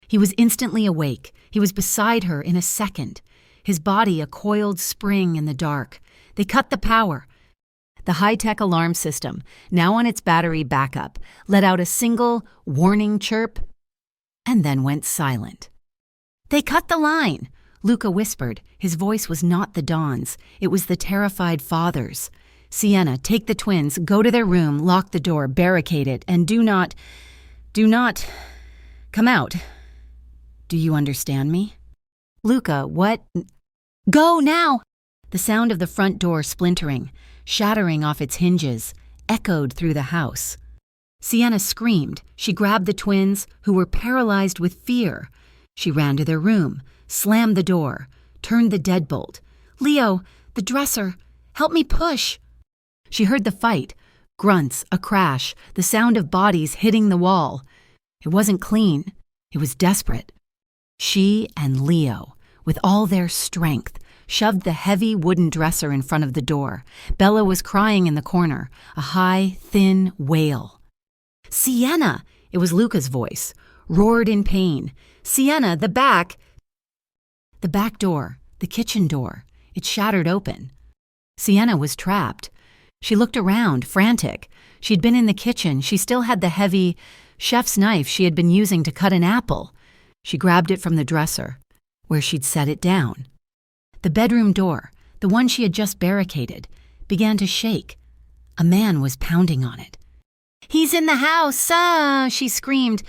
Speaker 1: He was instantly awake. He was beside her in a second, his body a coiled spring in the dark. They cut the power. The high-tech alarm system, now on its battery backup, let out a single warning chirp and then went silent. "They cut the line," Luca whispered. His voice was not the Don's. It was the terrified father's. "Sienna, take the twins, go to their room, lock the door, barricade it, and do not come out. Do you understand me?" "Luca, what?" "Go now!" The sound of the front door splintering, shattering off its hinges, echoed through the house. Sienna screamed. She grabbed the twins, who were paralyzed with fear. She ran to their room, slammed the door, turned the deadbolt. "Leo, the dresser, help me push." She heard the fight, grunts, a crash, the sound of bodies hitting the wall. It wasn't clean. It was desperate. She and Leo, with all their strength, shoved the heavy wooden dresser in front of the door. Bella was crying in the corner, a high, thin wail. "Sienna!" It was Luca's voice, roared in pain. "Sienna, the back door, the kitchen door. It shattered open." Sienna was trapped. She looked around, frantic. She'd been in the kitchen. She still had the heavy chef's knife she had been using to cut an apple. She grabbed it from the dresser, where she'd set it down. The bedroom door, the one she had just barricaded, began to shake. A man was pounding on it. "He's in the house! Ah!" she screamed.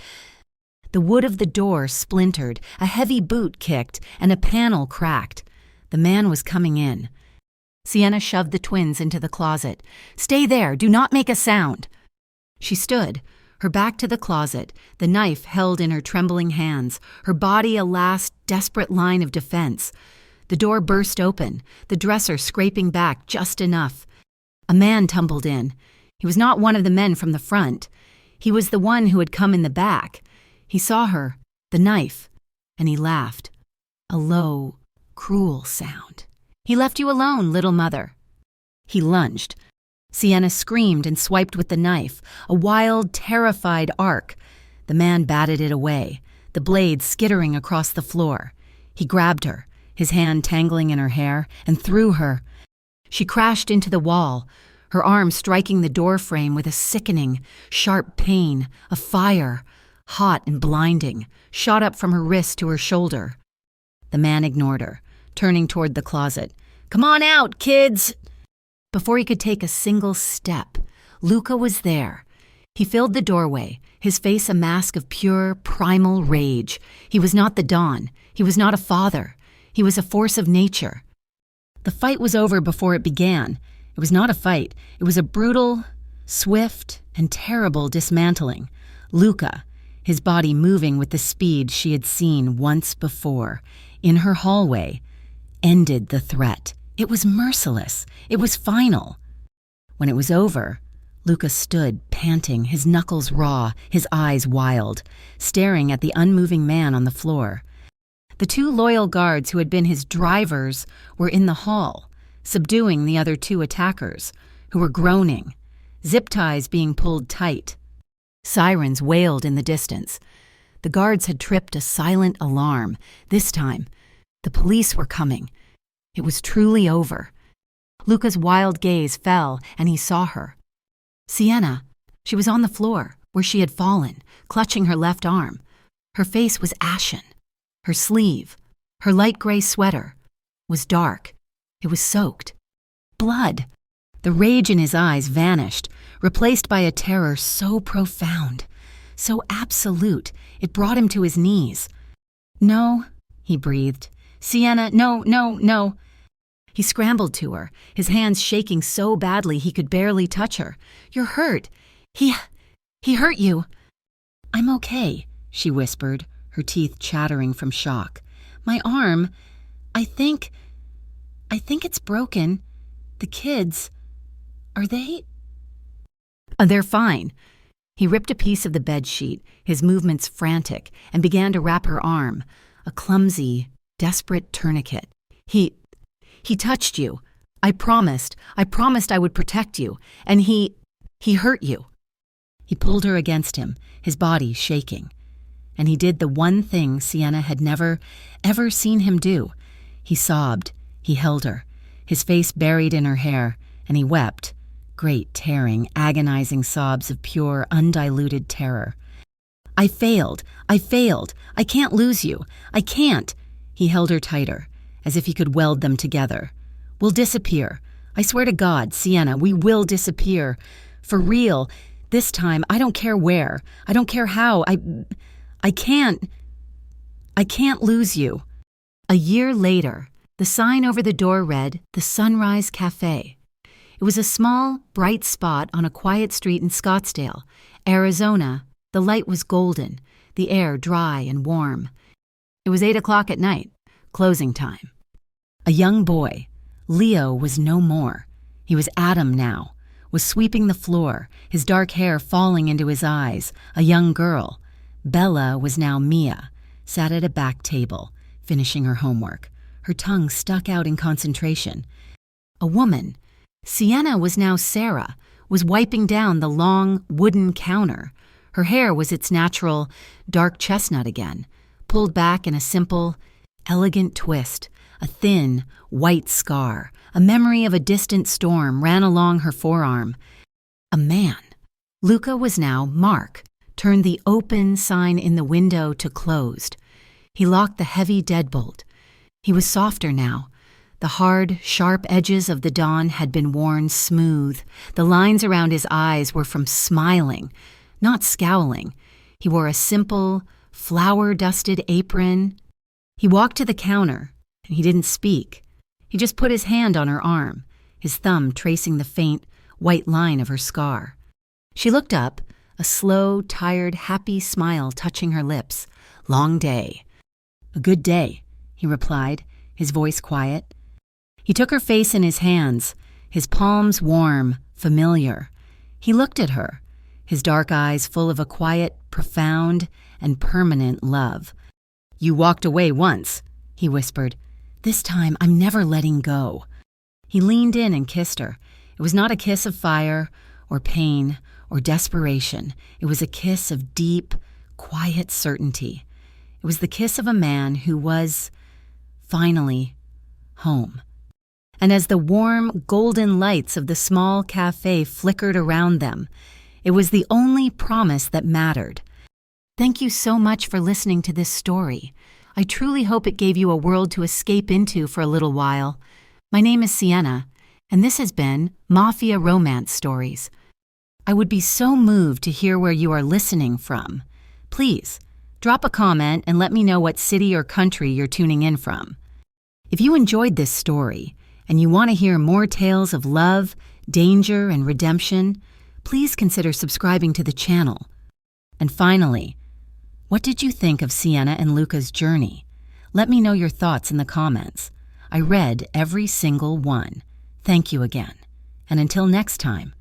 Speaker 1: The wood of the door splintered, a heavy boot kicked, and a panel cracked. The man was coming in. Sienna shoved the twins into the closet. "Stay there! Do not make a sound!" She stood, her back to the closet, the knife held in her trembling hands, her body a last desperate line of defense. The door burst open, the dresser scraping back just enough. A man tumbled in. He was not one of the men from the front. He was the one who had come in the back. He saw her, the knife, and he laughed. A low, cruel sound. "He left you alone, little mother." He lunged. Sienna screamed and swiped with the knife, a wild, terrified arc. The man batted it away, the blade skittering across the floor. He grabbed her, his hand tangling in her hair, and threw her. She crashed into the wall, her arm striking the door frame with a sickening, sharp pain. A fire, hot and blinding, shot up from her wrist to her shoulder. The man ignored her, turning toward the closet. "Come on out, kids!" Before he could take a single step, Luca was there. He filled the doorway, his face a mask of pure, primal rage. He was not the Don. He was not a father. He was a force of nature. The fight was over before it began. It was not a fight. It was a brutal, swift, and terrible dismantling. Luca, his body moving with the speed she had seen once before, in her hallway, ended the threat. It was merciless. It was final. When it was over, Luca stood, panting, his knuckles raw, his eyes wild, staring at the unmoving man on the floor. The 2 loyal guards who had been his drivers were in the hall, subduing the other 2 attackers, who were groaning, zip ties being pulled tight. Sirens wailed in the distance. The guards had tripped a silent alarm. This time, the police were coming. It was truly over. Luca's wild gaze fell, and he saw her. Sienna. She was on the floor, where she had fallen, clutching her left arm. Her face was ashen. Her sleeve, her light gray sweater, was dark. It was soaked. Blood. The rage in his eyes vanished, replaced by a terror so profound, so absolute, it brought him to his knees. "No," he breathed. "Sienna, no, no, no." He scrambled to her, his hands shaking so badly he could barely touch her. "You're hurt. He hurt you." "I'm okay," she whispered, her teeth chattering from shock. "My arm, I think it's broken. The kids, are they?" "They're fine." He ripped a piece of the bed sheet, his movements frantic, and began to wrap her arm, a clumsy, desperate tourniquet. He touched you. I promised I would protect you, and he hurt you." He pulled her against him, his body shaking. And he did the one thing Sienna had never, ever seen him do. He sobbed. He held her, his face buried in her hair, and he wept, great, tearing, agonizing sobs of pure, undiluted terror. I failed. I can't lose you. I can't." He held her tighter, as if he could weld them together. "We'll disappear. I swear to God, Sienna, we will disappear. For real. This time, I don't care where. I don't care how. I can't lose you." A year later, the sign over the door read, "The Sunrise Cafe." It was a small, bright spot on a quiet street in Scottsdale, Arizona. The light was golden, the air dry and warm. It was 8 o'clock at night, closing time. A young boy, Leo, was no more. He was Adam now, was sweeping the floor, his dark hair falling into his eyes. A young girl, Bella, was now Mia, sat at a back table, finishing her homework, her tongue stuck out in concentration. A woman, Sienna, was now Sarah, was wiping down the long wooden counter. Her hair was its natural dark chestnut again, pulled back in a simple, elegant twist. A thin, white scar, a memory of a distant storm, ran along her forearm. A man. Luca was now Mark, turned the open sign in the window to closed. He locked the heavy deadbolt. He was softer now. The hard, sharp edges of the dawn had been worn smooth. The lines around his eyes were from smiling, not scowling. He wore a simple, flour-dusted apron. He walked to the counter, and he didn't speak. He just put his hand on her arm, his thumb tracing the faint, white line of her scar. She looked up, a slow, tired, happy smile touching her lips. "Long day." "A good day," he replied, his voice quiet. He took her face in his hands, his palms warm, familiar. He looked at her, his dark eyes full of a quiet, profound, and permanent love. "You walked away once," he whispered. "This time I'm never letting go." He leaned in and kissed her. It was not a kiss of fire or pain or desperation. It was a kiss of deep, quiet certainty. It was the kiss of a man who was, finally, home. And as the warm, golden lights of the small cafe flickered around them, it was the only promise that mattered. Thank you so much for listening to this story. I truly hope it gave you a world to escape into for a little while. My name is Sienna, and this has been Mafia Romance Stories. I would be so moved to hear where you are listening from. Please, drop a comment and let me know what city or country you're tuning in from. If you enjoyed this story, and you want to hear more tales of love, danger, and redemption, please consider subscribing to the channel. And finally, what did you think of Sienna and Luca's journey? Let me know your thoughts in the comments. I read every single one. Thank you again. And until next time,